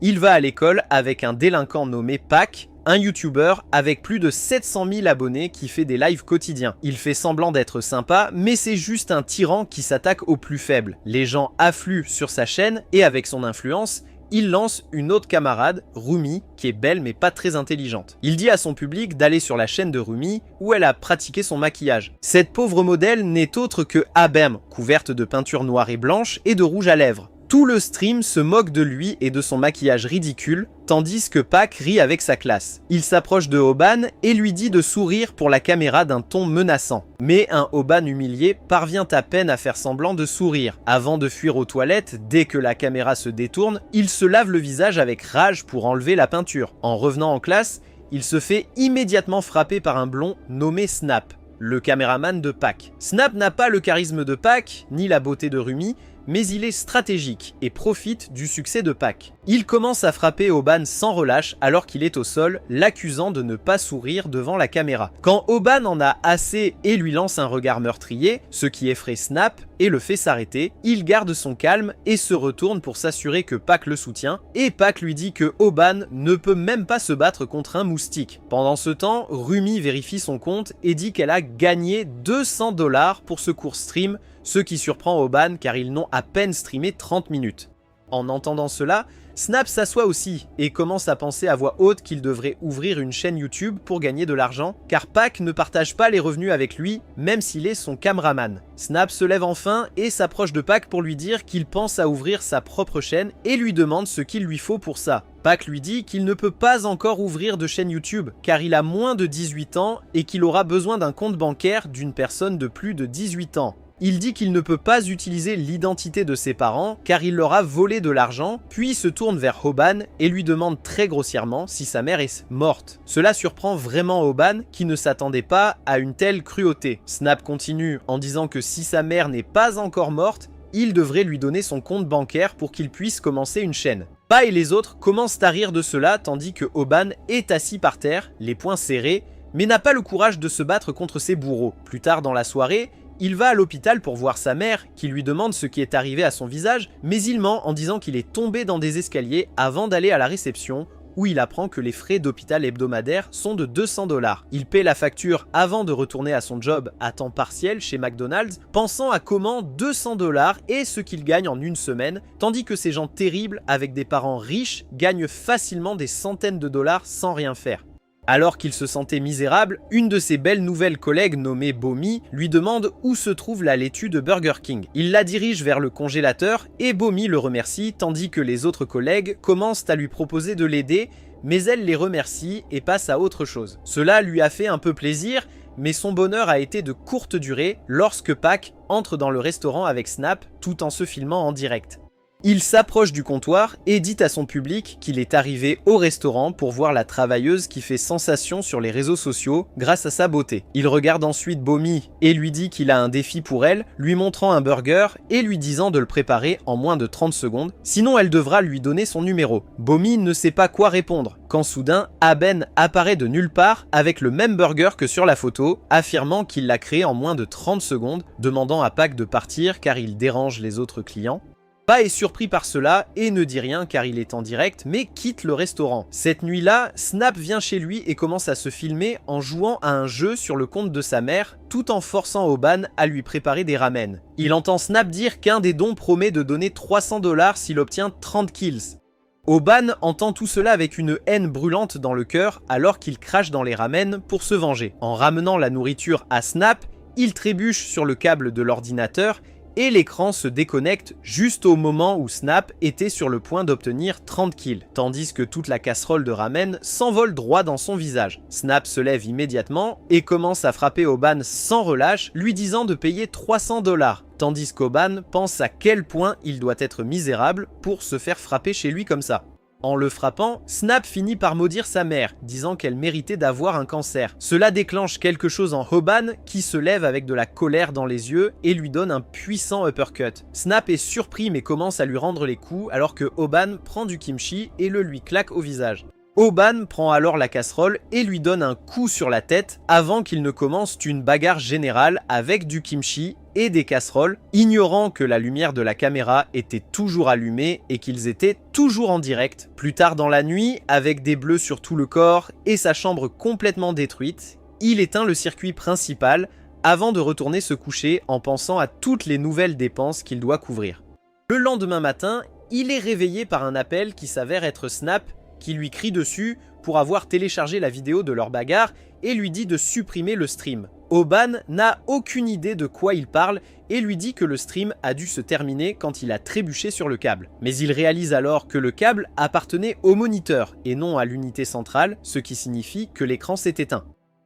Il va à l'école avec un délinquant nommé Pac, un youtubeur avec plus de 700 000 abonnés qui fait des lives quotidiens. Il fait semblant d'être sympa, mais c'est juste un tyran qui s'attaque aux plus faibles. Les gens affluent sur sa chaîne et avec son influence, il lance une autre camarade, Rumi, qui est belle mais pas très intelligente. Il dit à son public d'aller sur la chaîne de Rumi où elle a pratiqué son maquillage. Cette pauvre modèle n'est autre que Abem, couverte de peinture noire et blanche et de rouge à lèvres. Tout le stream se moque de lui et de son maquillage ridicule, tandis que Pac rit avec sa classe. Il s'approche de Hoban et lui dit de sourire pour la caméra d'un ton menaçant. Mais un Hoban humilié parvient à peine à faire semblant de sourire. Avant de fuir aux toilettes, dès que la caméra se détourne, il se lave le visage avec rage pour enlever la peinture. En revenant en classe, il se fait immédiatement frapper par un blond nommé Snap, le caméraman de Pac. Snap n'a pas le charisme de Pac, ni la beauté de Rumi, mais il est stratégique et profite du succès de Pac. Il commence à frapper Hoban sans relâche alors qu'il est au sol, l'accusant de ne pas sourire devant la caméra. Quand Hoban en a assez et lui lance un regard meurtrier, ce qui effraie Snap et le fait s'arrêter, il garde son calme et se retourne pour s'assurer que Pac le soutient, et Pac lui dit que Hoban ne peut même pas se battre contre un moustique. Pendant ce temps, Rumi vérifie son compte et dit qu'elle a gagné 200 $ pour ce court stream, ce qui surprend Hoban car ils n'ont à peine streamé 30 minutes. En entendant cela, Snap s'assoit aussi et commence à penser à voix haute qu'il devrait ouvrir une chaîne YouTube pour gagner de l'argent, car Pac ne partage pas les revenus avec lui, même s'il est son cameraman. Snap se lève enfin et s'approche de Pac pour lui dire qu'il pense à ouvrir sa propre chaîne et lui demande ce qu'il lui faut pour ça. Pac lui dit qu'il ne peut pas encore ouvrir de chaîne YouTube, car il a moins de 18 ans et qu'il aura besoin d'un compte bancaire d'une personne de plus de 18 ans. Il dit qu'il ne peut pas utiliser l'identité de ses parents car il leur a volé de l'argent, puis se tourne vers Hoban et lui demande très grossièrement si sa mère est morte. Cela surprend vraiment Hoban qui ne s'attendait pas à une telle cruauté. Snap continue en disant que si sa mère n'est pas encore morte, il devrait lui donner son compte bancaire pour qu'il puisse commencer une chaîne. Pa et les autres commencent à rire de cela tandis que Hoban est assis par terre, les poings serrés, mais n'a pas le courage de se battre contre ses bourreaux. Plus tard dans la soirée, il va à l'hôpital pour voir sa mère, qui lui demande ce qui est arrivé à son visage, mais il ment en disant qu'il est tombé dans des escaliers avant d'aller à la réception, où il apprend que les frais d'hôpital hebdomadaires sont de 200 $. Il paie la facture avant de retourner à son job à temps partiel chez McDonald's, pensant à comment 200 $ est ce qu'il gagne en une semaine, tandis que ces gens terribles avec des parents riches gagnent facilement des centaines de dollars sans rien faire. Alors qu'il se sentait misérable, une de ses belles nouvelles collègues nommée Bomi lui demande où se trouve la laitue de Burger King. Il la dirige vers le congélateur et Bomi le remercie tandis que les autres collègues commencent à lui proposer de l'aider, mais elle les remercie et passe à autre chose. Cela lui a fait un peu plaisir, mais son bonheur a été de courte durée lorsque Pac entre dans le restaurant avec Snap tout en se filmant en direct. Il s'approche du comptoir et dit à son public qu'il est arrivé au restaurant pour voir la travailleuse qui fait sensation sur les réseaux sociaux grâce à sa beauté. Il regarde ensuite Bomi et lui dit qu'il a un défi pour elle, lui montrant un burger et lui disant de le préparer en moins de 30 secondes, sinon elle devra lui donner son numéro. Bomi ne sait pas quoi répondre, quand soudain Aben apparaît de nulle part avec le même burger que sur la photo, affirmant qu'il l'a créé en moins de 30 secondes, demandant à Pac de partir car il dérange les autres clients. Pa est surpris par cela et ne dit rien car il est en direct mais quitte le restaurant. Cette nuit-là, Snap vient chez lui et commence à se filmer en jouant à un jeu sur le compte de sa mère tout en forçant Hoban à lui préparer des ramen. Il entend Snap dire qu'un des dons promet de donner 300 $ s'il obtient 30 kills. Hoban entend tout cela avec une haine brûlante dans le cœur alors qu'il crache dans les ramen pour se venger. En ramenant la nourriture à Snap, il trébuche sur le câble de l'ordinateur et l'écran se déconnecte juste au moment où Snap était sur le point d'obtenir 30 kills, tandis que toute la casserole de ramen s'envole droit dans son visage. Snap se lève immédiatement et commence à frapper Hoban sans relâche, lui disant de payer 300 $, tandis qu'Hoban pense à quel point il doit être misérable pour se faire frapper chez lui comme ça. En le frappant, Snap finit par maudire sa mère, disant qu'elle méritait d'avoir un cancer. Cela déclenche quelque chose en Hoban qui se lève avec de la colère dans les yeux et lui donne un puissant uppercut. Snap est surpris mais commence à lui rendre les coups alors que Hoban prend du kimchi et le lui claque au visage. Oban prend alors la casserole et lui donne un coup sur la tête avant qu'il ne commence une bagarre générale avec du kimchi et des casseroles, ignorant que la lumière de la caméra était toujours allumée et qu'ils étaient toujours en direct. Plus tard dans la nuit, avec des bleus sur tout le corps et sa chambre complètement détruite, il éteint le circuit principal avant de retourner se coucher en pensant à toutes les nouvelles dépenses qu'il doit couvrir. Le lendemain matin, il est réveillé par un appel qui s'avère être Snap, qui lui crie dessus pour avoir téléchargé la vidéo de leur bagarre et lui dit de supprimer le stream. Oban n'a aucune idée de quoi il parle et lui dit que le stream a dû se terminer quand il a trébuché sur le câble. Mais il réalise alors que le câble appartenait au moniteur et non à l'unité centrale, ce qui signifie que l'écran s'est éteint.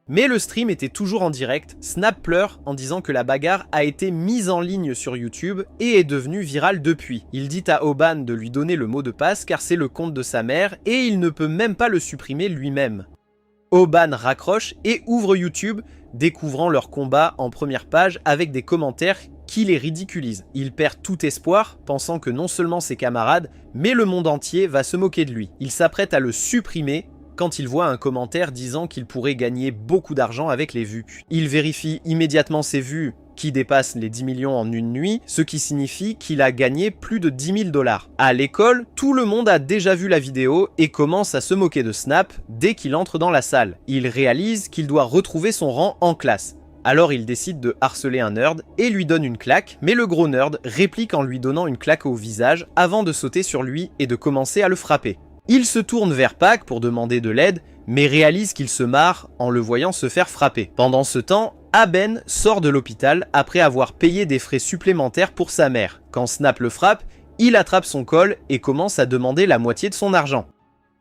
Mais le stream était toujours en direct, Snap pleure en disant que la bagarre a été mise en ligne sur YouTube et est devenue virale depuis. Il dit à Oban de lui donner le mot de passe car c'est le compte de sa mère et il ne peut même pas le supprimer lui-même. Oban raccroche et ouvre YouTube, découvrant leur combat en première page avec des commentaires qui les ridiculisent. Il perd tout espoir, pensant que non seulement ses camarades, mais le monde entier va se moquer de lui. Il s'apprête à le supprimer quand il voit un commentaire disant qu'il pourrait gagner beaucoup d'argent avec les vues. Il vérifie immédiatement ses vues qui dépassent les 10 millions en une nuit, ce qui signifie qu'il a gagné plus de 10 000 $. À l'école, tout le monde a déjà vu la vidéo et commence à se moquer de Snap dès qu'il entre dans la salle. Il réalise qu'il doit retrouver son rang en classe. Alors il décide de harceler un nerd et lui donne une claque, mais le gros nerd réplique en lui donnant une claque au visage avant de sauter sur lui et de commencer à le frapper. Il se tourne vers Pak pour demander de l'aide, mais réalise qu'il se marre en le voyant se faire frapper. Pendant ce temps, Aben sort de l'hôpital après avoir payé des frais supplémentaires pour sa mère. Quand Snap le frappe, il attrape son col et commence à demander la moitié de son argent.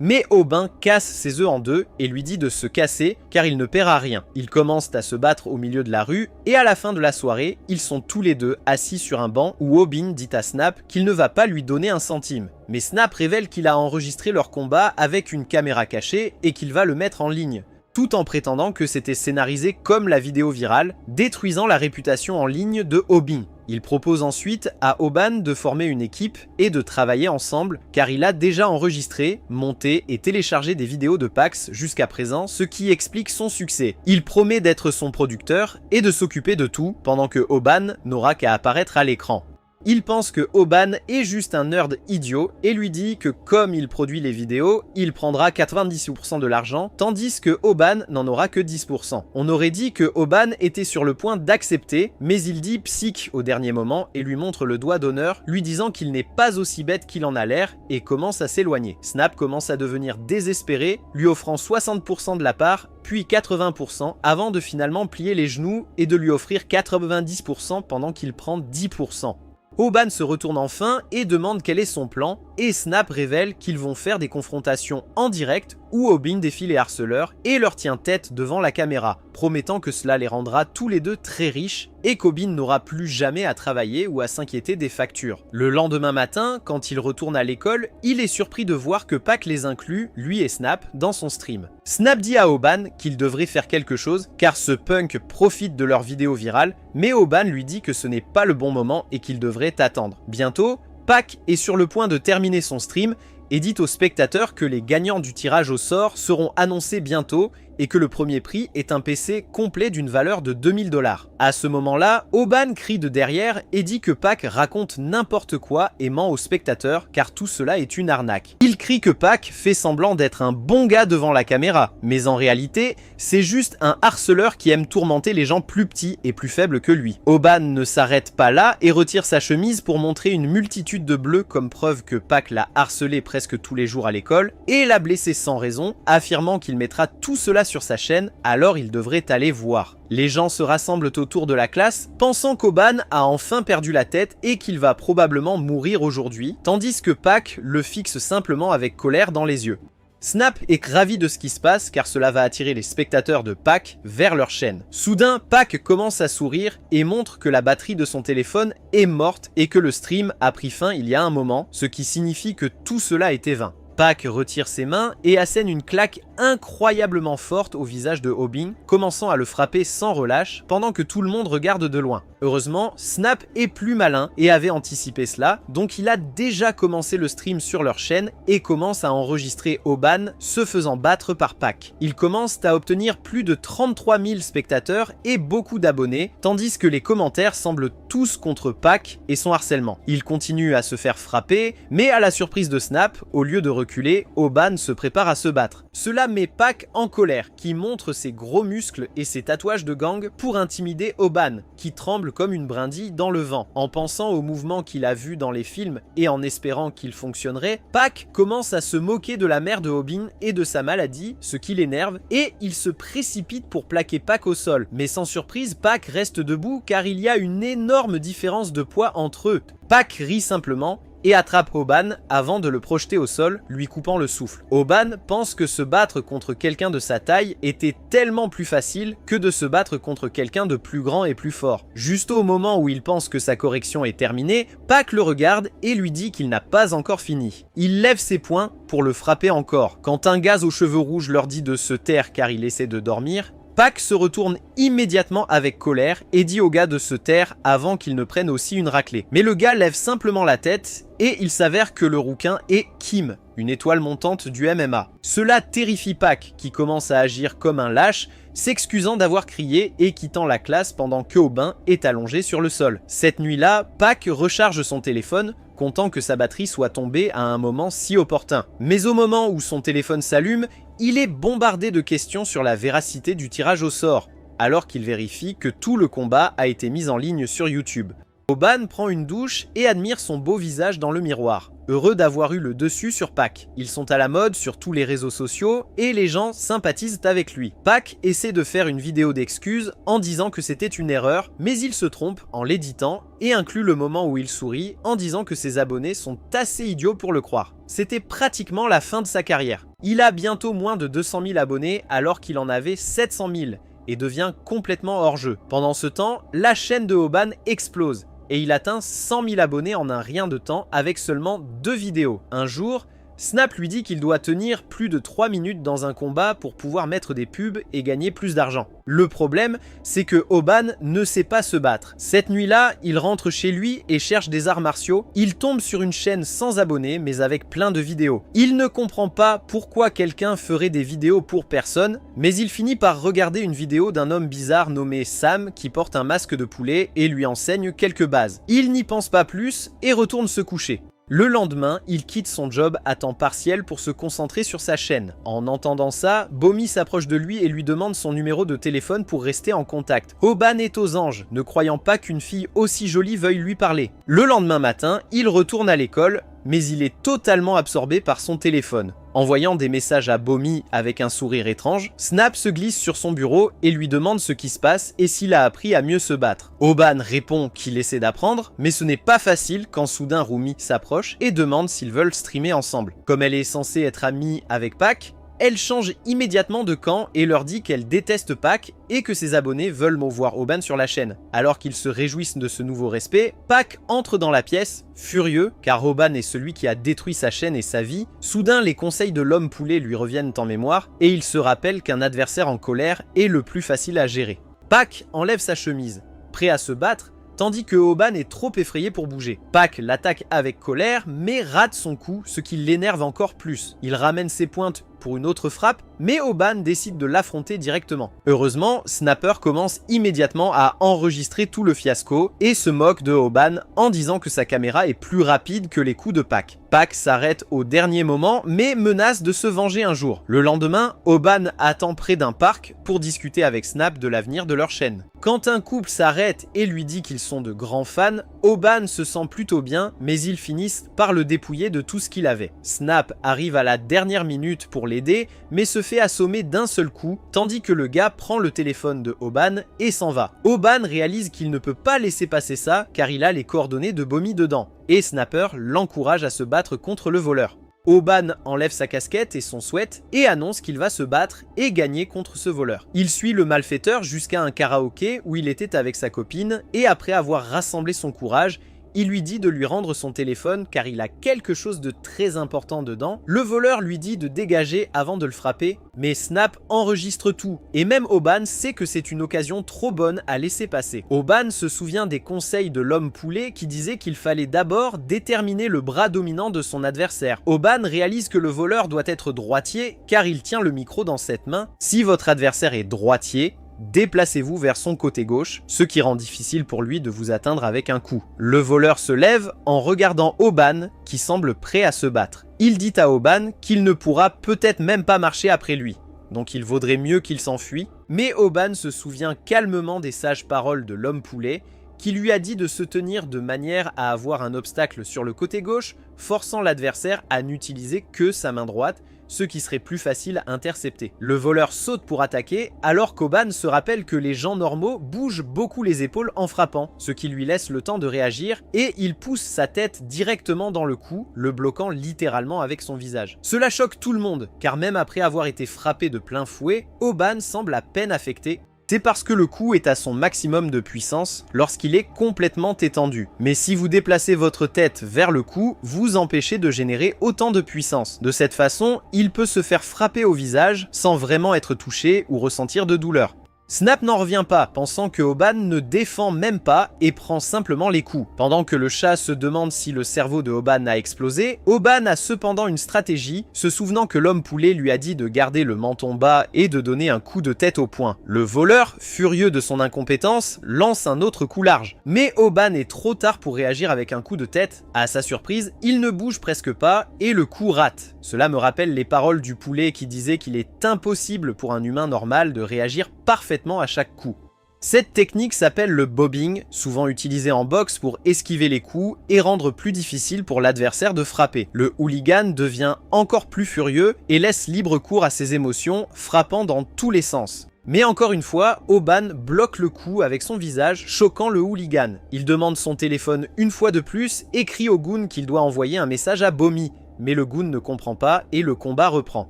Mais Oban casse ses œufs en deux et lui dit de se casser car il ne paiera rien. Ils commencent à se battre au milieu de la rue et à la fin de la soirée, ils sont tous les deux assis sur un banc où Obin dit à Snap qu'il ne va pas lui donner un centime. Mais Snap révèle qu'il a enregistré leur combat avec une caméra cachée et qu'il va le mettre en ligne, tout en prétendant que c'était scénarisé comme la vidéo virale, détruisant la réputation en ligne de Obin. Il propose ensuite à Oban de former une équipe et de travailler ensemble car il a déjà enregistré, monté et téléchargé des vidéos de Pax jusqu'à présent, ce qui explique son succès. Il promet d'être son producteur et de s'occuper de tout pendant que Oban n'aura qu'à apparaître à l'écran. Il pense que Oban est juste un nerd idiot et lui dit que comme il produit les vidéos, il prendra 90% de l'argent, tandis que Oban n'en aura que 10%. On aurait dit que Oban était sur le point d'accepter, mais il dit psych au dernier moment et lui montre le doigt d'honneur, lui disant qu'il n'est pas aussi bête qu'il en a l'air et commence à s'éloigner. Snap commence à devenir désespéré, lui offrant 60% de la part, puis 80% avant de finalement plier les genoux et de lui offrir 90% pendant qu'il prend 10%. Oban se retourne enfin et demande quel est son plan, et Snap révèle qu'ils vont faire des confrontations en direct où Obin défie les harceleurs et leur tient tête devant la caméra, promettant que cela les rendra tous les deux très riches et qu'Obin n'aura plus jamais à travailler ou à s'inquiéter des factures. Le lendemain matin, quand il retourne à l'école, il est surpris de voir que Pak les inclut, lui et Snap, dans son stream. Snap dit à Oban qu'il devrait faire quelque chose car ce punk profite de leur vidéo virale, mais Oban lui dit que ce n'est pas le bon moment et qu'il devrait attendre. Bientôt, Pak est sur le point de terminer son stream et dit aux spectateurs que les gagnants du tirage au sort seront annoncés bientôt et que le premier prix est un PC complet d'une valeur de 2000 $. À ce moment-là, Oban crie de derrière et dit que Pak raconte n'importe quoi et ment aux spectateurs car tout cela est une arnaque. Il crie que Pak fait semblant d'être un bon gars devant la caméra, mais en réalité, c'est juste un harceleur qui aime tourmenter les gens plus petits et plus faibles que lui. Oban ne s'arrête pas là et retire sa chemise pour montrer une multitude de bleus comme preuve que Pak l'a harcelé presque tous les jours à l'école et l'a blessé sans raison, affirmant qu'il mettra tout cela sur sa chaîne, alors il devrait aller voir. Les gens se rassemblent autour de la classe, pensant qu'Oban a enfin perdu la tête et qu'il va probablement mourir aujourd'hui, tandis que Pak le fixe simplement avec colère dans les yeux. Snap est ravi de ce qui se passe car cela va attirer les spectateurs de Pak vers leur chaîne. Soudain, Pak commence à sourire et montre que la batterie de son téléphone est morte et que le stream a pris fin il y a un moment, ce qui signifie que tout cela était vain. Pak retire ses mains et assène une claque incroyablement forte au visage de Obin, commençant à le frapper sans relâche pendant que tout le monde regarde de loin. Heureusement, Snap est plus malin et avait anticipé cela, donc il a déjà commencé le stream sur leur chaîne et commence à enregistrer Oban se faisant battre par Pak. Ils commencent à obtenir plus de 33 000 spectateurs et beaucoup d'abonnés, tandis que les commentaires semblent tous contre Pak et son harcèlement. Il continue à se faire frapper, mais à la surprise de Snap, au lieu de reculer, Oban se prépare à se battre. Cela met Pak en colère, qui montre ses gros muscles et ses tatouages de gang pour intimider Oban, qui tremble comme une brindille dans le vent. En pensant aux mouvements qu'il a vus dans les films et en espérant qu'ils fonctionneraient, Pak commence à se moquer de la mère de Obin et de sa maladie, ce qui l'énerve, et il se précipite pour plaquer Pak au sol. Mais sans surprise, Pak reste debout car il y a une énorme différence de poids entre eux. Pak rit simplement et attrape Oban avant de le projeter au sol, lui coupant le souffle. Oban pense que se battre contre quelqu'un de sa taille était tellement plus facile que de se battre contre quelqu'un de plus grand et plus fort. Juste au moment où il pense que sa correction est terminée, Pak le regarde et lui dit qu'il n'a pas encore fini. Il lève ses poings pour le frapper encore. Quand un gaz aux cheveux rouges leur dit de se taire car il essaie de dormir, Pak se retourne immédiatement avec colère et dit au gars de se taire avant qu'il ne prenne aussi une raclée. Mais le gars lève simplement la tête et il s'avère que le rouquin est Kim, une étoile montante du MMA. Cela terrifie Pak qui commence à agir comme un lâche, s'excusant d'avoir crié et quittant la classe pendant que Obin est allongé sur le sol. Cette nuit-là, Pak recharge son téléphone, content que sa batterie soit tombée à un moment si opportun. Mais au moment où son téléphone s'allume, il est bombardé de questions sur la véracité du tirage au sort, alors qu'il vérifie que tout le combat a été mis en ligne sur YouTube. Oban prend une douche et admire son beau visage dans le miroir, heureux d'avoir eu le dessus sur Pak. Ils sont à la mode sur tous les réseaux sociaux et les gens sympathisent avec lui. Pak essaie de faire une vidéo d'excuses en disant que c'était une erreur, mais il se trompe en l'éditant et inclut le moment où il sourit en disant que ses abonnés sont assez idiots pour le croire. C'était pratiquement la fin de sa carrière. Il a bientôt moins de 200 000 abonnés alors qu'il en avait 700 000 et devient complètement hors jeu. Pendant ce temps, la chaîne de Oban explose et il atteint 100 000 abonnés en un rien de temps avec seulement 2 vidéos. Un jour, Snap lui dit qu'il doit tenir plus de 3 minutes dans un combat pour pouvoir mettre des pubs et gagner plus d'argent. Le problème, c'est que Oban ne sait pas se battre. Cette nuit-là, il rentre chez lui et cherche des arts martiaux. Il tombe sur une chaîne sans abonnés mais avec plein de vidéos. Il ne comprend pas pourquoi quelqu'un ferait des vidéos pour personne, mais il finit par regarder une vidéo d'un homme bizarre nommé Sam qui porte un masque de poulet et lui enseigne quelques bases. Il n'y pense pas plus et retourne se coucher. Le lendemain, il quitte son job à temps partiel pour se concentrer sur sa chaîne. En entendant ça, Bomi s'approche de lui et lui demande son numéro de téléphone pour rester en contact. Oban est aux anges, ne croyant pas qu'une fille aussi jolie veuille lui parler. Le lendemain matin, il retourne à l'école, mais il est totalement absorbé par son téléphone. Envoyant des messages à Bomi avec un sourire étrange, Snap se glisse sur son bureau et lui demande ce qui se passe et s'il a appris à mieux se battre. Oban répond qu'il essaie d'apprendre, mais ce n'est pas facile quand soudain Rumi s'approche et demande s'ils veulent streamer ensemble. Comme elle est censée être amie avec Pak, elle change immédiatement de camp et leur dit qu'elle déteste Pak et que ses abonnés veulent voir Oban sur la chaîne. Alors qu'ils se réjouissent de ce nouveau respect, Pak entre dans la pièce, furieux, car Oban est celui qui a détruit sa chaîne et sa vie. Soudain, les conseils de l'homme poulet lui reviennent en mémoire et il se rappelle qu'un adversaire en colère est le plus facile à gérer. Pak enlève sa chemise, prêt à se battre, tandis que Oban est trop effrayé pour bouger. Pak l'attaque avec colère, mais rate son coup, ce qui l'énerve encore plus. Il ramène ses pointes pour une autre frappe, mais Oban décide de l'affronter directement. Heureusement, Snapper commence immédiatement à enregistrer tout le fiasco et se moque de Oban en disant que sa caméra est plus rapide que les coups de Pak. Pak s'arrête au dernier moment, mais menace de se venger un jour. Le lendemain, Oban attend près d'un parc pour discuter avec Snap de l'avenir de leur chaîne. Quand un couple s'arrête et lui dit qu'ils sont de grands fans, Oban se sent plutôt bien, mais ils finissent par le dépouiller de tout ce qu'il avait. Snap arrive à la dernière minute pour l'aider, mais se fait assommer d'un seul coup, tandis que le gars prend le téléphone de Oban et s'en va. Oban réalise qu'il ne peut pas laisser passer ça, car il a les coordonnées de Bomi dedans, et Snapper l'encourage à se battre contre le voleur. Oban enlève sa casquette et son sweat et annonce qu'il va se battre et gagner contre ce voleur. Il suit le malfaiteur jusqu'à un karaoké où il était avec sa copine et après avoir rassemblé son courage, il lui dit de lui rendre son téléphone car il a quelque chose de très important dedans. Le voleur lui dit de dégager avant de le frapper, mais Snap enregistre tout. Et même Oban sait que c'est une occasion trop bonne à laisser passer. Oban se souvient des conseils de l'homme poulet qui disait qu'il fallait d'abord déterminer le bras dominant de son adversaire. Oban réalise que le voleur doit être droitier car il tient le micro dans cette main. Si votre adversaire est droitier, déplacez-vous vers son côté gauche, ce qui rend difficile pour lui de vous atteindre avec un coup. Le voleur se lève en regardant Oban qui semble prêt à se battre. Il dit à Oban qu'il ne pourra peut-être même pas marcher après lui, donc il vaudrait mieux qu'il s'enfuit. Mais Oban se souvient calmement des sages paroles de l'homme poulet qui lui a dit de se tenir de manière à avoir un obstacle sur le côté gauche, forçant l'adversaire à n'utiliser que sa main droite, ce qui serait plus facile à intercepter. Le voleur saute pour attaquer, alors qu'Oban se rappelle que les gens normaux bougent beaucoup les épaules en frappant, ce qui lui laisse le temps de réagir, et il pousse sa tête directement dans le cou, le bloquant littéralement avec son visage. Cela choque tout le monde, car même après avoir été frappé de plein fouet, Oban semble à peine affecté. C'est parce que le coup est à son maximum de puissance lorsqu'il est complètement étendu. Mais si vous déplacez votre tête vers le coup, vous empêchez de générer autant de puissance. De cette façon, il peut se faire frapper au visage sans vraiment être touché ou ressentir de douleur. Snap n'en revient pas, pensant que Oban ne défend même pas et prend simplement les coups. Pendant que le chat se demande si le cerveau de Oban a explosé, Oban a cependant une stratégie, se souvenant que l'homme poulet lui a dit de garder le menton bas et de donner un coup de tête au poing. Le voleur, furieux de son incompétence, lance un autre coup large. Mais Oban est trop tard pour réagir avec un coup de tête. À sa surprise, il ne bouge presque pas et le coup rate. Cela me rappelle les paroles du poulet qui disait qu'il est impossible pour un humain normal de réagir parfaitement à chaque coup. Cette technique s'appelle le bobbing, souvent utilisé en boxe pour esquiver les coups et rendre plus difficile pour l'adversaire de frapper. Le hooligan devient encore plus furieux et laisse libre cours à ses émotions, frappant dans tous les sens. Mais encore une fois, Oban bloque le coup avec son visage, choquant le hooligan. Il demande son téléphone une fois de plus et crie au goon qu'il doit envoyer un message à Bomi, mais le goon ne comprend pas et le combat reprend.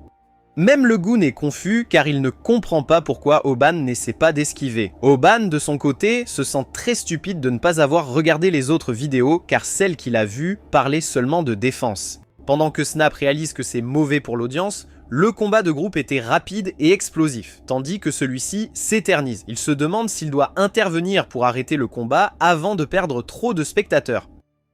Même le goon est confus car il ne comprend pas pourquoi Oban n'essaie pas d'esquiver. Oban, de son côté, se sent très stupide de ne pas avoir regardé les autres vidéos car celles qu'il a vues parlaient seulement de défense. Pendant que Snap réalise que c'est mauvais pour l'audience, le combat de groupe était rapide et explosif, tandis que celui-ci s'éternise. Il se demande s'il doit intervenir pour arrêter le combat avant de perdre trop de spectateurs.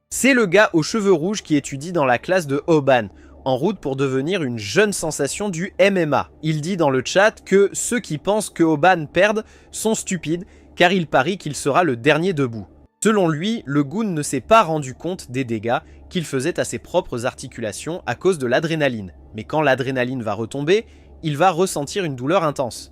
C'est le gars aux cheveux rouges qui étudie dans la classe de Oban, en route pour devenir une jeune sensation du MMA. Il dit dans le chat que ceux qui pensent que Oban perde sont stupides car il parie qu'il sera le dernier debout. Selon lui, le goon ne s'est pas rendu compte des dégâts qu'il faisait à ses propres articulations à cause de l'adrénaline. Mais quand l'adrénaline va retomber, il va ressentir une douleur intense.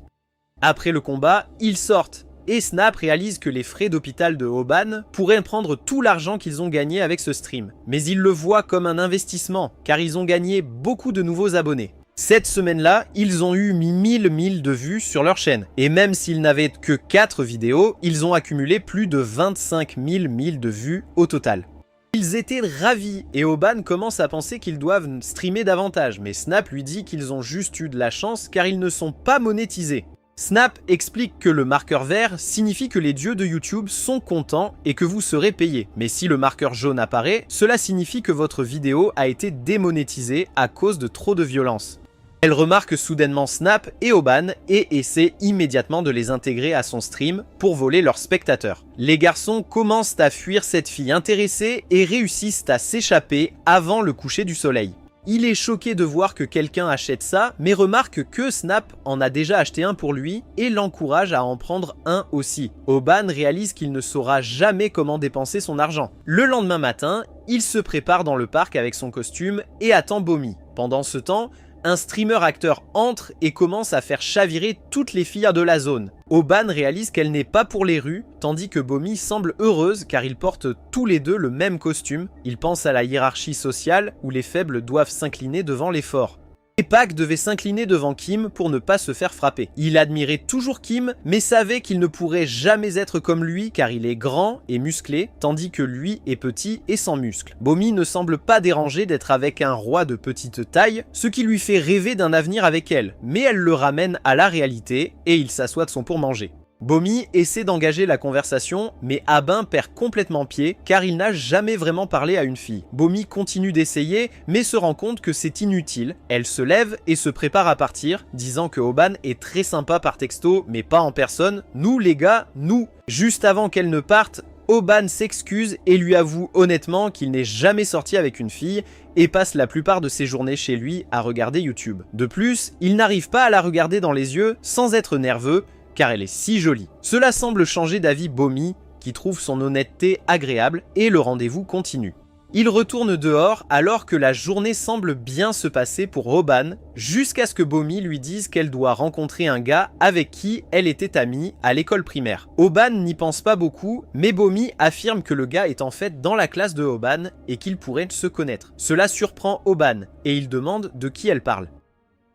Après le combat, ils sortent. Et Snap réalise que les frais d'hôpital de Oban pourraient prendre tout l'argent qu'ils ont gagné avec ce stream. Mais ils le voient comme un investissement, car ils ont gagné beaucoup de nouveaux abonnés. Cette semaine-là, ils ont eu 1000 de vues sur leur chaîne. Et même s'ils n'avaient que 4 vidéos, ils ont accumulé plus de 25 000 de vues au total. Ils étaient ravis et Oban commence à penser qu'ils doivent streamer davantage. Mais Snap lui dit qu'ils ont juste eu de la chance car ils ne sont pas monétisés. Snap explique que le marqueur vert signifie que les dieux de YouTube sont contents et que vous serez payé. Mais si le marqueur jaune apparaît, cela signifie que votre vidéo a été démonétisée à cause de trop de violence. Elle remarque soudainement Snap et Oban et essaie immédiatement de les intégrer à son stream pour voler leurs spectateurs. Les garçons commencent à fuir cette fille intéressée et réussissent à s'échapper avant le coucher du soleil. Il est choqué de voir que quelqu'un achète ça, mais remarque que Snap en a déjà acheté un pour lui et l'encourage à en prendre un aussi. Oban réalise qu'il ne saura jamais comment dépenser son argent. Le lendemain matin, il se prépare dans le parc avec son costume et attend Bomi. Pendant ce temps, un streamer acteur entre et commence à faire chavirer toutes les filles de la zone. Oban réalise qu'elle n'est pas pour les rues, tandis que Bomi semble heureuse car ils portent tous les deux le même costume. Il pense à la hiérarchie sociale où les faibles doivent s'incliner devant les forts. Et Pak devait s'incliner devant Kim pour ne pas se faire frapper. Il admirait toujours Kim, mais savait qu'il ne pourrait jamais être comme lui car il est grand et musclé, tandis que lui est petit et sans muscles. Bomi ne semble pas dérangé d'être avec un roi de petite taille, ce qui lui fait rêver d'un avenir avec elle, mais elle le ramène à la réalité et il s'assoit de son pour manger. Bomi essaie d'engager la conversation, mais Abin perd complètement pied car il n'a jamais vraiment parlé à une fille. Bomi continue d'essayer, mais se rend compte que c'est inutile. Elle se lève et se prépare à partir, disant que Oban est très sympa par texto, mais pas en personne. Nous les gars, nous. Juste avant qu'elle ne parte, Oban s'excuse et lui avoue honnêtement qu'il n'est jamais sorti avec une fille et passe la plupart de ses journées chez lui à regarder YouTube. De plus, il n'arrive pas à la regarder dans les yeux sans être nerveux, car elle est si jolie. Cela semble changer d'avis Bomi, qui trouve son honnêteté agréable, et le rendez-vous continue. Il retourne dehors alors que la journée semble bien se passer pour Oban, jusqu'à ce que Bomi lui dise qu'elle doit rencontrer un gars avec qui elle était amie à l'école primaire. Oban n'y pense pas beaucoup, mais Bomi affirme que le gars est en fait dans la classe de Oban et qu'ils pourraient se connaître. Cela surprend Oban, et il demande de qui elle parle.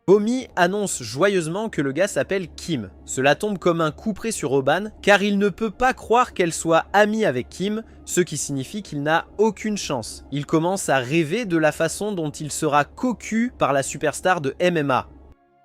Bomi annonce joyeusement que le gars s'appelle Kim. Cela tombe comme un couperet sur Oban, car il ne peut pas croire qu'elle soit amie avec Kim, ce qui signifie qu'il n'a aucune chance. Il commence à rêver de la façon dont il sera cocu par la superstar de MMA.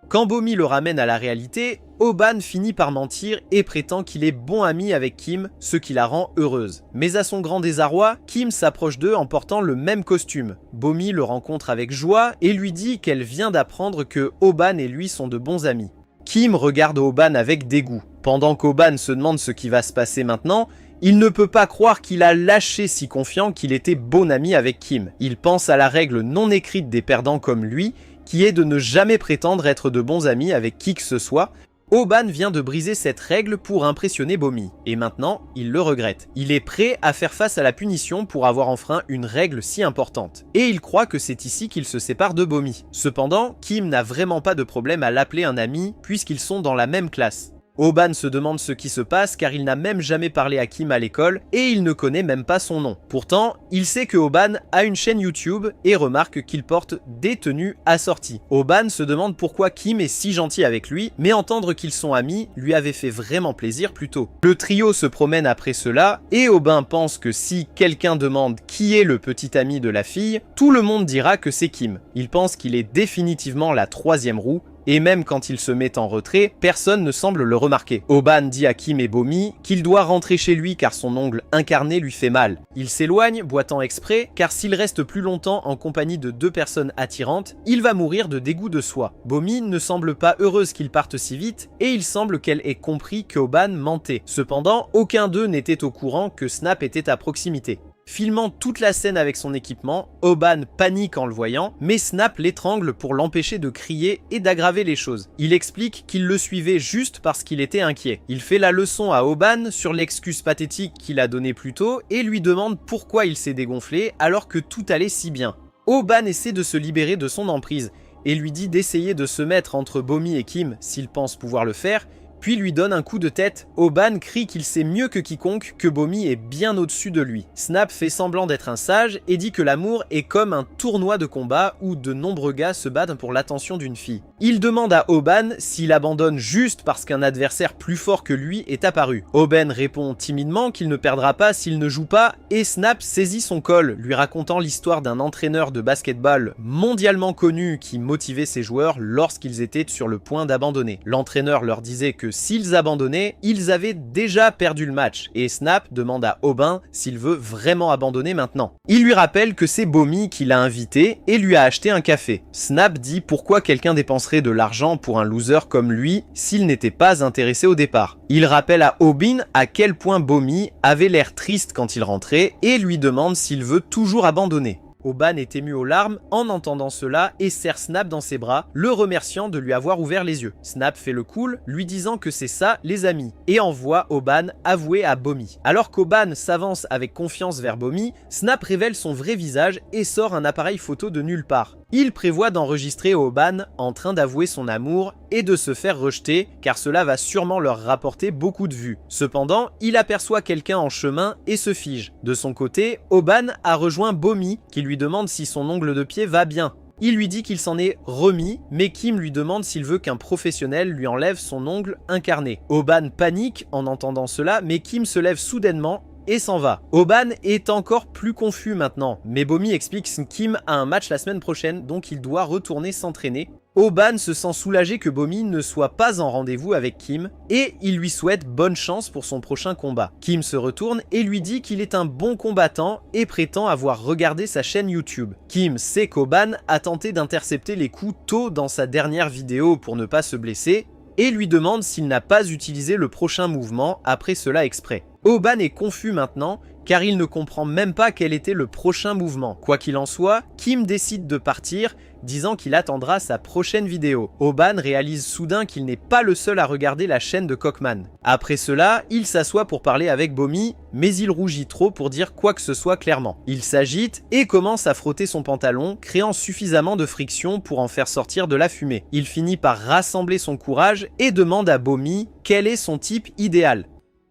Quand Bomi le ramène à la réalité, Oban finit par mentir et prétend qu'il est bon ami avec Kim, ce qui la rend heureuse. Mais à son grand désarroi, Kim s'approche d'eux en portant le même costume. Bomi le rencontre avec joie et lui dit qu'elle vient d'apprendre que Oban et lui sont de bons amis. Kim regarde Oban avec dégoût. Pendant qu'Oban se demande ce qui va se passer maintenant, il ne peut pas croire qu'il a lâché si confiant qu'il était bon ami avec Kim. Il pense à la règle non écrite des perdants comme lui, qui est de ne jamais prétendre être de bons amis avec qui que ce soit. Oban vient de briser cette règle pour impressionner Bomi, et maintenant, il le regrette. Il est prêt à faire face à la punition pour avoir enfreint une règle si importante, et il croit que c'est ici qu'il se sépare de Bomi. Cependant, Kim n'a vraiment pas de problème à l'appeler un ami, puisqu'ils sont dans la même classe. Oban se demande ce qui se passe car il n'a même jamais parlé à Kim à l'école et il ne connaît même pas son nom. Pourtant, il sait que Oban a une chaîne YouTube et remarque qu'il porte des tenues assorties. Oban se demande pourquoi Kim est si gentil avec lui, mais entendre qu'ils sont amis lui avait fait vraiment plaisir plus tôt. Le trio se promène après cela et Oban pense que si quelqu'un demande qui est le petit ami de la fille, tout le monde dira que c'est Kim. Il pense qu'il est définitivement la troisième roue, et même quand il se met en retrait, personne ne semble le remarquer. Oban dit à Kim et Bomi qu'il doit rentrer chez lui car son ongle incarné lui fait mal. Il s'éloigne, boitant exprès, car s'il reste plus longtemps en compagnie de deux personnes attirantes, il va mourir de dégoût de soi. Bomi ne semble pas heureuse qu'il parte si vite, et il semble qu'elle ait compris que Oban mentait. Cependant, aucun d'eux n'était au courant que Snap était à proximité. Filmant toute la scène avec son équipement, Oban panique en le voyant, mais Snap l'étrangle pour l'empêcher de crier et d'aggraver les choses. Il explique qu'il le suivait juste parce qu'il était inquiet. Il fait la leçon à Oban sur l'excuse pathétique qu'il a donnée plus tôt et lui demande pourquoi il s'est dégonflé alors que tout allait si bien. Oban essaie de se libérer de son emprise et lui dit d'essayer de se mettre entre Bomi et Kim s'il pense pouvoir le faire, puis lui donne un coup de tête. Oban crie qu'il sait mieux que quiconque que Bomi est bien au-dessus de lui. Snap fait semblant d'être un sage et dit que l'amour est comme un tournoi de combat où de nombreux gars se battent pour l'attention d'une fille. Il demande à Oban s'il abandonne juste parce qu'un adversaire plus fort que lui est apparu. Oban répond timidement qu'il ne perdra pas s'il ne joue pas et Snap saisit son col, lui racontant l'histoire d'un entraîneur de basketball mondialement connu qui motivait ses joueurs lorsqu'ils étaient sur le point d'abandonner. L'entraîneur leur disait que s'ils abandonnaient, ils avaient déjà perdu le match et Snap demande à Oban s'il veut vraiment abandonner maintenant. Il lui rappelle que c'est Bomi qui l'a invité et lui a acheté un café. Snap dit pourquoi quelqu'un dépenserait de l'argent pour un loser comme lui s'il n'était pas intéressé au départ. Il rappelle à Oban à quel point Bomi avait l'air triste quand il rentrait et lui demande s'il veut toujours abandonner. Oban est ému aux larmes en entendant cela et serre Snap dans ses bras, le remerciant de lui avoir ouvert les yeux. Snap fait le cool, lui disant que c'est ça les amis, et envoie Oban avouer à Bomi. Alors qu'Oban s'avance avec confiance vers Bomi, Snap révèle son vrai visage et sort un appareil photo de nulle part. Il prévoit d'enregistrer Oban en train d'avouer son amour et de se faire rejeter, car cela va sûrement leur rapporter beaucoup de vues. Cependant, il aperçoit quelqu'un en chemin et se fige. De son côté, Oban a rejoint Bomi, qui lui demande si son ongle de pied va bien. Il lui dit qu'il s'en est remis, mais Kim lui demande s'il veut qu'un professionnel lui enlève son ongle incarné. Oban panique en entendant cela, mais Kim se lève soudainement et s'en va. Oban est encore plus confus maintenant, mais Bomi explique que Kim a un match la semaine prochaine, donc il doit retourner s'entraîner. Oban se sent soulagé que Bomi ne soit pas en rendez-vous avec Kim et il lui souhaite bonne chance pour son prochain combat. Kim se retourne et lui dit qu'il est un bon combattant et prétend avoir regardé sa chaîne YouTube. Kim sait qu'Oban a tenté d'intercepter les coups tôt dans sa dernière vidéo pour ne pas se blesser et lui demande s'il n'a pas utilisé le prochain mouvement après cela exprès. Oban est confus maintenant car il ne comprend même pas quel était le prochain mouvement. Quoi qu'il en soit, Kim décide de partir, disant qu'il attendra sa prochaine vidéo. Oban réalise soudain qu'il n'est pas le seul à regarder la chaîne de Cockman. Après cela, il s'assoit pour parler avec Bomi, mais il rougit trop pour dire quoi que ce soit clairement. Il s'agite et commence à frotter son pantalon, créant suffisamment de friction pour en faire sortir de la fumée. Il finit par rassembler son courage et demande à Bomi quel est son type idéal.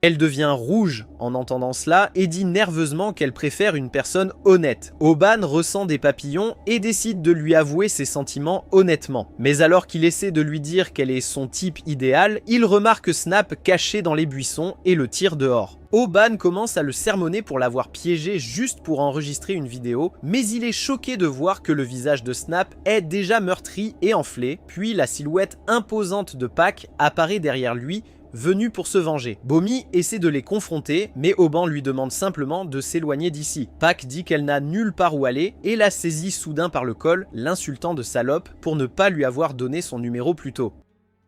Elle devient rouge en entendant cela et dit nerveusement qu'elle préfère une personne honnête. Oban ressent des papillons et décide de lui avouer ses sentiments honnêtement. Mais alors qu'il essaie de lui dire quel est son type idéal, il remarque Snap caché dans les buissons et le tire dehors. Oban commence à le sermonner pour l'avoir piégé juste pour enregistrer une vidéo, mais il est choqué de voir que le visage de Snap est déjà meurtri et enflé, puis la silhouette imposante de Pac apparaît derrière lui, venu pour se venger. Bomi essaie de les confronter, mais Oban lui demande simplement de s'éloigner d'ici. Pac dit qu'elle n'a nulle part où aller et la saisit soudain par le col, l'insultant de salope pour ne pas lui avoir donné son numéro plus tôt.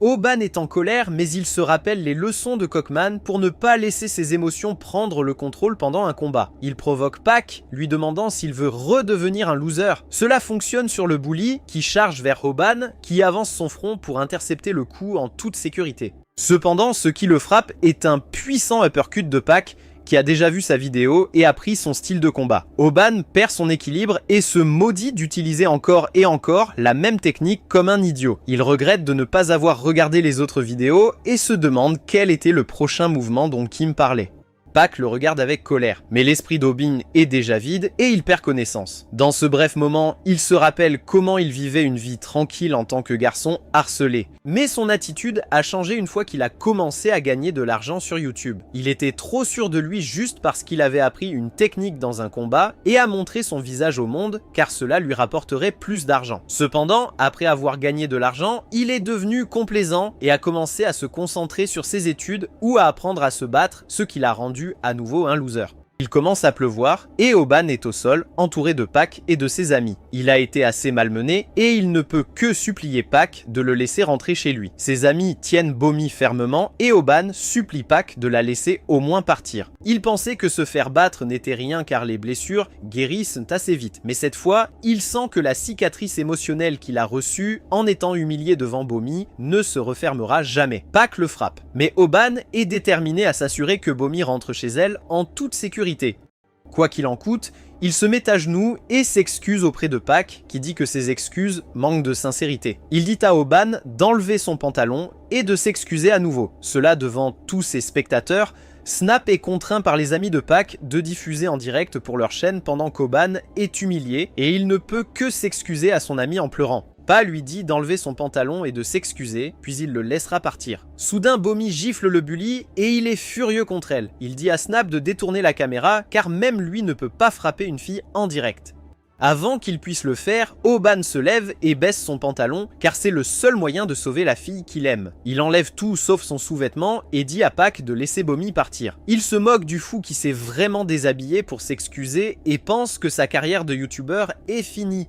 Oban est en colère, mais il se rappelle les leçons de Cockman pour ne pas laisser ses émotions prendre le contrôle pendant un combat. Il provoque Pac, lui demandant s'il veut redevenir un loser. Cela fonctionne sur le bully, qui charge vers Oban, qui avance son front pour intercepter le coup en toute sécurité. Cependant, ce qui le frappe est un puissant uppercut de Pac, qui a déjà vu sa vidéo et appris son style de combat. Oban perd son équilibre et se maudit d'utiliser encore et encore la même technique comme un idiot. Il regrette de ne pas avoir regardé les autres vidéos et se demande quel était le prochain mouvement dont Kim parlait. Pac le regarde avec colère, mais l'esprit d'Obin est déjà vide et il perd connaissance. Dans ce bref moment, il se rappelle comment il vivait une vie tranquille en tant que garçon harcelé. Mais son attitude a changé une fois qu'il a commencé à gagner de l'argent sur YouTube. Il était trop sûr de lui juste parce qu'il avait appris une technique dans un combat et a montré son visage au monde car cela lui rapporterait plus d'argent. Cependant, après avoir gagné de l'argent, il est devenu complaisant et a commencé à se concentrer sur ses études ou à apprendre à se battre, ce qui l'a rendu à nouveau un loser. Il commence à pleuvoir et Oban est au sol, entouré de Pac et de ses amis. Il a été assez malmené et il ne peut que supplier Pac de le laisser rentrer chez lui. Ses amis tiennent Bomi fermement et Oban supplie Pac de la laisser au moins partir. Il pensait que se faire battre n'était rien car les blessures guérissent assez vite. Mais cette fois, il sent que la cicatrice émotionnelle qu'il a reçue en étant humilié devant Bomi ne se refermera jamais. Pac le frappe. Mais Oban est déterminé à s'assurer que Bomi rentre chez elle en toute sécurité. Quoi qu'il en coûte, il se met à genoux et s'excuse auprès de Pac, qui dit que ses excuses manquent de sincérité. Il dit à Oban d'enlever son pantalon et de s'excuser à nouveau. Cela devant tous ses spectateurs. Snap est contraint par les amis de Pac de diffuser en direct pour leur chaîne pendant qu'Oban est humilié et il ne peut que s'excuser à son ami en pleurant. Pa lui dit d'enlever son pantalon et de s'excuser, puis il le laissera partir. Soudain, Bomi gifle le bully et il est furieux contre elle. Il dit à Snap de détourner la caméra car même lui ne peut pas frapper une fille en direct. Avant qu'il puisse le faire, Oban se lève et baisse son pantalon car c'est le seul moyen de sauver la fille qu'il aime. Il enlève tout sauf son sous-vêtement et dit à Pac de laisser Bomi partir. Il se moque du fou qui s'est vraiment déshabillé pour s'excuser et pense que sa carrière de youtubeur est finie.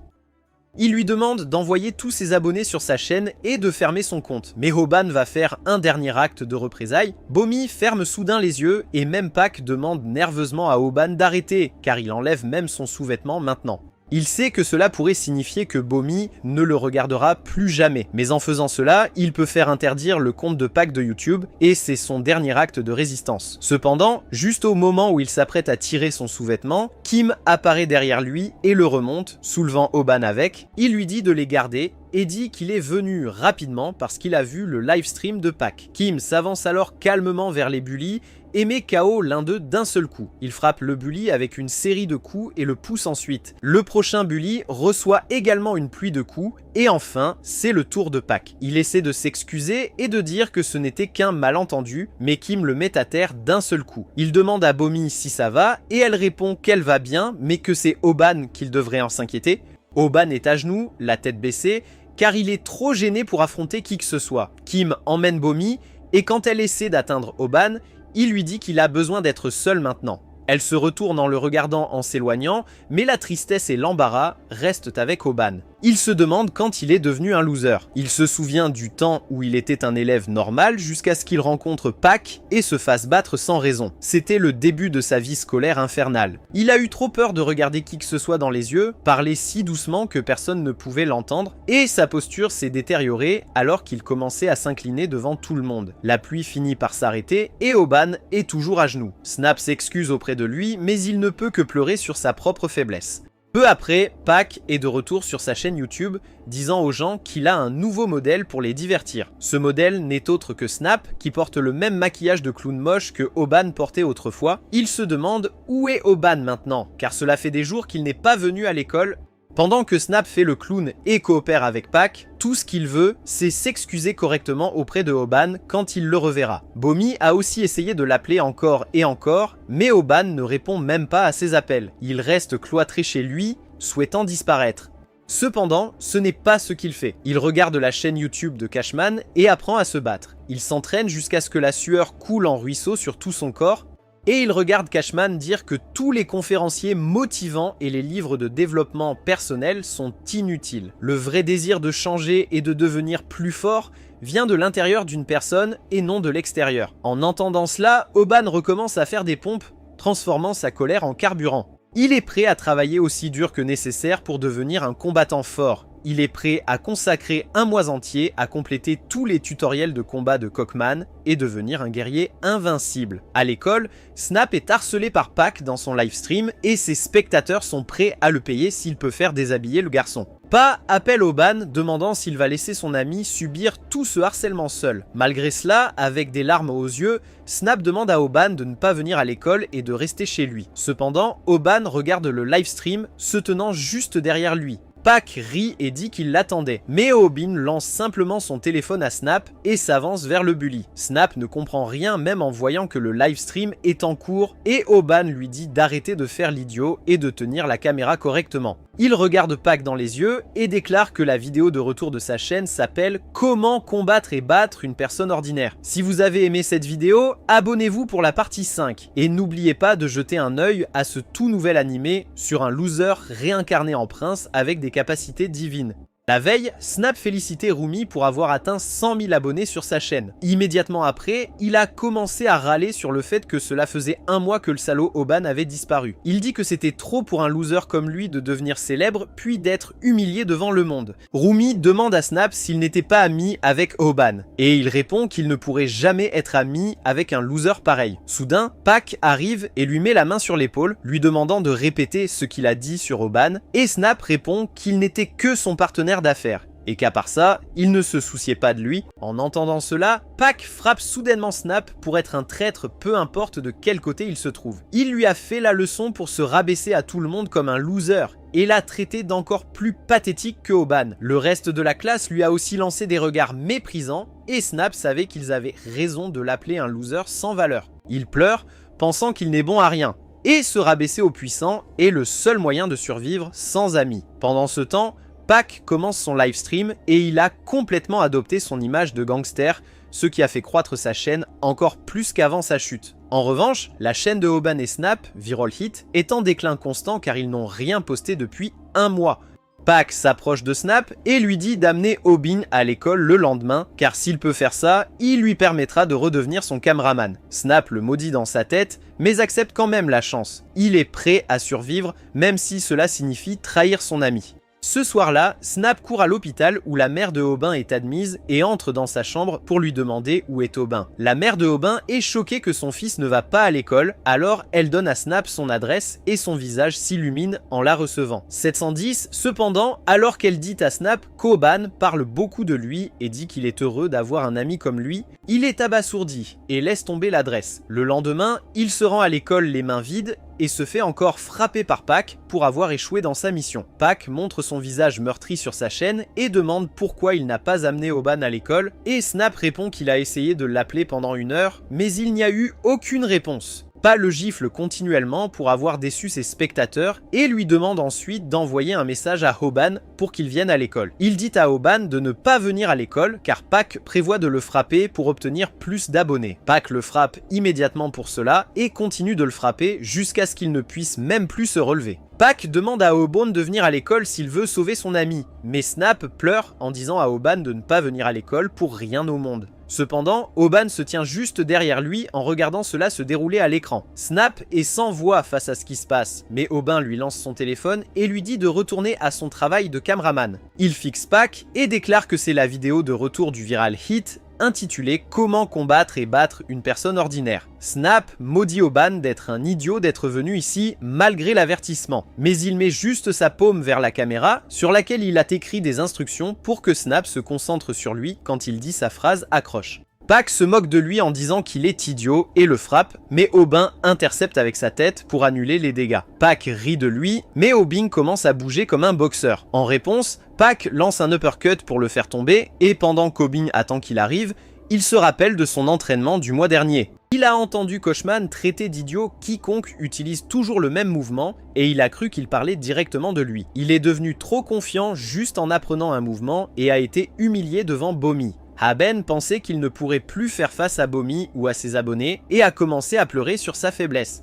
Il lui demande d'envoyer tous ses abonnés sur sa chaîne et de fermer son compte. Mais Oban va faire un dernier acte de représailles. Bomi ferme soudain les yeux et même Pac demande nerveusement à Oban d'arrêter car il enlève même son sous-vêtement maintenant. Il sait que cela pourrait signifier que Bomi ne le regardera plus jamais, mais en faisant cela, il peut faire interdire le compte de Pac de YouTube et c'est son dernier acte de résistance. Cependant, juste au moment où il s'apprête à tirer son sous-vêtement, Kim apparaît derrière lui et le remonte, soulevant Oban avec. Il lui dit de les garder et dit qu'il est venu rapidement parce qu'il a vu le livestream de Pac. Kim s'avance alors calmement vers les bullies et met KO l'un d'eux d'un seul coup. Il frappe le bully avec une série de coups et le pousse ensuite. Le prochain bully reçoit également une pluie de coups et enfin, c'est le tour de Pac. Il essaie de s'excuser et de dire que ce n'était qu'un malentendu, mais Kim le met à terre d'un seul coup. Il demande à Bomi si ça va et elle répond qu'elle va bien, mais que c'est Oban qu'il devrait en s'inquiéter. Oban est à genoux, la tête baissée, car il est trop gêné pour affronter qui que ce soit. Kim emmène Bomi, et quand elle essaie d'atteindre Oban, il lui dit qu'il a besoin d'être seul maintenant. Elle se retourne en le regardant en s'éloignant, mais la tristesse et l'embarras restent avec Oban. Il se demande quand il est devenu un loser. Il se souvient du temps où il était un élève normal jusqu'à ce qu'il rencontre Pac et se fasse battre sans raison. C'était le début de sa vie scolaire infernale. Il a eu trop peur de regarder qui que ce soit dans les yeux, parler si doucement que personne ne pouvait l'entendre, et sa posture s'est détériorée alors qu'il commençait à s'incliner devant tout le monde. La pluie finit par s'arrêter et Oban est toujours à genoux. Snap s'excuse auprès de lui, mais il ne peut que pleurer sur sa propre faiblesse. Peu après, Pac est de retour sur sa chaîne YouTube, disant aux gens qu'il a un nouveau modèle pour les divertir. Ce modèle n'est autre que Snap, qui porte le même maquillage de clown moche que Oban portait autrefois. Il se demande où est Oban maintenant, car cela fait des jours qu'il n'est pas venu à l'école. Pendant que Snap fait le clown et coopère avec Pac, tout ce qu'il veut, c'est s'excuser correctement auprès de Oban quand il le reverra. Bomi a aussi essayé de l'appeler encore et encore, mais Oban ne répond même pas à ses appels. Il reste cloîtré chez lui, souhaitant disparaître. Cependant, ce n'est pas ce qu'il fait. Il regarde la chaîne YouTube de Cashman et apprend à se battre. Il s'entraîne jusqu'à ce que la sueur coule en ruisseau sur tout son corps, et il regarde Cashman dire que tous les conférenciers motivants et les livres de développement personnel sont inutiles. Le vrai désir de changer et de devenir plus fort vient de l'intérieur d'une personne et non de l'extérieur. En entendant cela, Oban recommence à faire des pompes, transformant sa colère en carburant. Il est prêt à travailler aussi dur que nécessaire pour devenir un combattant fort. Il est prêt à consacrer un mois entier à compléter tous les tutoriels de combat de Cockman et devenir un guerrier invincible. À l'école, Snap est harcelé par Pac dans son livestream et ses spectateurs sont prêts à le payer s'il peut faire déshabiller le garçon. Pa appelle Oban demandant s'il va laisser son ami subir tout ce harcèlement seul. Malgré cela, avec des larmes aux yeux, Snap demande à Oban de ne pas venir à l'école et de rester chez lui. Cependant, Oban regarde le livestream se tenant juste derrière lui. Pac rit et dit qu'il l'attendait, mais Oban lance simplement son téléphone à Snap et s'avance vers le bully. Snap ne comprend rien même en voyant que le livestream est en cours et Oban lui dit d'arrêter de faire l'idiot et de tenir la caméra correctement. Il regarde Pac dans les yeux et déclare que la vidéo de retour de sa chaîne s'appelle « Comment combattre et battre une personne ordinaire ». Si vous avez aimé cette vidéo, abonnez-vous pour la partie 5 et n'oubliez pas de jeter un œil à ce tout nouvel animé sur un loser réincarné en prince avec des capacités divines. La veille, Snap félicitait Rumi pour avoir atteint 100 000 abonnés sur sa chaîne. Immédiatement après, il a commencé à râler sur le fait que cela faisait un mois que le salaud Oban avait disparu. Il dit que c'était trop pour un loser comme lui de devenir célèbre puis d'être humilié devant le monde. Rumi demande à Snap s'il n'était pas ami avec Oban, et il répond qu'il ne pourrait jamais être ami avec un loser pareil. Soudain, Pac arrive et lui met la main sur l'épaule, lui demandant de répéter ce qu'il a dit sur Oban, et Snap répond qu'il n'était que son partenaire d'affaires, et qu'à part ça, il ne se souciait pas de lui. En entendant cela, Pac frappe soudainement Snap pour être un traître peu importe de quel côté il se trouve. Il lui a fait la leçon pour se rabaisser à tout le monde comme un loser, et l'a traité d'encore plus pathétique que Oban. Le reste de la classe lui a aussi lancé des regards méprisants, et Snap savait qu'ils avaient raison de l'appeler un loser sans valeur. Il pleure, pensant qu'il n'est bon à rien. Et se rabaisser aux puissants est le seul moyen de survivre sans amis. Pendant ce temps, Pac commence son livestream et il a complètement adopté son image de gangster, ce qui a fait croître sa chaîne encore plus qu'avant sa chute. En revanche, la chaîne de Oban et Snap, Viral Hit, est en déclin constant car ils n'ont rien posté depuis un mois. Pac s'approche de Snap et lui dit d'amener Oban à l'école le lendemain, car s'il peut faire ça, il lui permettra de redevenir son cameraman. Snap le maudit dans sa tête, mais accepte quand même la chance. Il est prêt à survivre, même si cela signifie trahir son ami. Ce soir-là, Snap court à l'hôpital où la mère de Oban est admise et entre dans sa chambre pour lui demander où est Oban. La mère de Oban est choquée que son fils ne va pas à l'école, alors elle donne à Snap son adresse et son visage s'illumine en la recevant. 710, cependant, alors qu'elle dit à Snap qu'Oban parle beaucoup de lui et dit qu'il est heureux d'avoir un ami comme lui, il est abasourdi et laisse tomber l'adresse. Le lendemain, il se rend à l'école les mains vides et se fait encore frapper par Pac pour avoir échoué dans sa mission. Pac montre son visage meurtri sur sa chaîne et demande pourquoi il n'a pas amené Oban à l'école, et Snap répond qu'il a essayé de l'appeler pendant 1 heure, mais il n'y a eu aucune réponse. Pa le gifle continuellement pour avoir déçu ses spectateurs et lui demande ensuite d'envoyer un message à Hoban pour qu'il vienne à l'école. Il dit à Hoban de ne pas venir à l'école car Pak prévoit de le frapper pour obtenir plus d'abonnés. Pak le frappe immédiatement pour cela et continue de le frapper jusqu'à ce qu'il ne puisse même plus se relever. Pak demande à Hoban de venir à l'école s'il veut sauver son ami, mais Snap pleure en disant à Hoban de ne pas venir à l'école pour rien au monde. Cependant, Hoban se tient juste derrière lui en regardant cela se dérouler à l'écran. Snap est sans voix face à ce qui se passe, mais Hoban lui lance son téléphone et lui dit de retourner à son travail de cameraman. Il fixe Pak et déclare que c'est la vidéo de retour du viral hit intitulé « Comment combattre et battre une personne ordinaire ». Snap maudit Hoban d'être un idiot d'être venu ici malgré l'avertissement, mais il met juste sa paume vers la caméra sur laquelle il a écrit des instructions pour que Snap se concentre sur lui quand il dit sa phrase accroche. Pak se moque de lui en disant qu'il est idiot et le frappe, mais Hoban intercepte avec sa tête pour annuler les dégâts. Pak rit de lui, mais Hobing commence à bouger comme un boxeur. En réponse, Pak lance un uppercut pour le faire tomber, et pendant qu'Hobing attend qu'il arrive, il se rappelle de son entraînement du mois dernier. Il a entendu Koshman traiter d'idiot quiconque utilise toujours le même mouvement, et il a cru qu'il parlait directement de lui. Il est devenu trop confiant juste en apprenant un mouvement et a été humilié devant Bomi. Haben pensait qu'il ne pourrait plus faire face à Bomi ou à ses abonnés et a commencé à pleurer sur sa faiblesse.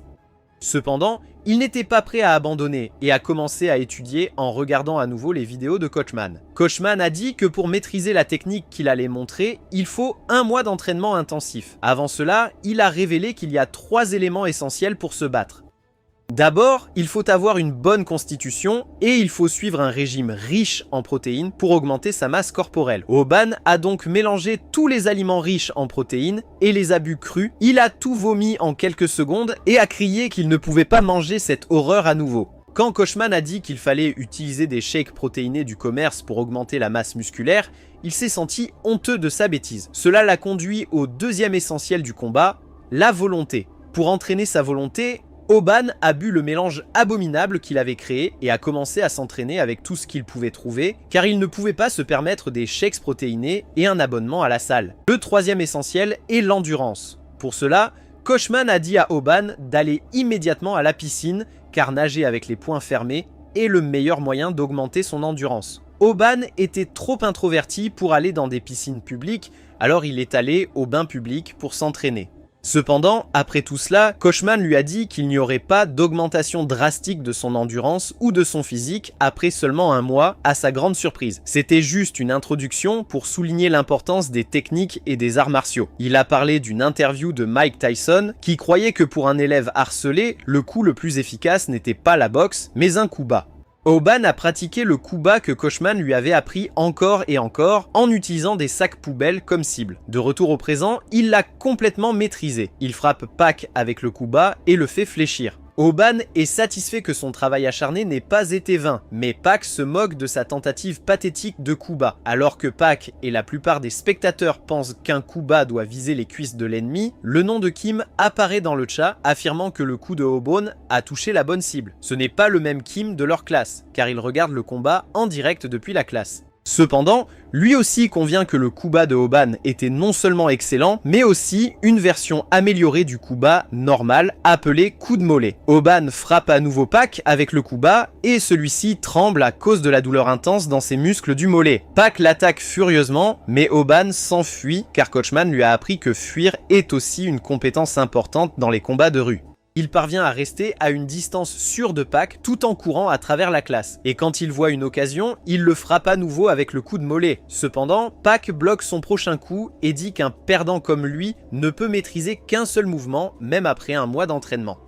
Cependant, il n'était pas prêt à abandonner et a commencé à étudier en regardant à nouveau les vidéos de Koshman. Koshman a dit que pour maîtriser la technique qu'il allait montrer, il faut 1 mois d'entraînement intensif. Avant cela, il a révélé qu'il y a 3 éléments essentiels pour se battre. D'abord, il faut avoir une bonne constitution et il faut suivre un régime riche en protéines pour augmenter sa masse corporelle. Hoban a donc mélangé tous les aliments riches en protéines et les a bu crus. Il a tout vomi en quelques secondes et a crié qu'il ne pouvait pas manger cette horreur à nouveau. Quand Koshman a dit qu'il fallait utiliser des shakes protéinés du commerce pour augmenter la masse musculaire, il s'est senti honteux de sa bêtise. Cela l'a conduit au deuxième essentiel du combat, la volonté. Pour entraîner sa volonté, Hoban a bu le mélange abominable qu'il avait créé et a commencé à s'entraîner avec tout ce qu'il pouvait trouver, car il ne pouvait pas se permettre des shakes protéinés et un abonnement à la salle. Le troisième essentiel est l'endurance. Pour cela, Koshman a dit à Hoban d'aller immédiatement à la piscine, car nager avec les poings fermés est le meilleur moyen d'augmenter son endurance. Hoban était trop introverti pour aller dans des piscines publiques, alors il est allé au bain public pour s'entraîner. Cependant, après tout cela, Koshman lui a dit qu'il n'y aurait pas d'augmentation drastique de son endurance ou de son physique après seulement 1 mois, à sa grande surprise. C'était juste une introduction pour souligner l'importance des techniques et des arts martiaux. Il a parlé d'une interview de Mike Tyson qui croyait que pour un élève harcelé, le coup le plus efficace n'était pas la boxe, mais un coup bas. Hoban a pratiqué le coup bas que Koshman lui avait appris encore et encore en utilisant des sacs poubelles comme cible. De retour au présent, il l'a complètement maîtrisé. Il frappe Pak avec le coup bas et le fait fléchir. Hoban est satisfait que son travail acharné n'ait pas été vain, mais Pak se moque de sa tentative pathétique de coup bas. Alors que Pak et la plupart des spectateurs pensent qu'un coup bas doit viser les cuisses de l'ennemi, le nom de Kim apparaît dans le chat affirmant que le coup de Hoban a touché la bonne cible. Ce n'est pas le même Kim de leur classe, car il regarde le combat en direct depuis la classe. Cependant, lui aussi convient que le coup bas de Hoban était non seulement excellent, mais aussi une version améliorée du coup bas normal, appelé coup de mollet. Hoban frappe à nouveau Pak avec le coup bas, et celui-ci tremble à cause de la douleur intense dans ses muscles du mollet. Pak l'attaque furieusement, mais Hoban s'enfuit, car Koshman lui a appris que fuir est aussi une compétence importante dans les combats de rue. Il parvient à rester à une distance sûre de Pak tout en courant à travers la classe. Et quand il voit une occasion, il le frappe à nouveau avec le coup de mollet. Cependant, Pak bloque son prochain coup et dit qu'un perdant comme lui ne peut maîtriser qu'un seul mouvement, même après 1 mois d'entraînement.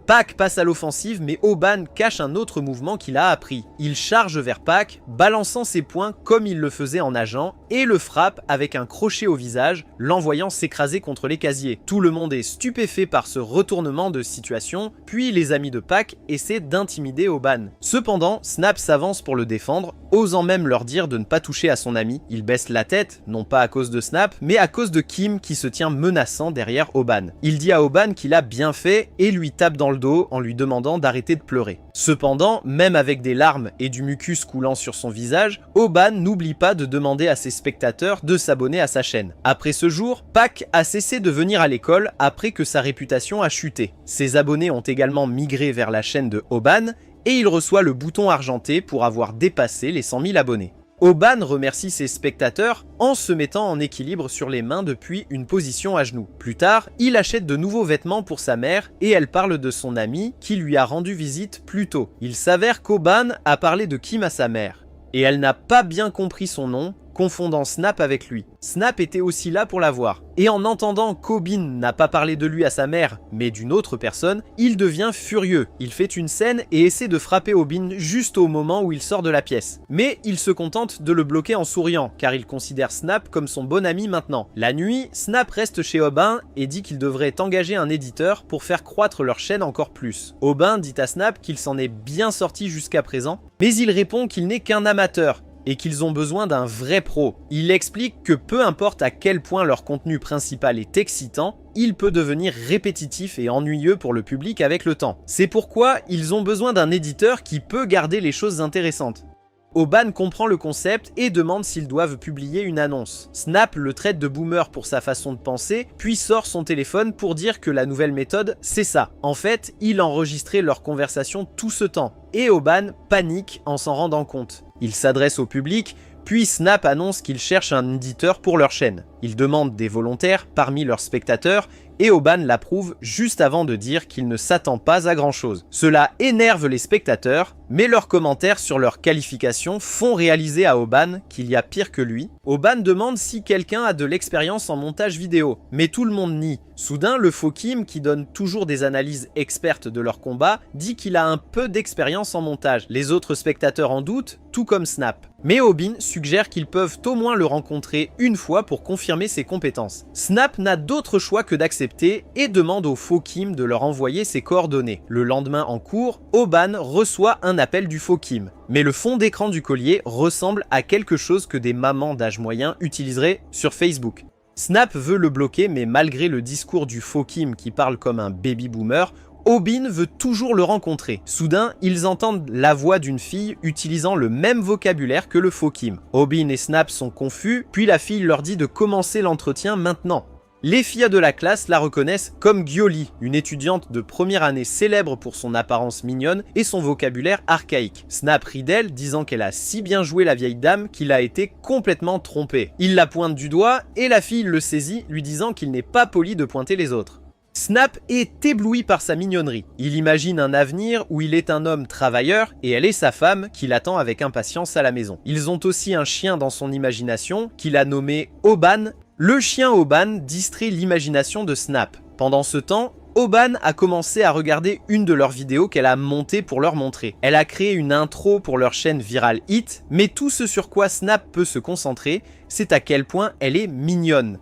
Pak passe à l'offensive, mais Hoban cache un autre mouvement qu'il a appris. Il charge vers Pak, balançant ses poings comme il le faisait en nageant, et le frappe avec un crochet au visage, l'envoyant s'écraser contre les casiers. Tout le monde est stupéfait par ce retournement de situation, puis les amis de Pak essaient d'intimider Hoban. Cependant, Snap s'avance pour le défendre, osant même leur dire de ne pas toucher à son ami. Il baisse la tête, non pas à cause de Snap, mais à cause de Kim qui se tient menaçant derrière Hoban. Il dit à Hoban qu'il a bien fait et lui tape dans le dos en lui demandant d'arrêter de pleurer. Cependant, même avec des larmes et du mucus coulant sur son visage, Oban n'oublie pas de demander à ses spectateurs de s'abonner à sa chaîne. Après ce jour, Pak a cessé de venir à l'école après que sa réputation a chuté. Ses abonnés ont également migré vers la chaîne de Oban et il reçoit le bouton argenté pour avoir dépassé les 100 000 abonnés. Oban remercie ses spectateurs en se mettant en équilibre sur les mains depuis une position à genoux. Plus tard, il achète de nouveaux vêtements pour sa mère et elle parle de son ami qui lui a rendu visite plus tôt. Il s'avère qu'Oban a parlé de Kim à sa mère et elle n'a pas bien compris son nom, confondant Snap avec lui. Snap était aussi là pour la voir. Et en entendant qu'Obin n'a pas parlé de lui à sa mère, mais d'une autre personne, il devient furieux. Il fait une scène et essaie de frapper Obin juste au moment où il sort de la pièce. Mais il se contente de le bloquer en souriant, car il considère Snap comme son bon ami maintenant. La nuit, Snap reste chez Obin et dit qu'il devrait engager un éditeur pour faire croître leur chaîne encore plus. Obin dit à Snap qu'il s'en est bien sorti jusqu'à présent, mais il répond qu'il n'est qu'un amateur, et qu'ils ont besoin d'un vrai pro. Il explique que peu importe à quel point leur contenu principal est excitant, il peut devenir répétitif et ennuyeux pour le public avec le temps. C'est pourquoi ils ont besoin d'un éditeur qui peut garder les choses intéressantes. Oban comprend le concept et demande s'ils doivent publier une annonce. Snap le traite de boomer pour sa façon de penser, puis sort son téléphone pour dire que la nouvelle méthode, c'est ça. En fait, il enregistrait leur conversation tout ce temps, et Oban panique en s'en rendant compte. Il s'adresse au public, puis Snap annonce qu'il cherche un éditeur pour leur chaîne. Il demande des volontaires parmi leurs spectateurs et Oban l'approuve juste avant de dire qu'il ne s'attend pas à grand chose. Cela énerve les spectateurs, mais leurs commentaires sur leur qualification font réaliser à Oban qu'il y a pire que lui. Oban demande si quelqu'un a de l'expérience en montage vidéo, mais tout le monde nie. Soudain, le faux Kim, qui donne toujours des analyses expertes de leur combat, dit qu'il a un peu d'expérience en montage. Les autres spectateurs en doutent, tout comme Snap. Mais Obin suggère qu'ils peuvent au moins le rencontrer une fois pour confirmer ses compétences. Snap n'a d'autre choix que d'accepter et demande au faux Kim de leur envoyer ses coordonnées. Le lendemain en cours, Oban reçoit un appel du faux Kim. Mais le fond d'écran du collier ressemble à quelque chose que des mamans d'âge moyen utiliseraient sur Facebook. Snap veut le bloquer, mais malgré le discours du faux Kim qui parle comme un baby boomer, Obin veut toujours le rencontrer. Soudain, ils entendent la voix d'une fille utilisant le même vocabulaire que le faux Kim. Obin et Snap sont confus, puis la fille leur dit de commencer l'entretien maintenant. Les filles de la classe la reconnaissent comme Gyoli, une étudiante de première année célèbre pour son apparence mignonne et son vocabulaire archaïque. Snap rit d'elle, disant qu'elle a si bien joué la vieille dame qu'il a été complètement trompé. Il la pointe du doigt et la fille le saisit, lui disant qu'il n'est pas poli de pointer les autres. Snap est ébloui par sa mignonnerie. Il imagine un avenir où il est un homme travailleur et elle est sa femme qui l'attend avec impatience à la maison. Ils ont aussi un chien dans son imagination qu'il a nommé Oban. Le chien Oban distrait l'imagination de Snap. Pendant ce temps, Oban a commencé à regarder une de leurs vidéos qu'elle a montée pour leur montrer. Elle a créé une intro pour leur chaîne Viral Hit, mais tout ce sur quoi Snap peut se concentrer, c'est à quel point elle est mignonne.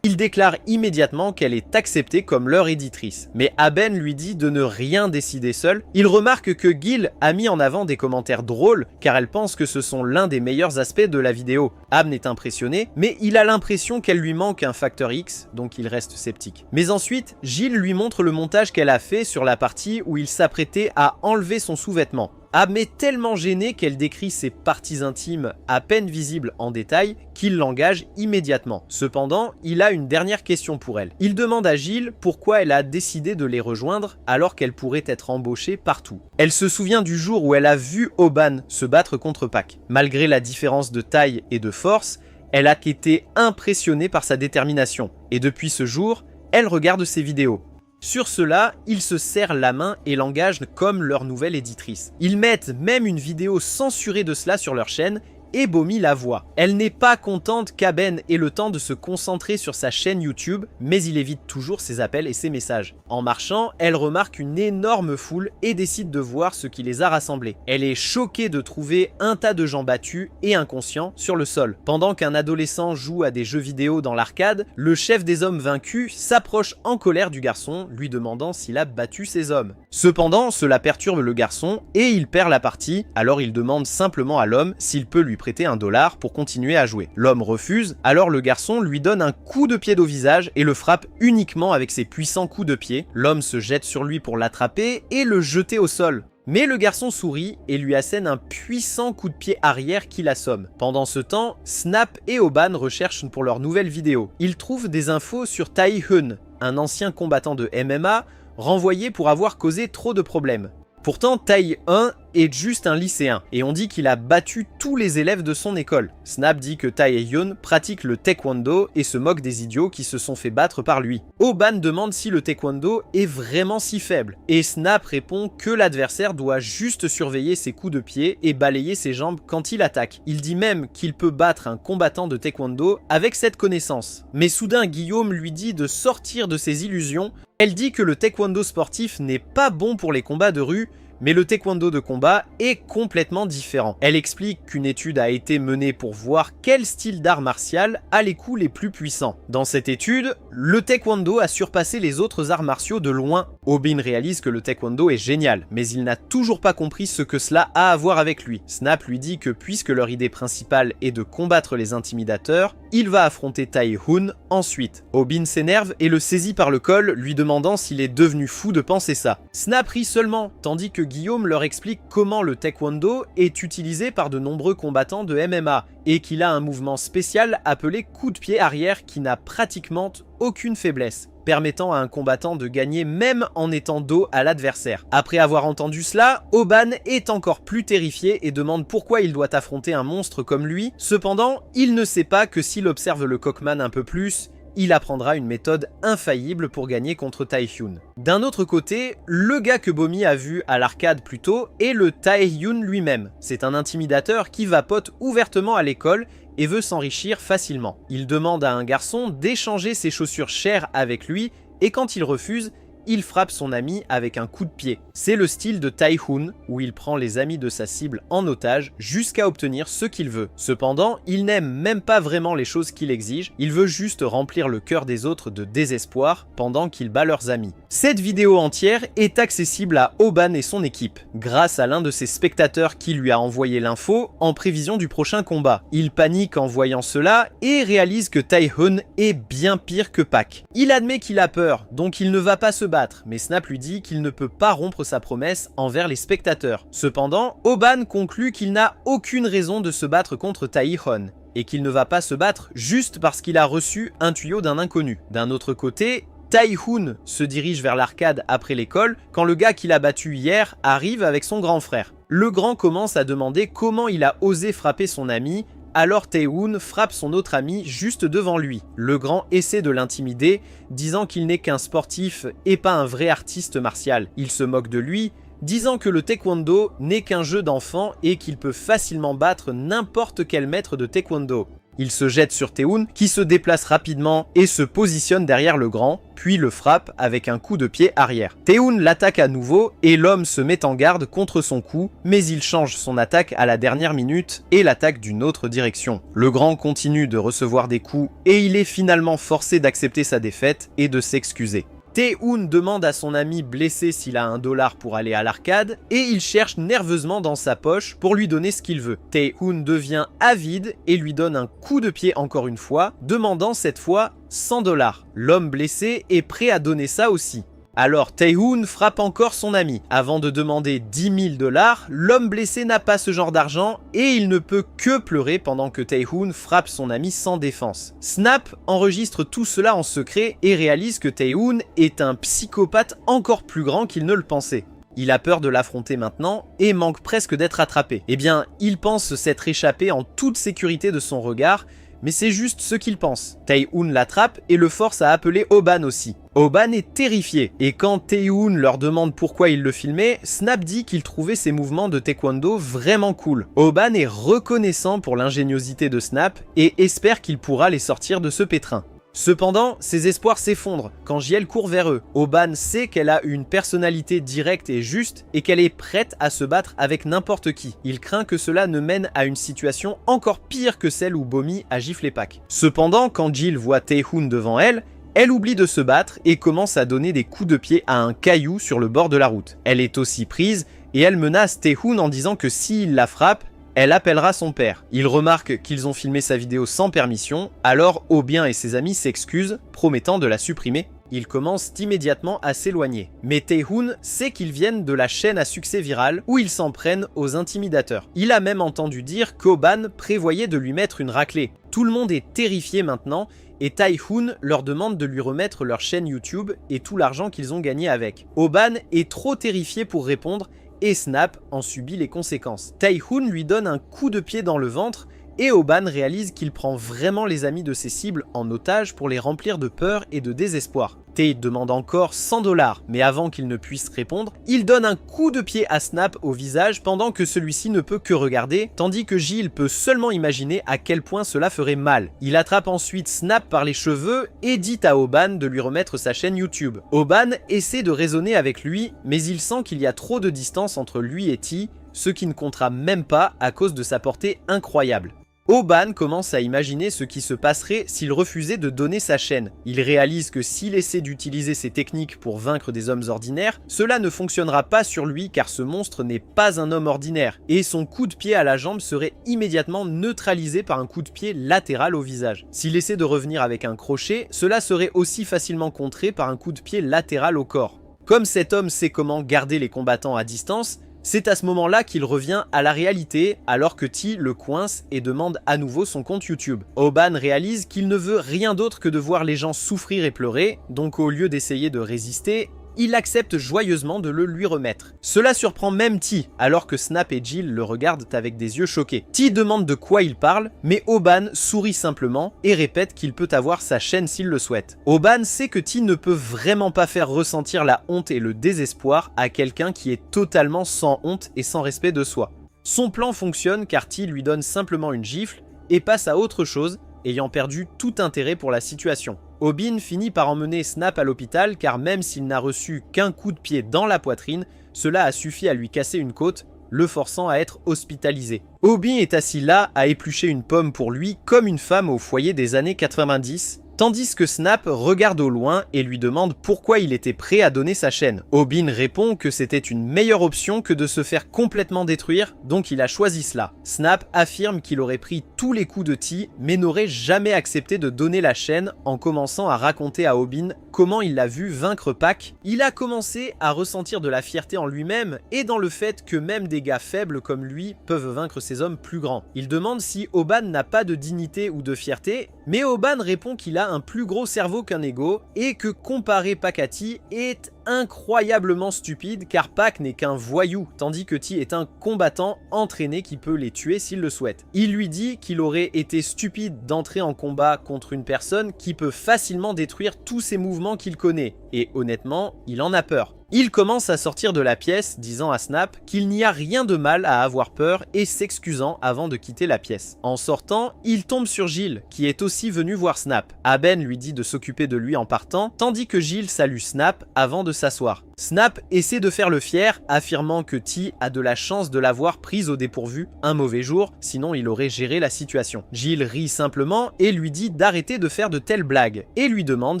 Il déclare immédiatement qu'elle est acceptée comme leur éditrice. Mais Aben lui dit de ne rien décider seul. Il remarque que Gil a mis en avant des commentaires drôles car elle pense que ce sont l'un des meilleurs aspects de la vidéo. Aben est impressionné, mais il a l'impression qu'elle lui manque un facteur X, donc il reste sceptique. Mais ensuite, Gil lui montre le montage qu'elle a fait sur la partie où il s'apprêtait à enlever son sous-vêtement. Ab est tellement gênée qu'elle décrit ses parties intimes à peine visibles en détail qu'il l'engage immédiatement. Cependant, il a une dernière question pour elle. Il demande à Gil pourquoi elle a décidé de les rejoindre alors qu'elle pourrait être embauchée partout. Elle se souvient du jour où elle a vu Oban se battre contre Pak. Malgré la différence de taille et de force, elle a été impressionnée par sa détermination. Et depuis ce jour, elle regarde ses vidéos. Sur cela, ils se serrent la main et l'engagent comme leur nouvelle éditrice. Ils mettent même une vidéo censurée de cela sur leur chaîne et Bomi la voit. Elle n'est pas contente qu'Aben ait le temps de se concentrer sur sa chaîne YouTube, mais il évite toujours ses appels et ses messages. En marchant, elle remarque une énorme foule et décide de voir ce qui les a rassemblés. Elle est choquée de trouver un tas de gens battus et inconscients sur le sol. Pendant qu'un adolescent joue à des jeux vidéo dans l'arcade, le chef des hommes vaincus s'approche en colère du garçon, lui demandant s'il a battu ses hommes. Cependant, cela perturbe le garçon et il perd la partie, alors il demande simplement à l'homme s'il peut lui prêter $1 pour continuer à jouer. L'homme refuse, alors le garçon lui donne un coup de pied au visage et le frappe uniquement avec ses puissants coups de pied. L'homme se jette sur lui pour l'attraper et le jeter au sol. Mais le garçon sourit et lui assène un puissant coup de pied arrière qui l'assomme. Pendant ce temps, Snap et Oban recherchent pour leur nouvelle vidéo. Ils trouvent des infos sur Tae-hun, un ancien combattant de MMA, renvoyé pour avoir causé trop de problèmes. Pourtant, Tae-hun est juste un lycéen, et on dit qu'il a battu tous les élèves de son école. Snap dit que Tae-hun pratique le taekwondo et se moque des idiots qui se sont fait battre par lui. Oban demande si le taekwondo est vraiment si faible, et Snap répond que l'adversaire doit juste surveiller ses coups de pied et balayer ses jambes quand il attaque. Il dit même qu'il peut battre un combattant de taekwondo avec cette connaissance. Mais soudain, Guillaume lui dit de sortir de ses illusions. Elle dit que le taekwondo sportif n'est pas bon pour les combats de rue, mais le taekwondo de combat est complètement différent. Elle explique qu'une étude a été menée pour voir quel style d'art martial a les coups les plus puissants. Dans cette étude, le taekwondo a surpassé les autres arts martiaux de loin. Obin réalise que le taekwondo est génial, mais il n'a toujours pas compris ce que cela a à voir avec lui. Snap lui dit que puisque leur idée principale est de combattre les intimidateurs, il va affronter Tae-hun ensuite. Obin s'énerve et le saisit par le col, lui demandant s'il est devenu fou de penser ça. Snap rit seulement, tandis que Guillaume leur explique comment le taekwondo est utilisé par de nombreux combattants de MMA et qu'il a un mouvement spécial appelé coup de pied arrière qui n'a pratiquement aucune faiblesse, permettant à un combattant de gagner même en étant dos à l'adversaire. Après avoir entendu cela, Oban est encore plus terrifié et demande pourquoi il doit affronter un monstre comme lui. Cependant, il ne sait pas que s'il observe le Cockman un peu plus, il apprendra une méthode infaillible pour gagner contre Tae-hun. D'un autre côté, le gars que Bomi a vu à l'arcade plus tôt est le Tae-hun lui-même. C'est un intimidateur qui vapote ouvertement à l'école et veut s'enrichir facilement. Il demande à un garçon d'échanger ses chaussures chères avec lui et quand il refuse, il frappe son ami avec un coup de pied. C'est le style de Tae-hun, où il prend les amis de sa cible en otage jusqu'à obtenir ce qu'il veut. Cependant, il n'aime même pas vraiment les choses qu'il exige, il veut juste remplir le cœur des autres de désespoir pendant qu'il bat leurs amis. Cette vidéo entière est accessible à Oban et son équipe, grâce à l'un de ses spectateurs qui lui a envoyé l'info en prévision du prochain combat. Il panique en voyant cela et réalise que Tae-hun est bien pire que Pak. Il admet qu'il a peur, donc il ne va pas se battre, mais Snap lui dit qu'il ne peut pas rompre sa promesse envers les spectateurs. Cependant, Oban conclut qu'il n'a aucune raison de se battre contre Tae-hun, et qu'il ne va pas se battre juste parce qu'il a reçu un tuyau d'un inconnu. D'un autre côté, Tae-hun se dirige vers l'arcade après l'école quand le gars qu'il a battu hier arrive avec son grand frère. Le grand commence à demander comment il a osé frapper son ami, alors Tae-hun frappe son autre ami juste devant lui. Le grand essaie de l'intimider, disant qu'il n'est qu'un sportif et pas un vrai artiste martial. Il se moque de lui, disant que le taekwondo n'est qu'un jeu d'enfant et qu'il peut facilement battre n'importe quel maître de taekwondo. Il se jette sur Tae-hun qui se déplace rapidement et se positionne derrière le grand, puis le frappe avec un coup de pied arrière. Tae-hun l'attaque à nouveau et l'homme se met en garde contre son coup, mais il change son attaque à la dernière minute et l'attaque d'une autre direction. Le grand continue de recevoir des coups et il est finalement forcé d'accepter sa défaite et de s'excuser. Tae-hun demande à son ami blessé s'il a $1 pour aller à l'arcade et il cherche nerveusement dans sa poche pour lui donner ce qu'il veut. Tae-hun devient avide et lui donne un coup de pied encore une fois, demandant cette fois $100. L'homme blessé est prêt à donner ça aussi. Alors Tae-hun frappe encore son ami. Avant de demander $10 000, l'homme blessé n'a pas ce genre d'argent et il ne peut que pleurer pendant que Tae-hun frappe son ami sans défense. Snap enregistre tout cela en secret et réalise que Tae-hun est un psychopathe encore plus grand qu'il ne le pensait. Il a peur de l'affronter maintenant et manque presque d'être attrapé. Eh bien, il pense s'être échappé en toute sécurité de son regard, mais c'est juste ce qu'il pense. Tae-hun l'attrape et le force à appeler Oban aussi. Oban est terrifié, et quand Tae-hun leur demande pourquoi il le filmait, Snap dit qu'il trouvait ses mouvements de taekwondo vraiment cool. Oban est reconnaissant pour l'ingéniosité de Snap et espère qu'il pourra les sortir de ce pétrin. Cependant, ses espoirs s'effondrent quand Jiel court vers eux. Oban sait qu'elle a une personnalité directe et juste et qu'elle est prête à se battre avec n'importe qui. Il craint que cela ne mène à une situation encore pire que celle où Bomi a giflé Pak. Cependant, quand Jill voit Tae-hun devant elle, elle oublie de se battre et commence à donner des coups de pied à un caillou sur le bord de la route. Elle est aussi prise et elle menace Tae-hun en disant que s'il la frappe, elle appellera son père. Il remarque qu'ils ont filmé sa vidéo sans permission, alors Obien et ses amis s'excusent, promettant de la supprimer. Il commence immédiatement à s'éloigner. Mais Taehoon sait qu'ils viennent de la chaîne à succès viral où ils s'en prennent aux intimidateurs. Il a même entendu dire qu'Oban prévoyait de lui mettre une raclée. Tout le monde est terrifié maintenant et Taehoon leur demande de lui remettre leur chaîne YouTube et tout l'argent qu'ils ont gagné avec. Oban est trop terrifié pour répondre et Snap en subit les conséquences. Taehoon lui donne un coup de pied dans le ventre et Oban réalise qu'il prend vraiment les amis de ses cibles en otage pour les remplir de peur et de désespoir. Tae demande encore 100 $, mais avant qu'il ne puisse répondre, il donne un coup de pied à Snap au visage pendant que celui-ci ne peut que regarder, tandis que Jill peut seulement imaginer à quel point cela ferait mal. Il attrape ensuite Snap par les cheveux et dit à Oban de lui remettre sa chaîne YouTube. Oban essaie de raisonner avec lui, mais il sent qu'il y a trop de distance entre lui et Tae, ce qui ne comptera même pas à cause de sa portée incroyable. Oban commence à imaginer ce qui se passerait s'il refusait de donner sa chaîne. Il réalise que s'il essaie d'utiliser ses techniques pour vaincre des hommes ordinaires, cela ne fonctionnera pas sur lui car ce monstre n'est pas un homme ordinaire, et son coup de pied à la jambe serait immédiatement neutralisé par un coup de pied latéral au visage. S'il essaie de revenir avec un crochet, cela serait aussi facilement contré par un coup de pied latéral au corps. Comme cet homme sait comment garder les combattants à distance, c'est à ce moment-là qu'il revient à la réalité alors que Tae le coince et demande à nouveau son compte YouTube. Oban réalise qu'il ne veut rien d'autre que de voir les gens souffrir et pleurer, donc au lieu d'essayer de résister, il accepte joyeusement de le lui remettre. Cela surprend même Tae, alors que Snap et Jill le regardent avec des yeux choqués. Tae demande de quoi il parle, mais Oban sourit simplement et répète qu'il peut avoir sa chaîne s'il le souhaite. Oban sait que Tae ne peut vraiment pas faire ressentir la honte et le désespoir à quelqu'un qui est totalement sans honte et sans respect de soi. Son plan fonctionne car Tae lui donne simplement une gifle et passe à autre chose, ayant perdu tout intérêt pour la situation. Obin finit par emmener Snap à l'hôpital car même s'il n'a reçu qu'un coup de pied dans la poitrine, cela a suffi à lui casser une côte, le forçant à être hospitalisé. Obin est assis là à éplucher une pomme pour lui comme une femme au foyer des années 90, tandis que Snap regarde au loin et lui demande pourquoi il était prêt à donner sa chaîne. Obin répond que c'était une meilleure option que de se faire complètement détruire, donc il a choisi cela. Snap affirme qu'il aurait pris tous les coups de Tae, mais n'aurait jamais accepté de donner la chaîne en commençant à raconter à Obin comment il l'a vu vaincre Pac. Il a commencé à ressentir de la fierté en lui-même et dans le fait que même des gars faibles comme lui peuvent vaincre ces hommes plus grands. Il demande si Oban n'a pas de dignité ou de fierté, mais Oban répond qu'il a un plus gros cerveau qu'un ego et que comparer Pac à Tae est incroyablement stupide car Pac n'est qu'un voyou tandis que Tae est un combattant entraîné qui peut les tuer s'il le souhaite. Il lui dit qu'il aurait été stupide d'entrer en combat contre une personne qui peut facilement détruire tous ses mouvements qu'il connaît et honnêtement il en a peur. Il commence à sortir de la pièce, disant à Snap qu'il n'y a rien de mal à avoir peur et s'excusant avant de quitter la pièce. En sortant, il tombe sur Jill, qui est aussi venu voir Snap. Aben lui dit de s'occuper de lui en partant, tandis que Jill salue Snap avant de s'asseoir. Snap essaie de faire le fier, affirmant que Tae a de la chance de l'avoir prise au dépourvu un mauvais jour, sinon il aurait géré la situation. Jill rit simplement et lui dit d'arrêter de faire de telles blagues, et lui demande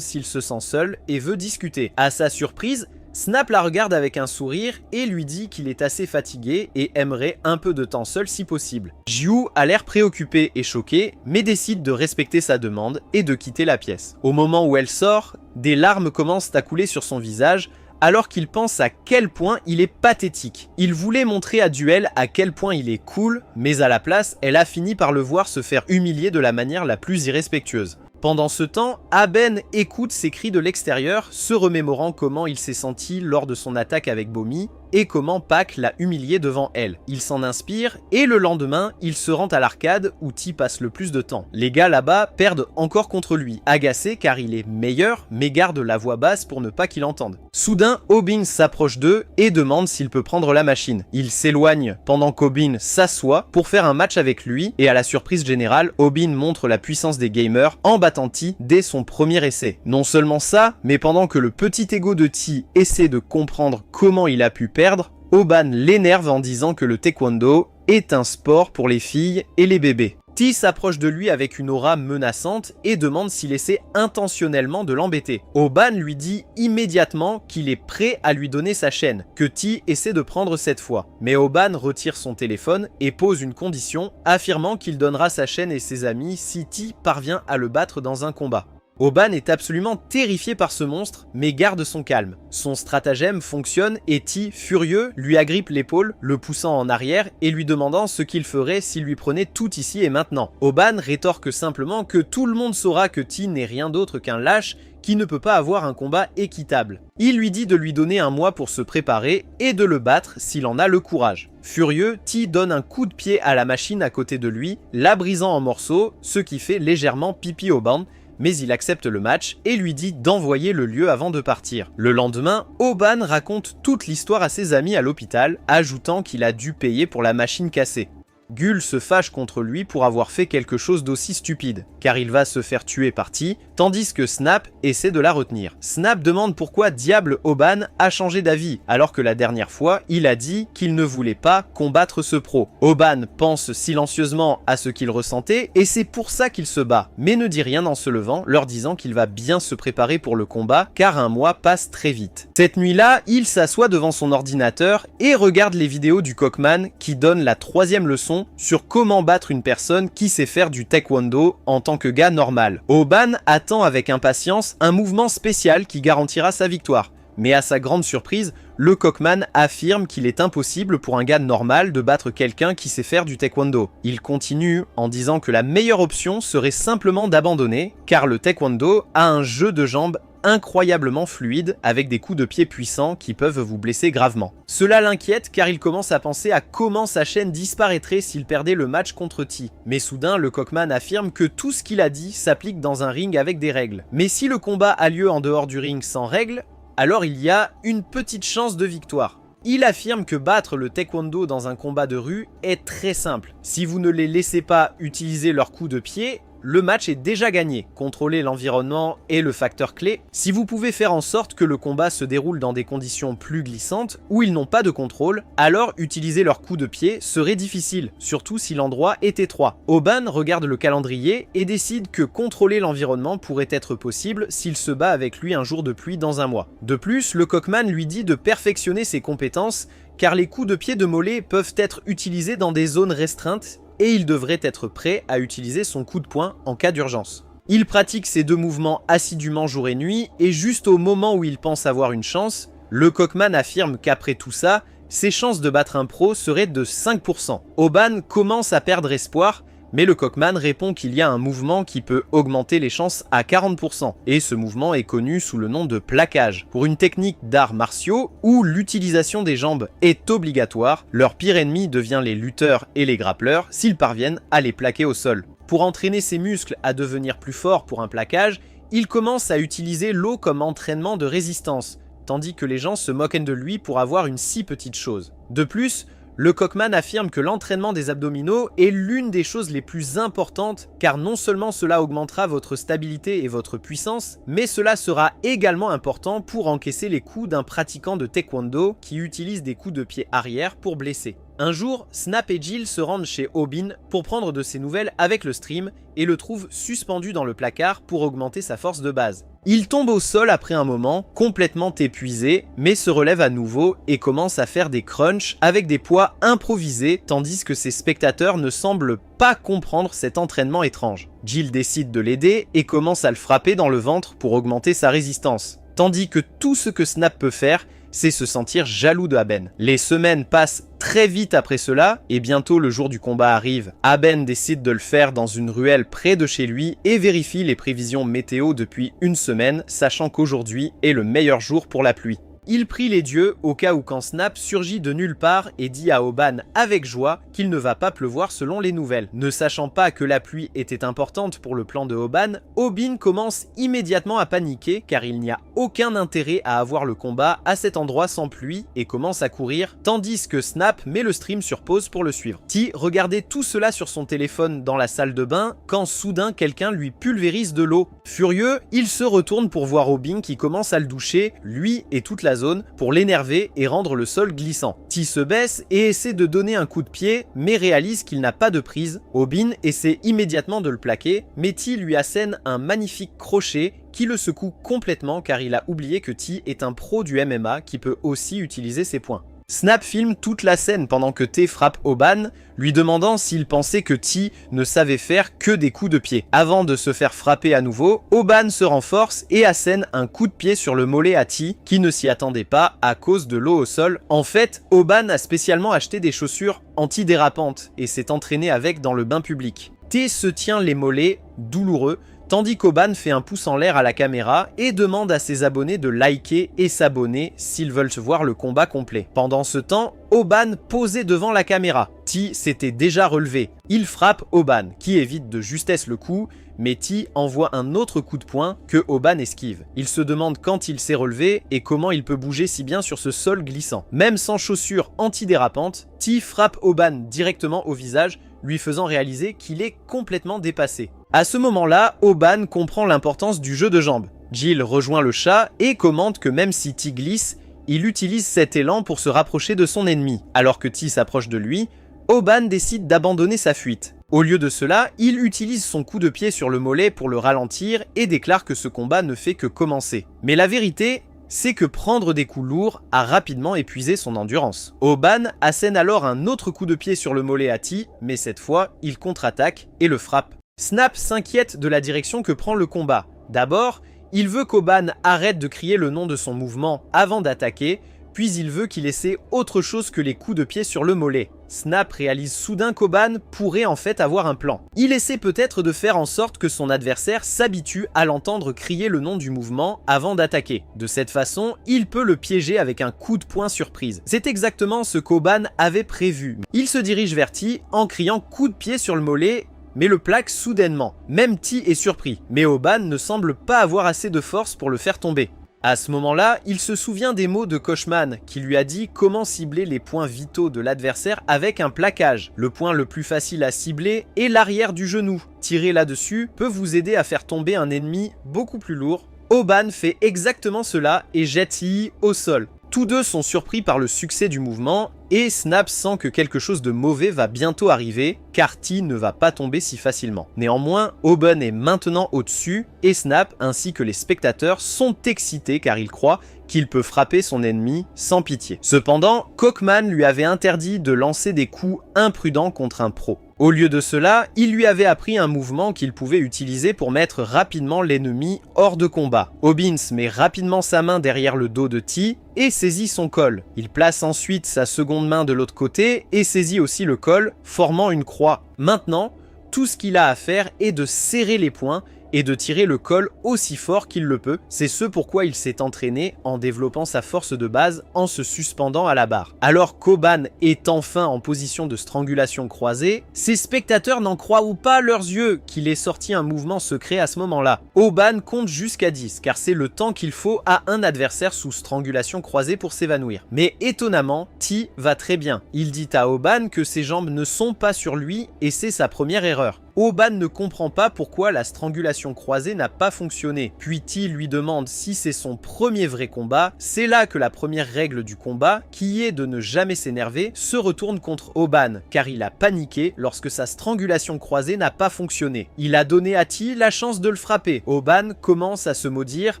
s'il se sent seul et veut discuter. À sa surprise, Snap la regarde avec un sourire et lui dit qu'il est assez fatigué et aimerait un peu de temps seul si possible. Jiu a l'air préoccupé et choqué, mais décide de respecter sa demande et de quitter la pièce. Au moment où elle sort, des larmes commencent à couler sur son visage, alors qu'il pense à quel point il est pathétique. Il voulait montrer à Duel à quel point il est cool, mais à la place, elle a fini par le voir se faire humilier de la manière la plus irrespectueuse. Pendant ce temps, Aben écoute ces cris de l'extérieur, se remémorant comment il s'est senti lors de son attaque avec Bomi et comment Pac l'a humilié devant elle. Il s'en inspire et le lendemain, il se rend à l'arcade où Tae passe le plus de temps. Les gars là-bas perdent encore contre lui, agacés car il est meilleur mais garde la voix basse pour ne pas qu'il entende. Soudain, Obin s'approche d'eux et demande s'il peut prendre la machine. Il s'éloigne pendant qu'Obin s'assoit pour faire un match avec lui et à la surprise générale, Obin montre la puissance des gamers en battant Tae dès son premier essai. Non seulement ça, mais pendant que le petit ego de Tae essaie de comprendre comment il a pu perdre, Oban l'énerve en disant que le taekwondo est un sport pour les filles et les bébés. Tae s'approche de lui avec une aura menaçante et demande s'il essaie intentionnellement de l'embêter. Oban lui dit immédiatement qu'il est prêt à lui donner sa chaîne, que Tae essaie de prendre cette fois. Mais Oban retire son téléphone et pose une condition, affirmant qu'il donnera sa chaîne et ses amis si Tae parvient à le battre dans un combat. Oban est absolument terrifié par ce monstre, mais garde son calme. Son stratagème fonctionne et T, furieux, lui agrippe l'épaule, le poussant en arrière et lui demandant ce qu'il ferait s'il lui prenait tout ici et maintenant. Oban rétorque simplement que tout le monde saura que T n'est rien d'autre qu'un lâche qui ne peut pas avoir un combat équitable. Il lui dit de lui donner un mois pour se préparer et de le battre s'il en a le courage. Furieux, T donne un coup de pied à la machine à côté de lui, la brisant en morceaux, ce qui fait légèrement pipi Oban, mais il accepte le match et lui dit d'envoyer le lieu avant de partir. Le lendemain, Oban raconte toute l'histoire à ses amis à l'hôpital, ajoutant qu'il a dû payer pour la machine cassée. Gull se fâche contre lui pour avoir fait quelque chose d'aussi stupide, car il va se faire tuer par T, tandis que Snap essaie de la retenir. Snap demande pourquoi diable Oban a changé d'avis, alors que la dernière fois, il a dit qu'il ne voulait pas combattre ce pro. Oban pense silencieusement à ce qu'il ressentait, et c'est pour ça qu'il se bat, mais ne dit rien en se levant, leur disant qu'il va bien se préparer pour le combat, car un mois passe très vite. Cette nuit-là, il s'assoit devant son ordinateur et regarde les vidéos du Cockman qui donne la 3e leçon sur comment battre une personne qui sait faire du taekwondo en tant que gars normal. Oban attend avec impatience un mouvement spécial qui garantira sa victoire. Mais à sa grande surprise, le Cockman affirme qu'il est impossible pour un gars normal de battre quelqu'un qui sait faire du taekwondo. Il continue en disant que la meilleure option serait simplement d'abandonner, car le taekwondo a un jeu de jambes incroyablement fluide avec des coups de pied puissants qui peuvent vous blesser gravement. Cela l'inquiète car il commence à penser à comment sa chaîne disparaîtrait s'il perdait le match contre T. Mais soudain, le Cockman affirme que tout ce qu'il a dit s'applique dans un ring avec des règles. Mais si le combat a lieu en dehors du ring sans règles, alors il y a une petite chance de victoire. Il affirme que battre le taekwondo dans un combat de rue est très simple. Si vous ne les laissez pas utiliser leurs coups de pied, le match est déjà gagné. Contrôler l'environnement est le facteur clé. Si vous pouvez faire en sorte que le combat se déroule dans des conditions plus glissantes, où ils n'ont pas de contrôle, alors utiliser leurs coups de pied serait difficile, surtout si l'endroit est étroit. Oban regarde le calendrier et décide que contrôler l'environnement pourrait être possible s'il se bat avec lui un jour de pluie dans un mois. De plus, le Cockman lui dit de perfectionner ses compétences, car les coups de pied de mollet peuvent être utilisés dans des zones restreintes et il devrait être prêt à utiliser son coup de poing en cas d'urgence. Il pratique ces deux mouvements assidûment jour et nuit, et juste au moment où il pense avoir une chance, le Cockman affirme qu'après tout ça, ses chances de battre un pro seraient de 5%. Oban commence à perdre espoir, mais le Cockman répond qu'il y a un mouvement qui peut augmenter les chances à 40%, et ce mouvement est connu sous le nom de plaquage. Pour une technique d'arts martiaux où l'utilisation des jambes est obligatoire, leur pire ennemi devient les lutteurs et les grappleurs s'ils parviennent à les plaquer au sol. Pour entraîner ses muscles à devenir plus forts pour un plaquage, il commence à utiliser l'eau comme entraînement de résistance, tandis que les gens se moquent de lui pour avoir une si petite chose. De plus, le Cockman affirme que l'entraînement des abdominaux est l'une des choses les plus importantes car non seulement cela augmentera votre stabilité et votre puissance, mais cela sera également important pour encaisser les coups d'un pratiquant de taekwondo qui utilise des coups de pied arrière pour blesser. Un jour, Snap et Jill se rendent chez Obin pour prendre de ses nouvelles avec le stream et le trouvent suspendu dans le placard pour augmenter sa force de base. Il tombe au sol après un moment, complètement épuisé, mais se relève à nouveau et commence à faire des crunchs avec des poids improvisés, tandis que ses spectateurs ne semblent pas comprendre cet entraînement étrange. Jill décide de l'aider et commence à le frapper dans le ventre pour augmenter sa résistance, tandis que tout ce que Snap peut faire, c'est se sentir jaloux de Aben. Les semaines passent très vite après cela, et bientôt le jour du combat arrive. Aben décide de le faire dans une ruelle près de chez lui et vérifie les prévisions météo depuis une semaine, sachant qu'aujourd'hui est le meilleur jour pour la pluie. Il prie les dieux au cas où quand Snap surgit de nulle part et dit à Oban avec joie qu'il ne va pas pleuvoir selon les nouvelles. Ne sachant pas que la pluie était importante pour le plan de Oban, Obin commence immédiatement à paniquer car il n'y a aucun intérêt à avoir le combat à cet endroit sans pluie et commence à courir, tandis que Snap met le stream sur pause pour le suivre. T regardait tout cela sur son téléphone dans la salle de bain quand soudain quelqu'un lui pulvérise de l'eau. Furieux, il se retourne pour voir Obin qui commence à le doucher, lui et toute la zone, pour l'énerver et rendre le sol glissant. T se baisse et essaie de donner un coup de pied, mais réalise qu'il n'a pas de prise. Obin essaie immédiatement de le plaquer, mais T lui assène un magnifique crochet qui le secoue complètement car il a oublié que T est un pro du MMA qui peut aussi utiliser ses poings. Snap filme toute la scène pendant que T frappe Oban, lui demandant s'il pensait que T ne savait faire que des coups de pied. Avant de se faire frapper à nouveau, Oban se renforce et assène un coup de pied sur le mollet à T, qui ne s'y attendait pas à cause de l'eau au sol. En fait, Oban a spécialement acheté des chaussures antidérapantes et s'est entraîné avec dans le bain public. T se tient les mollets, douloureux, tandis qu'Oban fait un pouce en l'air à la caméra et demande à ses abonnés de liker et s'abonner s'ils veulent voir le combat complet. Pendant ce temps, Oban posait devant la caméra. T s'était déjà relevé. Il frappe Oban, qui évite de justesse le coup, mais T envoie un autre coup de poing que Oban esquive. Il se demande quand il s'est relevé et comment il peut bouger si bien sur ce sol glissant. Même sans chaussures antidérapantes, T frappe Oban directement au visage, lui faisant réaliser qu'il est complètement dépassé. À ce moment-là, Oban comprend l'importance du jeu de jambes. Jill rejoint le chat et commente que même si T glisse, il utilise cet élan pour se rapprocher de son ennemi. Alors que T s'approche de lui, Oban décide d'abandonner sa fuite. Au lieu de cela, il utilise son coup de pied sur le mollet pour le ralentir et déclare que ce combat ne fait que commencer. Mais la vérité, c'est que prendre des coups lourds a rapidement épuisé son endurance. Oban assène alors un autre coup de pied sur le mollet à T, mais cette fois, il contre-attaque et le frappe. Snap s'inquiète de la direction que prend le combat. D'abord, il veut qu'Oban arrête de crier le nom de son mouvement avant d'attaquer, puis il veut qu'il essaie autre chose que les coups de pied sur le mollet. Snap réalise soudain qu'Oban pourrait en fait avoir un plan. Il essaie peut-être de faire en sorte que son adversaire s'habitue à l'entendre crier le nom du mouvement avant d'attaquer. De cette façon, il peut le piéger avec un coup de poing surprise. C'est exactement ce qu'Oban avait prévu. Il se dirige vers T en criant coup de pied sur le mollet, mais le plaque soudainement. Même T est surpris, mais Oban ne semble pas avoir assez de force pour le faire tomber. À ce moment-là, il se souvient des mots de Koshman, qui lui a dit comment cibler les points vitaux de l'adversaire avec un plaquage. Le point le plus facile à cibler est l'arrière du genou. Tirer là-dessus peut vous aider à faire tomber un ennemi beaucoup plus lourd. Oban fait exactement cela et jette T au sol. Tous deux sont surpris par le succès du mouvement et Snap sent que quelque chose de mauvais va bientôt arriver car T ne va pas tomber si facilement. Néanmoins, Oban est maintenant au-dessus et Snap ainsi que les spectateurs sont excités car ils croient qu'il peut frapper son ennemi sans pitié. Cependant, Kochman lui avait interdit de lancer des coups imprudents contre un pro. Au lieu de cela, il lui avait appris un mouvement qu'il pouvait utiliser pour mettre rapidement l'ennemi hors de combat. Hobbins met rapidement sa main derrière le dos de T et saisit son col. Il place ensuite sa seconde main de l'autre côté et saisit aussi le col, formant une croix. Maintenant, tout ce qu'il a à faire est de serrer les poings et de tirer le col aussi fort qu'il le peut. C'est ce pourquoi il s'est entraîné en développant sa force de base en se suspendant à la barre. Alors qu'Oban est enfin en position de strangulation croisée, ses spectateurs n'en croient ou pas leurs yeux qu'il ait sorti un mouvement secret à ce moment-là. Oban compte jusqu'à 10 car c'est le temps qu'il faut à un adversaire sous strangulation croisée pour s'évanouir. Mais étonnamment, T va très bien. Il dit à Oban que ses jambes ne sont pas sur lui et c'est sa première erreur. Oban ne comprend pas pourquoi la strangulation croisée n'a pas fonctionné. Puis T lui demande si c'est son premier vrai combat. C'est là que la première règle du combat, qui est de ne jamais s'énerver, se retourne contre Oban, car il a paniqué lorsque sa strangulation croisée n'a pas fonctionné. Il a donné à T la chance de le frapper. Oban commence à se maudire,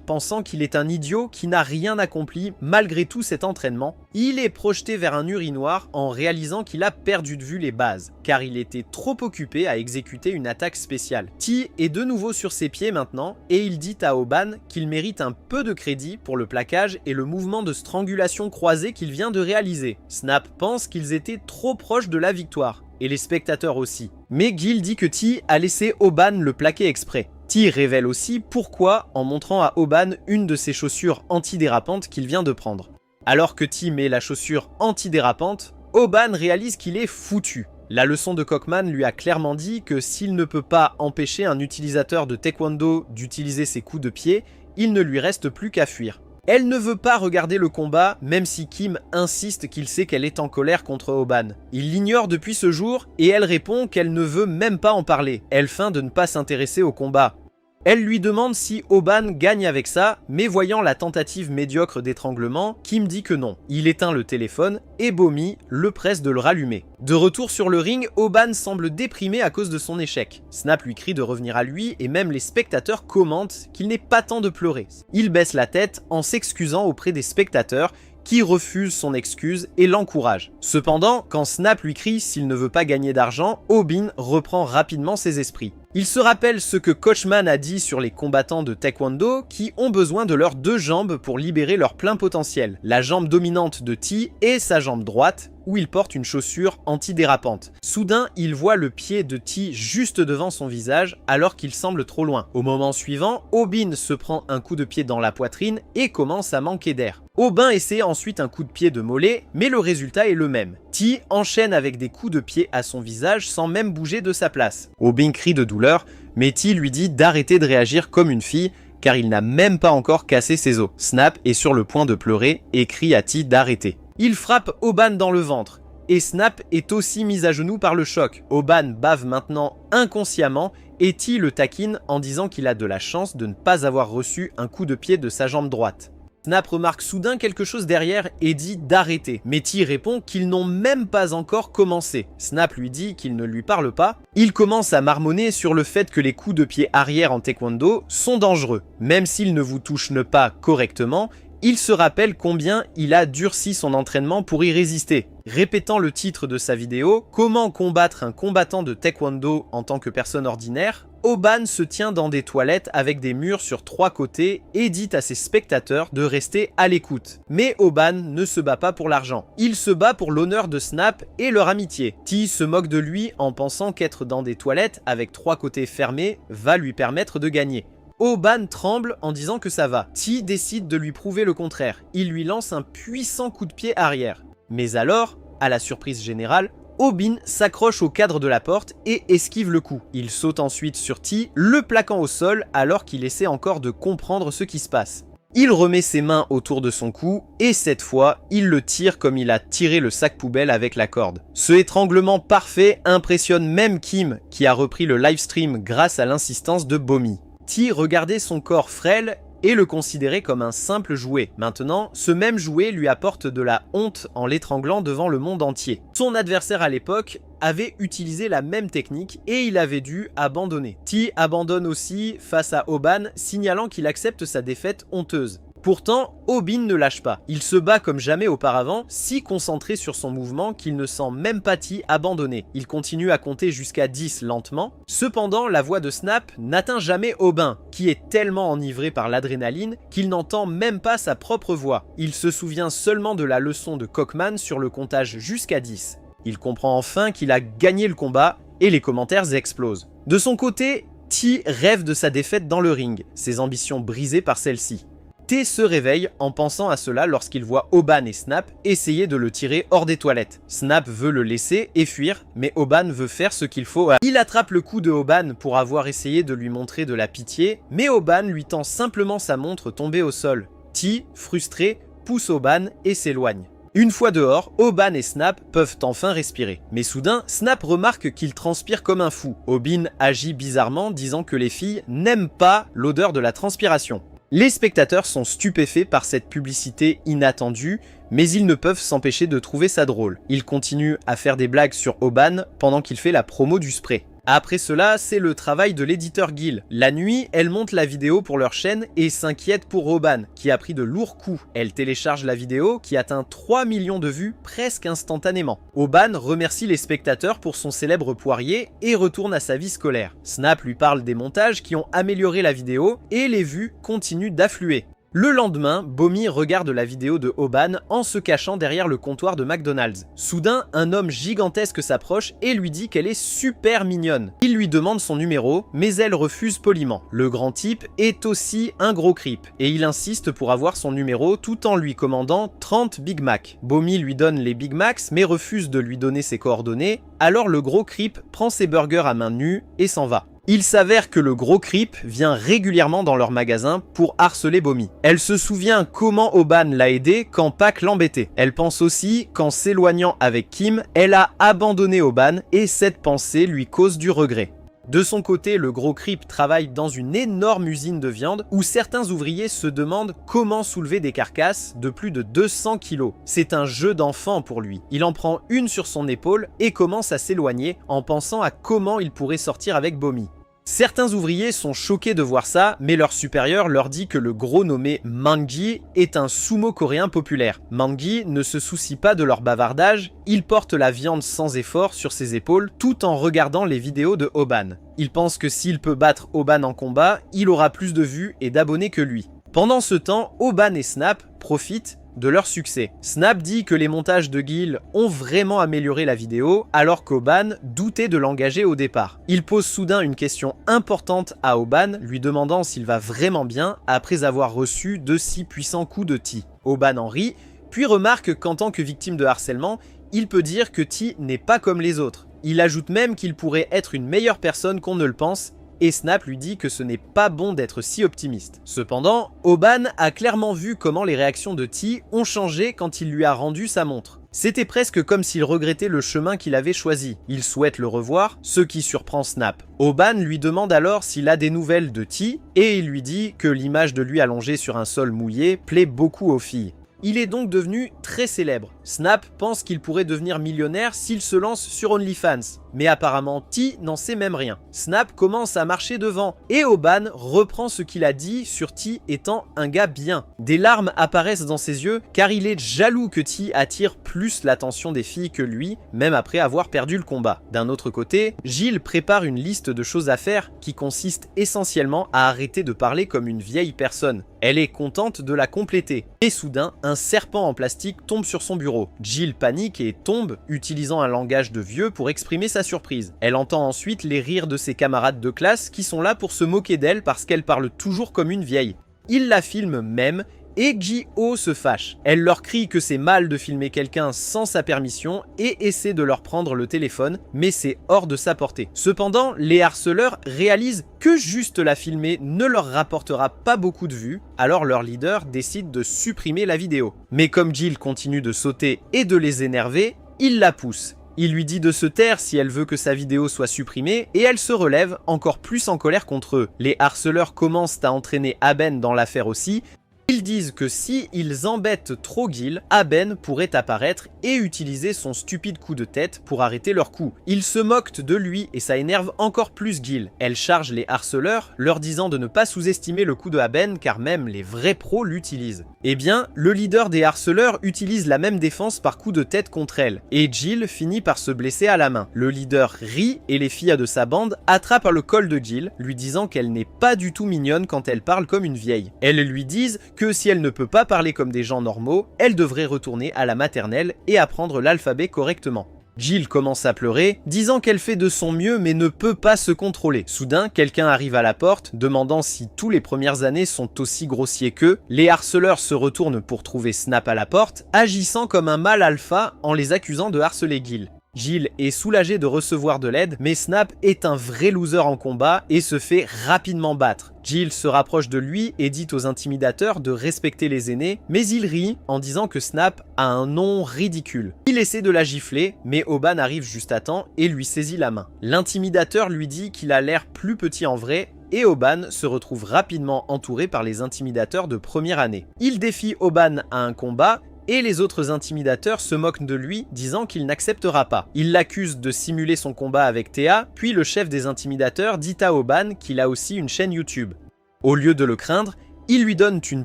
pensant qu'il est un idiot qui n'a rien accompli malgré tout cet entraînement. Il est projeté vers un urinoir en réalisant qu'il a perdu de vue les bases, car il était trop occupé à exécuter une attaque spéciale. T est de nouveau sur ses pieds maintenant et il dit à Oban qu'il mérite un peu de crédit pour le plaquage et le mouvement de strangulation croisée qu'il vient de réaliser. Snap pense qu'ils étaient trop proches de la victoire et les spectateurs aussi. Mais Gil dit que T a laissé Oban le plaquer exprès. T révèle aussi pourquoi en montrant à Oban une de ses chaussures antidérapantes qu'il vient de prendre. Alors que T met la chaussure antidérapante, Oban réalise qu'il est foutu. La leçon de Kochman lui a clairement dit que s'il ne peut pas empêcher un utilisateur de taekwondo d'utiliser ses coups de pied, il ne lui reste plus qu'à fuir. Elle ne veut pas regarder le combat, même si Kim insiste qu'il sait qu'elle est en colère contre Oban. Il l'ignore depuis ce jour et elle répond qu'elle ne veut même pas en parler. Elle feint de ne pas s'intéresser au combat. Elle lui demande si Oban gagne avec ça, mais voyant la tentative médiocre d'étranglement, Kim dit que non. Il éteint le téléphone et Bomi le presse de le rallumer. De retour sur le ring, Oban semble déprimé à cause de son échec. Snap lui crie de revenir à lui et même les spectateurs commentent qu'il n'est pas temps de pleurer. Il baisse la tête en s'excusant auprès des spectateurs qui refuse son excuse et l'encourage. Cependant, quand Snap lui crie s'il ne veut pas gagner d'argent, Aubin reprend rapidement ses esprits. Il se rappelle ce que Coachman a dit sur les combattants de taekwondo qui ont besoin de leurs deux jambes pour libérer leur plein potentiel. La jambe dominante de T et sa jambe droite, où il porte une chaussure antidérapante. Soudain, il voit le pied de T juste devant son visage alors qu'il semble trop loin. Au moment suivant, Aubin se prend un coup de pied dans la poitrine et commence à manquer d'air. Aubin essaie ensuite un coup de pied de mollet, mais le résultat est le même. T enchaîne avec des coups de pied à son visage sans même bouger de sa place. Aubin crie de douleur, mais T lui dit d'arrêter de réagir comme une fille, car il n'a même pas encore cassé ses os. Snap est sur le point de pleurer et crie à T d'arrêter. Il frappe Aubin dans le ventre, et Snap est aussi mis à genoux par le choc. Aubin bave maintenant inconsciemment, et T le taquine en disant qu'il a de la chance de ne pas avoir reçu un coup de pied de sa jambe droite. Snap remarque soudain quelque chose derrière et dit d'arrêter, mais T répond qu'ils n'ont même pas encore commencé. Snap lui dit qu'il ne lui parle pas. Il commence à marmonner sur le fait que les coups de pied arrière en taekwondo sont dangereux. Même s'ils ne vous touchent pas correctement, il se rappelle combien il a durci son entraînement pour y résister. Répétant le titre de sa vidéo, Comment combattre un combattant de taekwondo en tant que personne ordinaire, Aubin se tient dans des toilettes avec des murs sur 3 côtés et dit à ses spectateurs de rester à l'écoute. Mais Aubin ne se bat pas pour l'argent. Il se bat pour l'honneur de Snap et leur amitié. T se moque de lui en pensant qu'être dans des toilettes avec 3 côtés fermés va lui permettre de gagner. Aubin tremble en disant que ça va. T décide de lui prouver le contraire. Il lui lance un puissant coup de pied arrière. Mais alors, à la surprise générale, Aubin s'accroche au cadre de la porte et esquive le coup. Il saute ensuite sur T, le plaquant au sol alors qu'il essaie encore de comprendre ce qui se passe. Il remet ses mains autour de son cou et cette fois, il le tire comme il a tiré le sac poubelle avec la corde. Ce étranglement parfait impressionne même Kim qui a repris le livestream grâce à l'insistance de Bomi. T regardait son corps frêle et le considérait comme un simple jouet. Maintenant, ce même jouet lui apporte de la honte en l'étranglant devant le monde entier. Son adversaire à l'époque avait utilisé la même technique et il avait dû abandonner. T abandonne aussi face à Aubin, signalant qu'il accepte sa défaite honteuse. Pourtant, Aubin ne lâche pas. Il se bat comme jamais auparavant, si concentré sur son mouvement qu'il ne sent même pas T abandonner. Il continue à compter jusqu'à 10 lentement. Cependant, la voix de Snap n'atteint jamais Aubin, qui est tellement enivré par l'adrénaline qu'il n'entend même pas sa propre voix. Il se souvient seulement de la leçon de Coachman sur le comptage jusqu'à 10. Il comprend enfin qu'il a gagné le combat et les commentaires explosent. De son côté, T rêve de sa défaite dans le ring, ses ambitions brisées par celle-ci. T se réveille en pensant à cela lorsqu'il voit Aubin et Snap essayer de le tirer hors des toilettes. Snap veut le laisser et fuir, mais Aubin veut faire ce qu'il faut. Il attrape le cou de Aubin pour avoir essayé de lui montrer de la pitié, mais Aubin lui tend simplement sa montre tombée au sol. T, frustré, pousse Aubin et s'éloigne. Une fois dehors, Aubin et Snap peuvent enfin respirer. Mais soudain, Snap remarque qu'il transpire comme un fou. Aubin agit bizarrement, disant que les filles n'aiment pas l'odeur de la transpiration. Les spectateurs sont stupéfaits par cette publicité inattendue, mais ils ne peuvent s'empêcher de trouver ça drôle. Ils continuent à faire des blagues sur Aubin pendant qu'il fait la promo du spray. Après cela, c'est le travail de l'éditeur Gil. La nuit, elle monte la vidéo pour leur chaîne et s'inquiète pour Aubin, qui a pris de lourds coups. Elle télécharge la vidéo qui atteint 3 millions de vues presque instantanément. Aubin remercie les spectateurs pour son célèbre poirier et retourne à sa vie scolaire. Snap lui parle des montages qui ont amélioré la vidéo et les vues continuent d'affluer. Le lendemain, Bomi regarde la vidéo de Aubin en se cachant derrière le comptoir de McDonald's. Soudain, un homme gigantesque s'approche et lui dit qu'elle est super mignonne. Il lui demande son numéro, mais elle refuse poliment. Le grand type est aussi un gros creep, et il insiste pour avoir son numéro tout en lui commandant 30 Big Mac. Bomi lui donne les Big Macs, mais refuse de lui donner ses coordonnées, alors le gros creep prend ses burgers à main nue et s'en va. Il s'avère que le gros creep vient régulièrement dans leur magasin pour harceler Bomi. Elle se souvient comment Aubin l'a aidé quand Pac l'embêtait. Elle pense aussi qu'en s'éloignant avec Kim, elle a abandonné Aubin et cette pensée lui cause du regret. De son côté, le gros creep travaille dans une énorme usine de viande où certains ouvriers se demandent comment soulever des carcasses de plus de 200 kg. C'est un jeu d'enfant pour lui. Il en prend une sur son épaule et commence à s'éloigner en pensant à comment il pourrait sortir avec Bomi. Certains ouvriers sont choqués de voir ça, mais leur supérieur leur dit que le gros nommé Mangi est un sumo coréen populaire. Mangi ne se soucie pas de leur bavardage, il porte la viande sans effort sur ses épaules tout en regardant les vidéos de Hoban. Il pense que s'il peut battre Hoban en combat, il aura plus de vues et d'abonnés que lui. Pendant ce temps, Hoban et Snap profitent de leur succès. Snap dit que les montages de Gil ont vraiment amélioré la vidéo, alors qu'Hoban doutait de l'engager au départ. Il pose soudain une question importante à Hoban, lui demandant s'il va vraiment bien après avoir reçu de si puissants coups de T. Hoban en rit, puis remarque qu'en tant que victime de harcèlement, il peut dire que T n'est pas comme les autres. Il ajoute même qu'il pourrait être une meilleure personne qu'on ne le pense, et Snap lui dit que ce n'est pas bon d'être si optimiste. Cependant, Hoban a clairement vu comment les réactions de T ont changé quand il lui a rendu sa montre. C'était presque comme s'il regrettait le chemin qu'il avait choisi. Il souhaite le revoir, ce qui surprend Snap. Hoban lui demande alors s'il a des nouvelles de T, et il lui dit que l'image de lui allongé sur un sol mouillé plaît beaucoup aux filles. Il est donc devenu très célèbre. Snap pense qu'il pourrait devenir millionnaire s'il se lance sur OnlyFans. Mais apparemment T n'en sait même rien. Snap commence à marcher devant et Hoban reprend ce qu'il a dit sur T étant un gars bien. Des larmes apparaissent dans ses yeux car il est jaloux que T attire plus l'attention des filles que lui, même après avoir perdu le combat. D'un autre côté, Gil prépare une liste de choses à faire qui consiste essentiellement à arrêter de parler comme une vieille personne. Elle est contente de la compléter. Et soudain, un serpent en plastique tombe sur son bureau. Gil panique et tombe, utilisant un langage de vieux pour exprimer sa surprise. Elle entend ensuite les rires de ses camarades de classe qui sont là pour se moquer d'elle parce qu'elle parle toujours comme une vieille. Il la filme même et Ji-ho se fâche. Elle leur crie que c'est mal de filmer quelqu'un sans sa permission et essaie de leur prendre le téléphone, mais c'est hors de sa portée. Cependant, les harceleurs réalisent que juste la filmer ne leur rapportera pas beaucoup de vues, alors leur leader décide de supprimer la vidéo. Mais comme Gil continue de sauter et de les énerver, il la pousse. Il lui dit de se taire si elle veut que sa vidéo soit supprimée et elle se relève encore plus en colère contre eux. Les harceleurs commencent à entraîner Aben dans l'affaire aussi. Ils disent que si ils embêtent trop Gil, Aben pourrait apparaître et utiliser son stupide coup de tête pour arrêter leur coup. Ils se moquent de lui et ça énerve encore plus Gil. Elle charge les harceleurs, leur disant de ne pas sous-estimer le coup de Aben car même les vrais pros l'utilisent. Eh bien, le leader des harceleurs utilise la même défense par coup de tête contre elle, et Gil finit par se blesser à la main. Le leader rit et les filles de sa bande attrapent le col de Gil, lui disant qu'elle n'est pas du tout mignonne quand elle parle comme une vieille. Elles lui disent que si elle ne peut pas parler comme des gens normaux, elle devrait retourner à la maternelle et apprendre l'alphabet correctement. Gil commence à pleurer, disant qu'elle fait de son mieux mais ne peut pas se contrôler. Soudain, quelqu'un arrive à la porte, demandant si tous les premières années sont aussi grossiers qu'eux. Les harceleurs se retournent pour trouver Snap à la porte, agissant comme un mâle alpha en les accusant de harceler Gil. Gil est soulagé de recevoir de l'aide, mais Snap est un vrai loser en combat et se fait rapidement battre. Gil se rapproche de lui et dit aux intimidateurs de respecter les aînés, mais il rit en disant que Snap a un nom ridicule. Il essaie de la gifler, mais Hoban arrive juste à temps et lui saisit la main. L'intimidateur lui dit qu'il a l'air plus petit en vrai, et Hoban se retrouve rapidement entouré par les intimidateurs de première année. Il défie Hoban à un combat, et les autres intimidateurs se moquent de lui, disant qu'il n'acceptera pas. Ils l'accusent de simuler son combat avec Théa, puis le chef des intimidateurs dit à Hoban qu'il a aussi une chaîne YouTube. Au lieu de le craindre, ils lui donnent une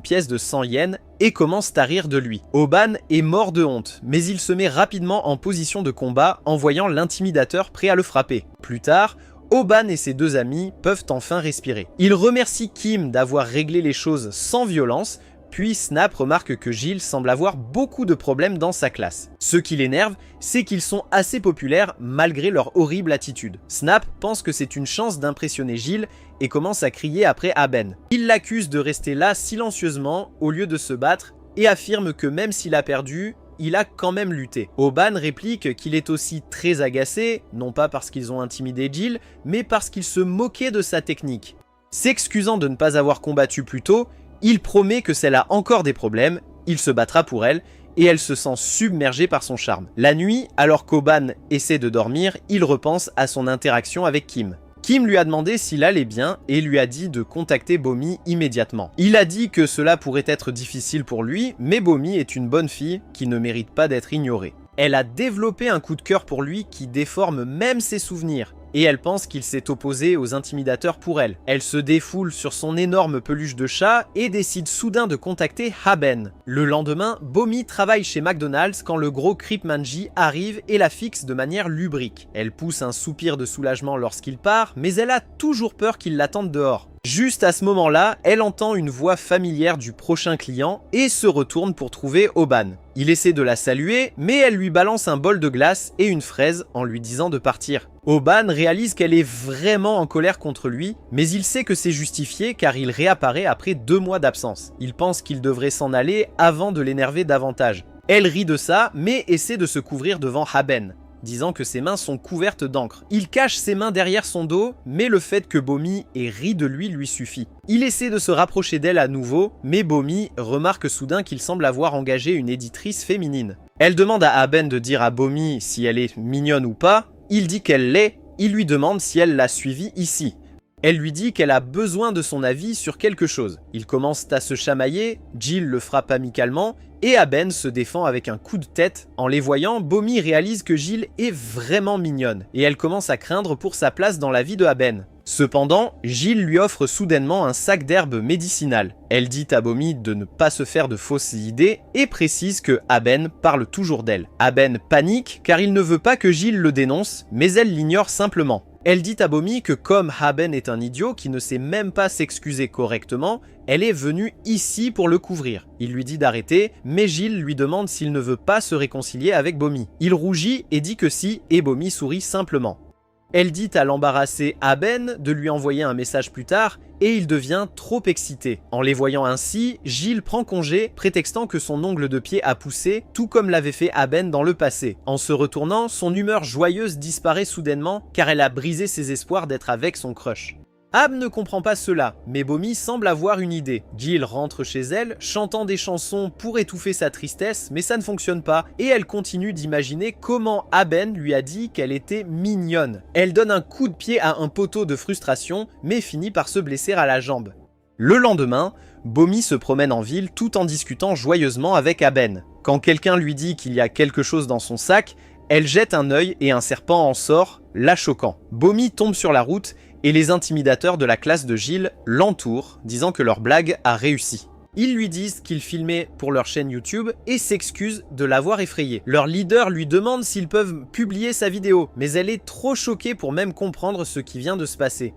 pièce de 100 yens et commencent à rire de lui. Hoban est mort de honte, mais il se met rapidement en position de combat en voyant l'intimidateur prêt à le frapper. Plus tard, Hoban et ses deux amis peuvent enfin respirer. Ils remercient Kim d'avoir réglé les choses sans violence, puis Snap remarque que Gil semble avoir beaucoup de problèmes dans sa classe. Ce qui l'énerve, c'est qu'ils sont assez populaires malgré leur horrible attitude. Snap pense que c'est une chance d'impressionner Gil et commence à crier après Aben. Il l'accuse de rester là silencieusement au lieu de se battre et affirme que même s'il a perdu, il a quand même lutté. Hoban réplique qu'il est aussi très agacé, non pas parce qu'ils ont intimidé Gil, mais parce qu'ils se moquaient de sa technique. S'excusant de ne pas avoir combattu plus tôt, il promet que si elle a encore des problèmes, il se battra pour elle, et elle se sent submergée par son charme. La nuit, alors qu'Hoban essaie de dormir, il repense à son interaction avec Kim. Kim lui a demandé s'il allait bien et lui a dit de contacter Bomi immédiatement. Il a dit que cela pourrait être difficile pour lui, mais Bomi est une bonne fille qui ne mérite pas d'être ignorée. Elle a développé un coup de cœur pour lui qui déforme même ses souvenirs. et elle pense qu'il s'est opposé aux intimidateurs pour elle. Elle se défoule sur son énorme peluche de chat et décide soudain de contacter Haben. Le lendemain, Bomi travaille chez McDonald's quand le gros Creep Manji arrive et la fixe de manière lubrique. Elle pousse un soupir de soulagement lorsqu'il part, mais elle a toujours peur qu'il l'attende dehors. Juste à ce moment-là, elle entend une voix familière du prochain client et se retourne pour trouver Oban. Il essaie de la saluer, mais elle lui balance un bol de glace et une fraise en lui disant de partir. Oban réalise qu'elle est vraiment en colère contre lui, mais il sait que c'est justifié car il réapparaît après 2 mois d'absence. Il pense qu'il devrait s'en aller avant de l'énerver davantage. Elle rit de ça, mais essaie de se couvrir devant Haben, disant que ses mains sont couvertes d'encre. Il cache ses mains derrière son dos, mais le fait que Bomi ait ri de lui suffit. Il essaie de se rapprocher d'elle à nouveau, mais Bomi remarque soudain qu'il semble avoir engagé une éditrice féminine. Elle demande à Haben de dire à Bomi si elle est mignonne ou pas. Il dit qu'elle l'est, il lui demande si elle l'a suivi ici. Elle lui dit qu'elle a besoin de son avis sur quelque chose. Ils commencent à se chamailler, Jill le frappe amicalement, et Haben se défend avec un coup de tête. En les voyant, Bomi réalise que Jill est vraiment mignonne, et elle commence à craindre pour sa place dans la vie de Haben. Cependant, Jill lui offre soudainement un sac d'herbes médicinales. Elle dit à Bomi de ne pas se faire de fausses idées et précise que Haben parle toujours d'elle. Haben panique car il ne veut pas que Jill le dénonce, mais elle l'ignore simplement. Elle dit à Bomi que comme Haben est un idiot qui ne sait même pas s'excuser correctement, elle est venue ici pour le couvrir. Il lui dit d'arrêter, mais Jill lui demande s'il ne veut pas se réconcilier avec Bomi. Il rougit et dit que si, et Bomi sourit simplement. Elle dit à l'embarrassé Haben de lui envoyer un message plus tard et il devient trop excité. En les voyant ainsi, Jill prend congé, prétextant que son ongle de pied a poussé, tout comme l'avait fait Haben dans le passé. En se retournant, son humeur joyeuse disparaît soudainement car elle a brisé ses espoirs d'être avec son crush. Ham ne comprend pas cela, mais Bomi semble avoir une idée. Jill rentre chez elle, chantant des chansons pour étouffer sa tristesse, mais ça ne fonctionne pas, et elle continue d'imaginer comment Haben lui a dit qu'elle était mignonne. Elle donne un coup de pied à un poteau de frustration, mais finit par se blesser à la jambe. Le lendemain, Bomi se promène en ville tout en discutant joyeusement avec Haben. Quand quelqu'un lui dit qu'il y a quelque chose dans son sac, elle jette un œil et un serpent en sort, la choquant. Bomi tombe sur la route et les intimidateurs de la classe de Jill l'entourent, disant que leur blague a réussi. Ils lui disent qu'ils filmaient pour leur chaîne YouTube et s'excusent de l'avoir effrayé. Leur leader lui demande s'ils peuvent publier sa vidéo, mais elle est trop choquée pour même comprendre ce qui vient de se passer.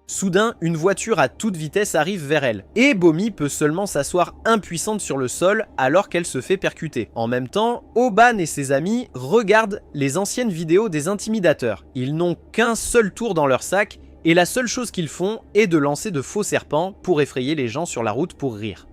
Soudain, une voiture à toute vitesse arrive vers elle, et Bomi peut seulement s'asseoir impuissante sur le sol alors qu'elle se fait percuter. En même temps, Oban et ses amis regardent les anciennes vidéos des intimidateurs. Ils n'ont qu'un seul tour dans leur sac, et la seule chose qu'ils font est de lancer de faux serpents pour effrayer les gens sur la route pour rire.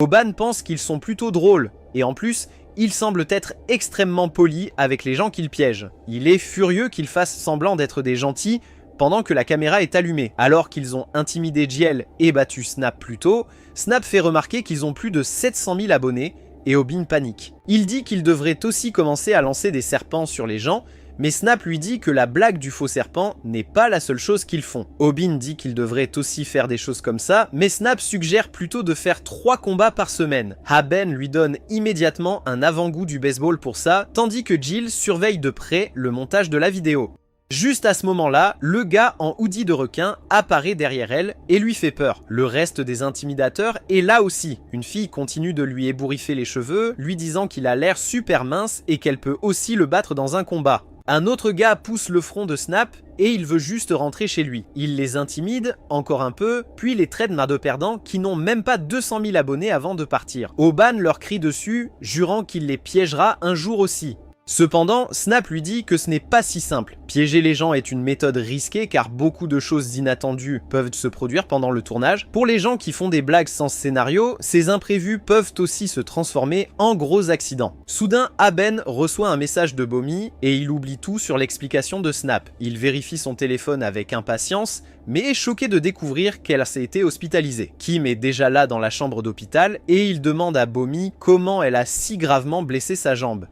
Oban pense qu'ils sont plutôt drôles, et en plus, ils semblent être extrêmement polis avec les gens qu'ils piègent. Il est furieux qu'ils fassent semblant d'être des gentils, pendant que la caméra est allumée. Alors qu'ils ont intimidé Jill et battu Snap plus tôt, Snap fait remarquer qu'ils ont plus de 700 000 abonnés et Obin panique. Il dit qu'il devrait aussi commencer à lancer des serpents sur les gens, mais Snap lui dit que la blague du faux serpent n'est pas la seule chose qu'ils font. Obin dit qu'il devrait aussi faire des choses comme ça, mais Snap suggère plutôt de faire 3 combats par semaine. Haben lui donne immédiatement un avant-goût du baseball pour ça, tandis que Jill surveille de près le montage de la vidéo. Juste à ce moment-là, le gars en hoodie de requin apparaît derrière elle et lui fait peur. Le reste des intimidateurs est là aussi. Une fille continue de lui ébouriffer les cheveux, lui disant qu'il a l'air super mince et qu'elle peut aussi le battre dans un combat. Un autre gars pousse le front de Snap et il veut juste rentrer chez lui. Il les intimide, encore un peu, puis les traite de perdants qui n'ont même pas 200 000 abonnés avant de partir. Oban leur crie dessus, jurant qu'il les piégera un jour aussi. Cependant, Snap lui dit que ce n'est pas si simple. Piéger les gens est une méthode risquée car beaucoup de choses inattendues peuvent se produire pendant le tournage. Pour les gens qui font des blagues sans scénario, ces imprévus peuvent aussi se transformer en gros accidents. Soudain, Haben reçoit un message de Bomi et il oublie tout sur l'explication de Snap. Il vérifie son téléphone avec impatience, mais est choqué de découvrir qu'elle s'est été hospitalisée. Kim est déjà là dans la chambre d'hôpital et il demande à Bomi comment elle a si gravement blessé sa jambe.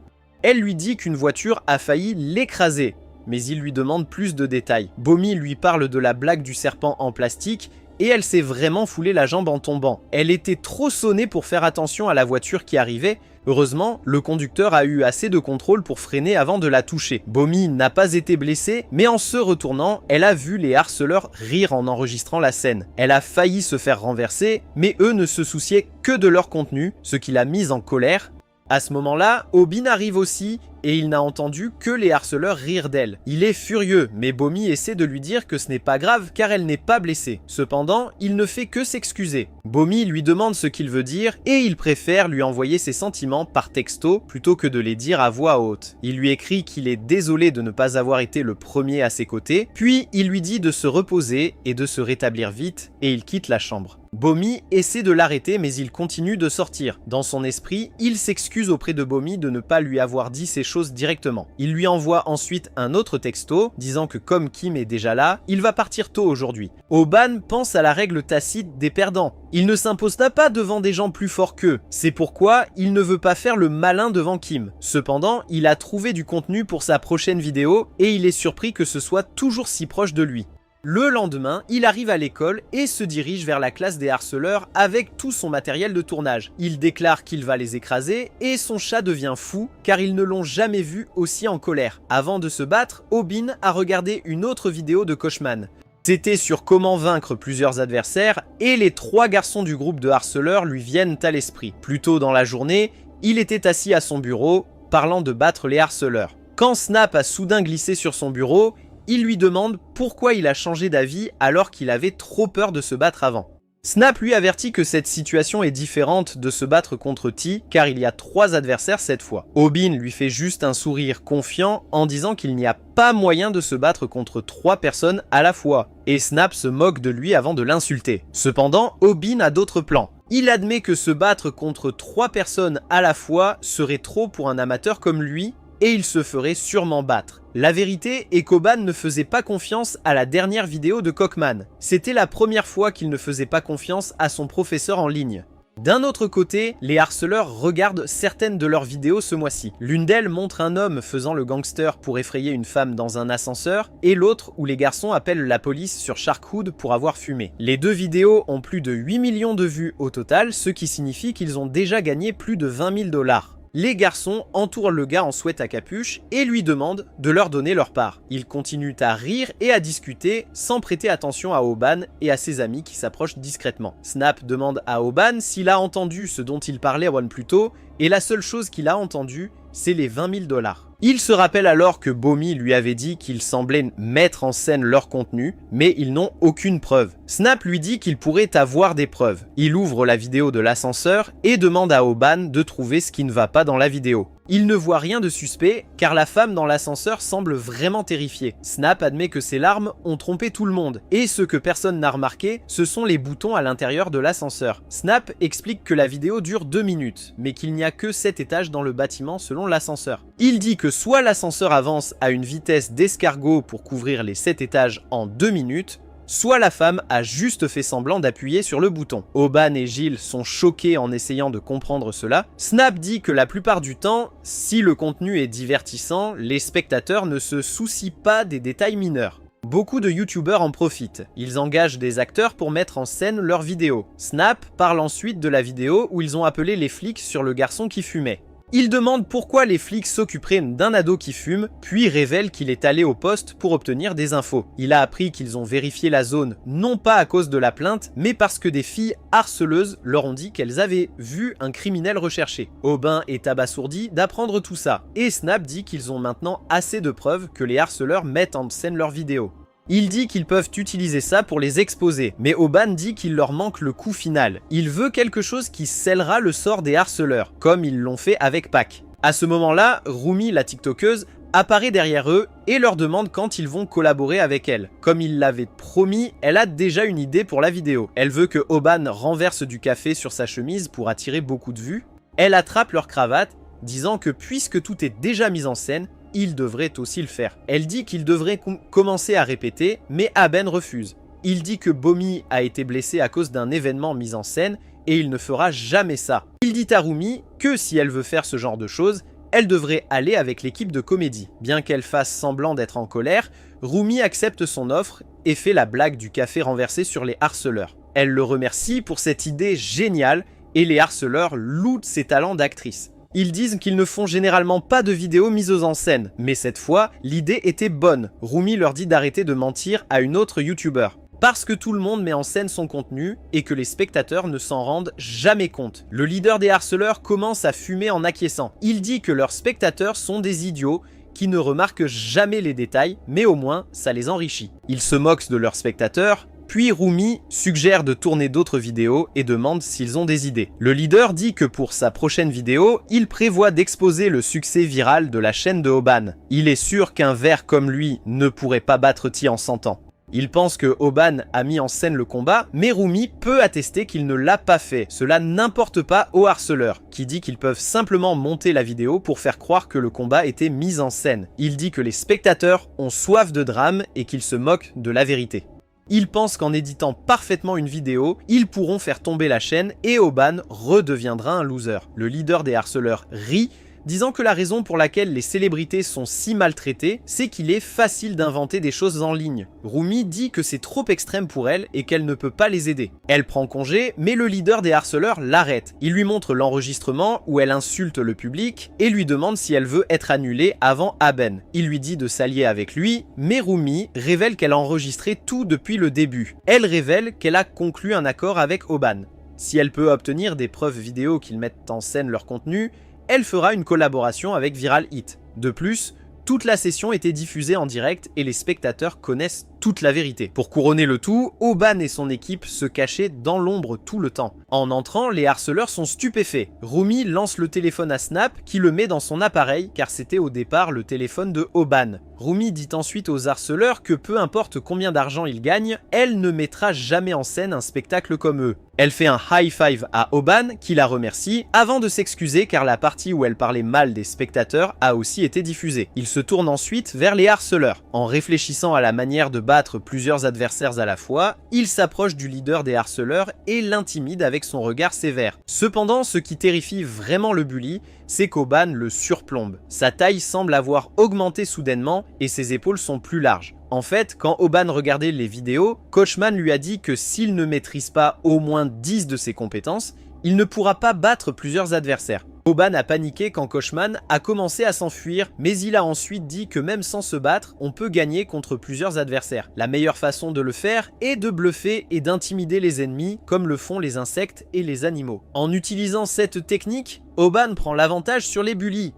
Elle lui dit qu'une voiture a failli l'écraser, mais il lui demande plus de détails. Bomi lui parle de la blague du serpent en plastique et elle s'est vraiment foulé la jambe en tombant. Elle était trop sonnée pour faire attention à la voiture qui arrivait. Heureusement, le conducteur a eu assez de contrôle pour freiner avant de la toucher. Bomi n'a pas été blessée, mais en se retournant, elle a vu les harceleurs rire en enregistrant la scène. Elle a failli se faire renverser, mais eux ne se souciaient que de leur contenu, ce qui l'a mise en colère. À ce moment-là, Aubin arrive aussi et il n'a entendu que les harceleurs rire d'elle. Il est furieux, mais Bomi essaie de lui dire que ce n'est pas grave car elle n'est pas blessée. Cependant, il ne fait que s'excuser. Bomi lui demande ce qu'il veut dire et il préfère lui envoyer ses sentiments par texto plutôt que de les dire à voix haute. Il lui écrit qu'il est désolé de ne pas avoir été le premier à ses côtés, puis il lui dit de se reposer et de se rétablir vite et il quitte la chambre. Bomi essaie de l'arrêter mais il continue de sortir. Dans son esprit, il s'excuse auprès de Bomi de ne pas lui avoir dit ces choses directement. Il lui envoie ensuite un autre texto disant que comme Kim est déjà là, il va partir tôt aujourd'hui. Aubin pense à la règle tacite des perdants. Il ne s'impose pas devant des gens plus forts qu'eux. C'est pourquoi il ne veut pas faire le malin devant Kim. Cependant, il a trouvé du contenu pour sa prochaine vidéo et il est surpris que ce soit toujours si proche de lui. Le lendemain, il arrive à l'école et se dirige vers la classe des harceleurs avec tout son matériel de tournage. Il déclare qu'il va les écraser et son chat devient fou car ils ne l'ont jamais vu aussi en colère. Avant de se battre, Aubin a regardé une autre vidéo de Kochman. C'était sur comment vaincre plusieurs adversaires et les 3 garçons du groupe de harceleurs lui viennent à l'esprit. Plus tôt dans la journée, il était assis à son bureau, parlant de battre les harceleurs. Quand Snap a soudain glissé sur son bureau, il lui demande pourquoi il a changé d'avis alors qu'il avait trop peur de se battre avant. Snap lui avertit que cette situation est différente de se battre contre T car il y a 3 adversaires cette fois. Aubin lui fait juste un sourire confiant en disant qu'il n'y a pas moyen de se battre contre 3 personnes à la fois. Et Snap se moque de lui avant de l'insulter. Cependant, Aubin a d'autres plans. Il admet que se battre contre 3 personnes à la fois serait trop pour un amateur comme lui et il se ferait sûrement battre. La vérité est qu'Aubin ne faisait pas confiance à la dernière vidéo de Kochman. C'était la première fois qu'il ne faisait pas confiance à son professeur en ligne. D'un autre côté, les harceleurs regardent certaines de leurs vidéos ce mois-ci. L'une d'elles montre un homme faisant le gangster pour effrayer une femme dans un ascenseur, et l'autre où les garçons appellent la police sur Sharkhood pour avoir fumé. Les 2 vidéos ont plus de 8 millions de vues au total, ce qui signifie qu'ils ont déjà gagné plus de 20 000 $. Les garçons entourent le gars en sweat à capuche et lui demandent de leur donner leur part. Ils continuent à rire et à discuter sans prêter attention à Aubin et à ses amis qui s'approchent discrètement. Snap demande à Aubin s'il a entendu ce dont il parlait plus tôt et la seule chose qu'il a entendue, c'est les 20 000 $. Il se rappelle alors que Bomi lui avait dit qu'il semblait mettre en scène leur contenu, mais ils n'ont aucune preuve. Snap lui dit qu'il pourrait avoir des preuves. Il ouvre la vidéo de l'ascenseur et demande à Aubin de trouver ce qui ne va pas dans la vidéo. Il ne voit rien de suspect, car la femme dans l'ascenseur semble vraiment terrifiée. Snap admet que ses larmes ont trompé tout le monde, et ce que personne n'a remarqué, ce sont les boutons à l'intérieur de l'ascenseur. Snap explique que la vidéo dure 2 minutes, mais qu'il n'y a que 7 étages dans le bâtiment selon l'ascenseur. Il dit que soit l'ascenseur avance à une vitesse d'escargot pour couvrir les 7 étages en 2 minutes, soit la femme a juste fait semblant d'appuyer sur le bouton. Aubin et Gilles sont choqués en essayant de comprendre cela. Snap dit que la plupart du temps, si le contenu est divertissant, les spectateurs ne se soucient pas des détails mineurs. Beaucoup de youtubeurs en profitent. Ils engagent des acteurs pour mettre en scène leurs vidéos. Snap parle ensuite de la vidéo où ils ont appelé les flics sur le garçon qui fumait. Il demande pourquoi les flics s'occuperaient d'un ado qui fume, puis révèle qu'il est allé au poste pour obtenir des infos. Il a appris qu'ils ont vérifié la zone, non pas à cause de la plainte, mais parce que des filles harceleuses leur ont dit qu'elles avaient vu un criminel recherché. Aubin est abasourdi d'apprendre tout ça, et Snap dit qu'ils ont maintenant assez de preuves que les harceleurs mettent en scène leurs vidéos. Il dit qu'ils peuvent utiliser ça pour les exposer, mais Aubin dit qu'il leur manque le coup final. Il veut quelque chose qui scellera le sort des harceleurs, comme ils l'ont fait avec Pac. À ce moment-là, Rumi, la tiktokeuse, apparaît derrière eux et leur demande quand ils vont collaborer avec elle. Comme il l'avait promis, elle a déjà une idée pour la vidéo. Elle veut que Aubin renverse du café sur sa chemise pour attirer beaucoup de vues. Elle attrape leur cravate, disant que puisque tout est déjà mis en scène, il devrait aussi le faire. Elle dit qu'il devrait commencer à répéter, mais Aben refuse. Il dit que Bomi a été blessé à cause d'un événement mis en scène et il ne fera jamais ça. Il dit à Rumi que si elle veut faire ce genre de choses, elle devrait aller avec l'équipe de comédie. Bien qu'elle fasse semblant d'être en colère, Rumi accepte son offre et fait la blague du café renversé sur les harceleurs. Elle le remercie pour cette idée géniale et les harceleurs louent ses talents d'actrice. Ils disent qu'ils ne font généralement pas de vidéos mises en scène, mais cette fois, l'idée était bonne. Rumi leur dit d'arrêter de mentir à une autre youtubeur. Parce que tout le monde met en scène son contenu et que les spectateurs ne s'en rendent jamais compte. Le leader des harceleurs commence à fumer en acquiesçant. Il dit que leurs spectateurs sont des idiots qui ne remarquent jamais les détails, mais au moins ça les enrichit. Ils se moquent de leurs spectateurs, puis Rumi suggère de tourner d'autres vidéos et demande s'ils ont des idées. Le leader dit que pour sa prochaine vidéo, il prévoit d'exposer le succès viral de la chaîne de Oban. Il est sûr qu'un ver comme lui ne pourrait pas battre Ti en 100 ans. Il pense que Oban a mis en scène le combat, mais Rumi peut attester qu'il ne l'a pas fait. Cela n'importe pas aux harceleurs, qui dit qu'ils peuvent simplement monter la vidéo pour faire croire que le combat était mis en scène. Il dit que les spectateurs ont soif de drame et qu'ils se moquent de la vérité. Il pense qu'en éditant parfaitement une vidéo, ils pourront faire tomber la chaîne et Oban redeviendra un loser. Le leader des harceleurs rit, disant que la raison pour laquelle les célébrités sont si maltraitées, c'est qu'il est facile d'inventer des choses en ligne. Rumi dit que c'est trop extrême pour elle et qu'elle ne peut pas les aider. Elle prend congé, mais le leader des harceleurs l'arrête. Il lui montre l'enregistrement où elle insulte le public et lui demande si elle veut être annulée avant Aben. Il lui dit de s'allier avec lui, mais Rumi révèle qu'elle a enregistré tout depuis le début. Elle révèle qu'elle a conclu un accord avec Oban. Si elle peut obtenir des preuves vidéo qu'ils mettent en scène leur contenu, elle fera une collaboration avec Viral Hit. De plus, toute la session était diffusée en direct et les spectateurs connaissent toute la vérité. Pour couronner le tout, Oban et son équipe se cachaient dans l'ombre tout le temps. En entrant, les harceleurs sont stupéfaits. Rumi lance le téléphone à Snap qui le met dans son appareil car c'était au départ le téléphone de Oban. Rumi dit ensuite aux harceleurs que peu importe combien d'argent ils gagnent, elle ne mettra jamais en scène un spectacle comme eux. Elle fait un high five à Oban qui la remercie avant de s'excuser car la partie où elle parlait mal des spectateurs a aussi été diffusée. Il se tourne ensuite vers les harceleurs. En réfléchissant à la manière de battre plusieurs adversaires à la fois, il s'approche du leader des harceleurs et l'intimide avec son regard sévère. Cependant, ce qui terrifie vraiment le bully, c'est qu'Oban le surplombe. Sa taille semble avoir augmenté soudainement et ses épaules sont plus larges. En fait, quand Oban regardait les vidéos, Coachman lui a dit que s'il ne maîtrise pas au moins 10 de ses compétences, il ne pourra pas battre plusieurs adversaires. Oban a paniqué quand Coachman a commencé à s'enfuir, mais il a ensuite dit que même sans se battre, on peut gagner contre plusieurs adversaires. La meilleure façon de le faire est de bluffer et d'intimider les ennemis, comme le font les insectes et les animaux. En utilisant cette technique, Oban prend l'avantage sur les bullies.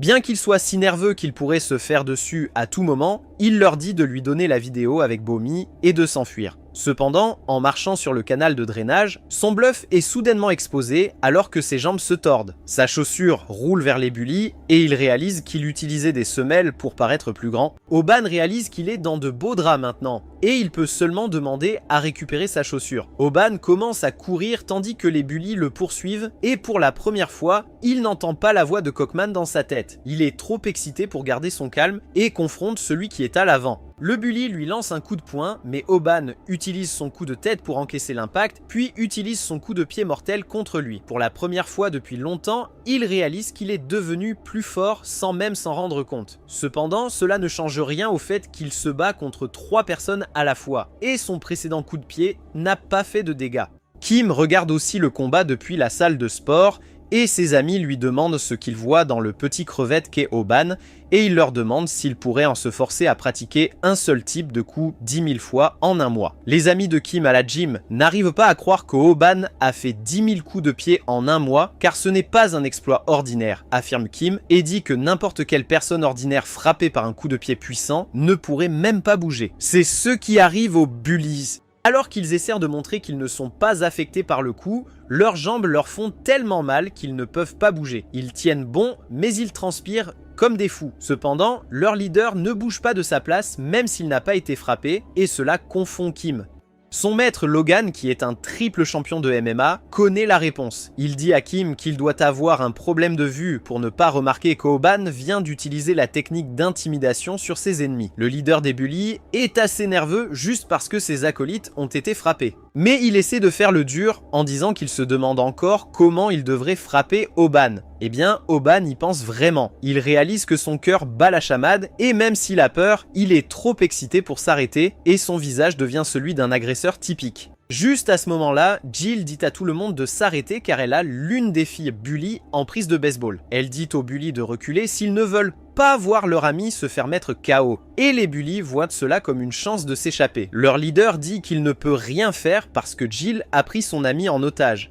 Bien qu'il soit si nerveux qu'il pourrait se faire dessus à tout moment, il leur dit de lui donner la vidéo avec Bomi et de s'enfuir. Cependant, en marchant sur le canal de drainage, son bluff est soudainement exposé alors que ses jambes se tordent. Sa chaussure roule vers les bullies et il réalise qu'il utilisait des semelles pour paraître plus grand. Oban réalise qu'il est dans de beaux draps maintenant et il peut seulement demander à récupérer sa chaussure. Oban commence à courir tandis que les bullies le poursuivent et pour la première fois, il n'entend pas la voix de Cockman dans sa tête. Il est trop excité pour garder son calme et confronte celui qui est à l'avant. Le bully lui lance un coup de poing, mais Oban utilise son coup de tête pour encaisser l'impact, puis utilise son coup de pied mortel contre lui. Pour la première fois depuis longtemps, il réalise qu'il est devenu plus fort sans même s'en rendre compte. Cependant, cela ne change rien au fait qu'il se bat contre 3 personnes à la fois, et son précédent coup de pied n'a pas fait de dégâts. Kim regarde aussi le combat depuis la salle de sport, et ses amis lui demandent ce qu'ils voient dans le petit crevette qu'est Oban, et il leur demande s'ils pourraient en se forcer à pratiquer un seul type de coup 10 000 fois en un mois. Les amis de Kim à la gym n'arrivent pas à croire que Oban a fait 10 000 coups de pied en un mois, car ce n'est pas un exploit ordinaire, affirme Kim, et dit que n'importe quelle personne ordinaire frappée par un coup de pied puissant ne pourrait même pas bouger. C'est ce qui arrive aux bullies. Alors qu'ils essaient de montrer qu'ils ne sont pas affectés par le coup, leurs jambes leur font tellement mal qu'ils ne peuvent pas bouger. Ils tiennent bon, mais ils transpirent comme des fous. Cependant, leur leader ne bouge pas de sa place même s'il n'a pas été frappé, et cela confond Kim. Son maître Logan, qui est un triple champion de MMA, connaît la réponse. Il dit à Kim qu'il doit avoir un problème de vue pour ne pas remarquer qu'Oban vient d'utiliser la technique d'intimidation sur ses ennemis. Le leader des bullies est assez nerveux juste parce que ses acolytes ont été frappés. Mais il essaie de faire le dur en disant qu'il se demande encore comment il devrait frapper Oban. Eh bien, Oban y pense vraiment. Il réalise que son cœur bat la chamade et même s'il a peur, il est trop excité pour s'arrêter et son visage devient celui d'un agresseur typique. Juste à ce moment-là, Jill dit à tout le monde de s'arrêter car elle a l'une des filles bullies en prise de baseball. Elle dit aux bullies de reculer s'ils ne veulent pas voir leur ami se faire mettre KO. Et les bullies voient cela comme une chance de s'échapper. Leur leader dit qu'il ne peut rien faire parce que Jill a pris son ami en otage.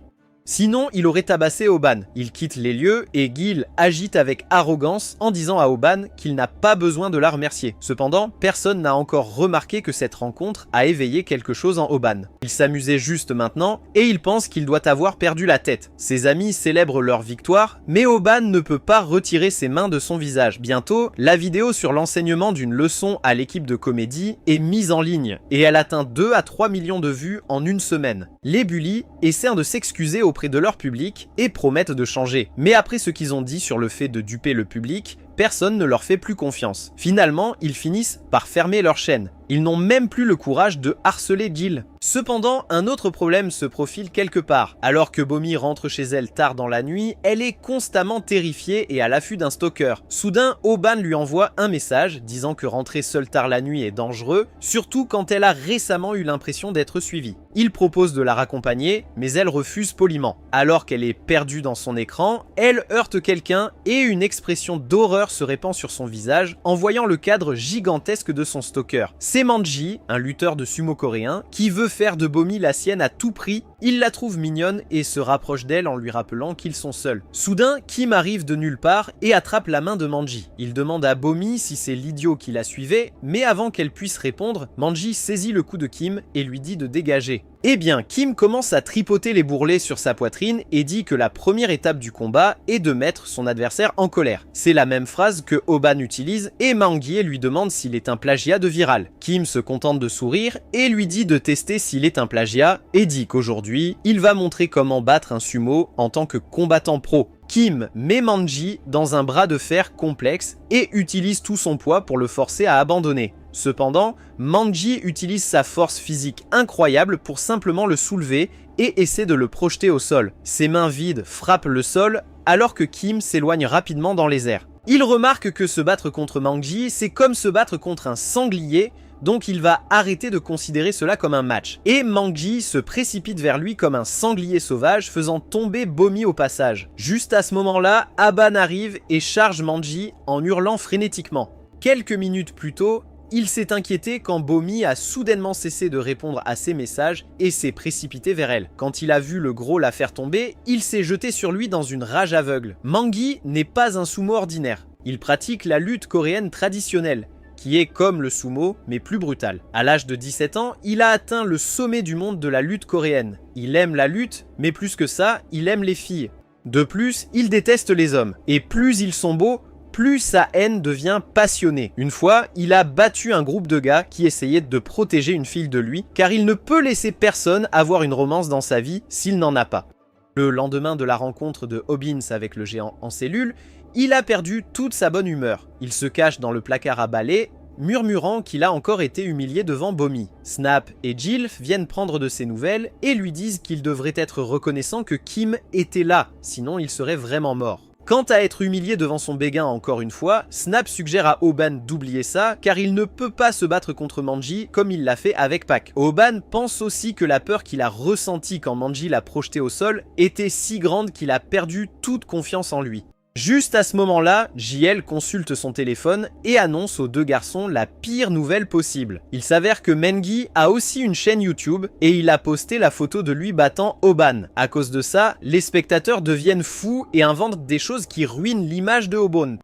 Sinon, il aurait tabassé Oban. Il quitte les lieux et Gil agite avec arrogance en disant à Oban qu'il n'a pas besoin de la remercier. Cependant, personne n'a encore remarqué que cette rencontre a éveillé quelque chose en Oban. Il s'amusait juste maintenant et il pense qu'il doit avoir perdu la tête. Ses amis célèbrent leur victoire, mais Oban ne peut pas retirer ses mains de son visage. Bientôt, la vidéo sur l'enseignement d'une leçon à l'équipe de comédie est mise en ligne et elle atteint 2 à 3 millions de vues en une semaine. Les bullies essaient de s'excuser auprès de leur public et promettent de changer. Mais après ce qu'ils ont dit sur le fait de duper le public, personne ne leur fait plus confiance. Finalement, ils finissent par fermer leur chaîne. Ils n'ont même plus le courage de harceler Jill. Cependant, un autre problème se profile quelque part. Alors que Bomi rentre chez elle tard dans la nuit, elle est constamment terrifiée et à l'affût d'un stalker. Soudain, Oban lui envoie un message disant que rentrer seule tard la nuit est dangereux, surtout quand elle a récemment eu l'impression d'être suivie. Il propose de la raccompagner, mais elle refuse poliment. Alors qu'elle est perdue dans son écran, elle heurte quelqu'un et une expression d'horreur se répand sur son visage en voyant le cadre gigantesque de son stalker. C'est Manji, un lutteur de sumo coréen, qui veut faire de Bomi la sienne à tout prix. Il la trouve mignonne et se rapproche d'elle en lui rappelant qu'ils sont seuls. Soudain, Kim arrive de nulle part et attrape la main de Manji. Il demande à Bomi si c'est l'idiot qui la suivait, mais avant qu'elle puisse répondre, Manji saisit le cou de Kim et lui dit de dégager. Eh bien, Kim commence à tripoter les bourrelets sur sa poitrine et dit que la première étape du combat est de mettre son adversaire en colère. C'est la même phrase que Oban utilise et Mangi lui demande s'il est un plagiat de Viral. Kim se contente de sourire et lui dit de tester s'il est un plagiat et dit qu'aujourd'hui, il va montrer comment battre un sumo en tant que combattant pro. Kim met Manji dans un bras de fer complexe et utilise tout son poids pour le forcer à abandonner. Cependant, Manji utilise sa force physique incroyable pour simplement le soulever et essaie de le projeter au sol. Ses mains vides frappent le sol alors que Kim s'éloigne rapidement dans les airs. Il remarque que se battre contre Manji, c'est comme se battre contre un sanglier, donc il va arrêter de considérer cela comme un match. Et Manji se précipite vers lui comme un sanglier sauvage, faisant tomber Bomi au passage. Juste à ce moment-là, Aban arrive et charge Manji en hurlant frénétiquement. Quelques minutes plus tôt, il s'est inquiété quand Bomi a soudainement cessé de répondre à ses messages et s'est précipité vers elle. Quand il a vu le gros la faire tomber, il s'est jeté sur lui dans une rage aveugle. Mangi n'est pas un sumo ordinaire. Il pratique la lutte coréenne traditionnelle, qui est comme le sumo, mais plus brutal. À l'âge de 17 ans, il a atteint le sommet du monde de la lutte coréenne. Il aime la lutte, mais plus que ça, il aime les filles. De plus, il déteste les hommes. Et plus ils sont beaux, plus sa haine devient passionnée. Une fois, il a battu un groupe de gars qui essayaient de protéger une fille de lui, car il ne peut laisser personne avoir une romance dans sa vie s'il n'en a pas. Le lendemain de la rencontre de Hobbins avec le géant en cellule, il a perdu toute sa bonne humeur. Il se cache dans le placard à balai, murmurant qu'il a encore été humilié devant Bomi. Snap et Jill viennent prendre de ses nouvelles et lui disent qu'il devrait être reconnaissant que Kim était là, sinon il serait vraiment mort. Quant à être humilié devant son béguin encore une fois, Snap suggère à Oban d'oublier ça car il ne peut pas se battre contre Manji comme il l'a fait avec Pak. Oban pense aussi que la peur qu'il a ressentie quand Manji l'a projeté au sol était si grande qu'il a perdu toute confiance en lui. Juste à ce moment-là, JL consulte son téléphone et annonce aux deux garçons la pire nouvelle possible. Il s'avère que Mengi a aussi une chaîne YouTube et il a posté la photo de lui battant Oban. À cause de ça, les spectateurs deviennent fous et inventent des choses qui ruinent l'image de Oban.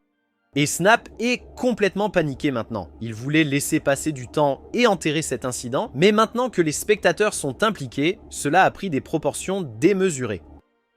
Et Snap est complètement paniqué maintenant. Il voulait laisser passer du temps et enterrer cet incident, mais maintenant que les spectateurs sont impliqués, cela a pris des proportions démesurées.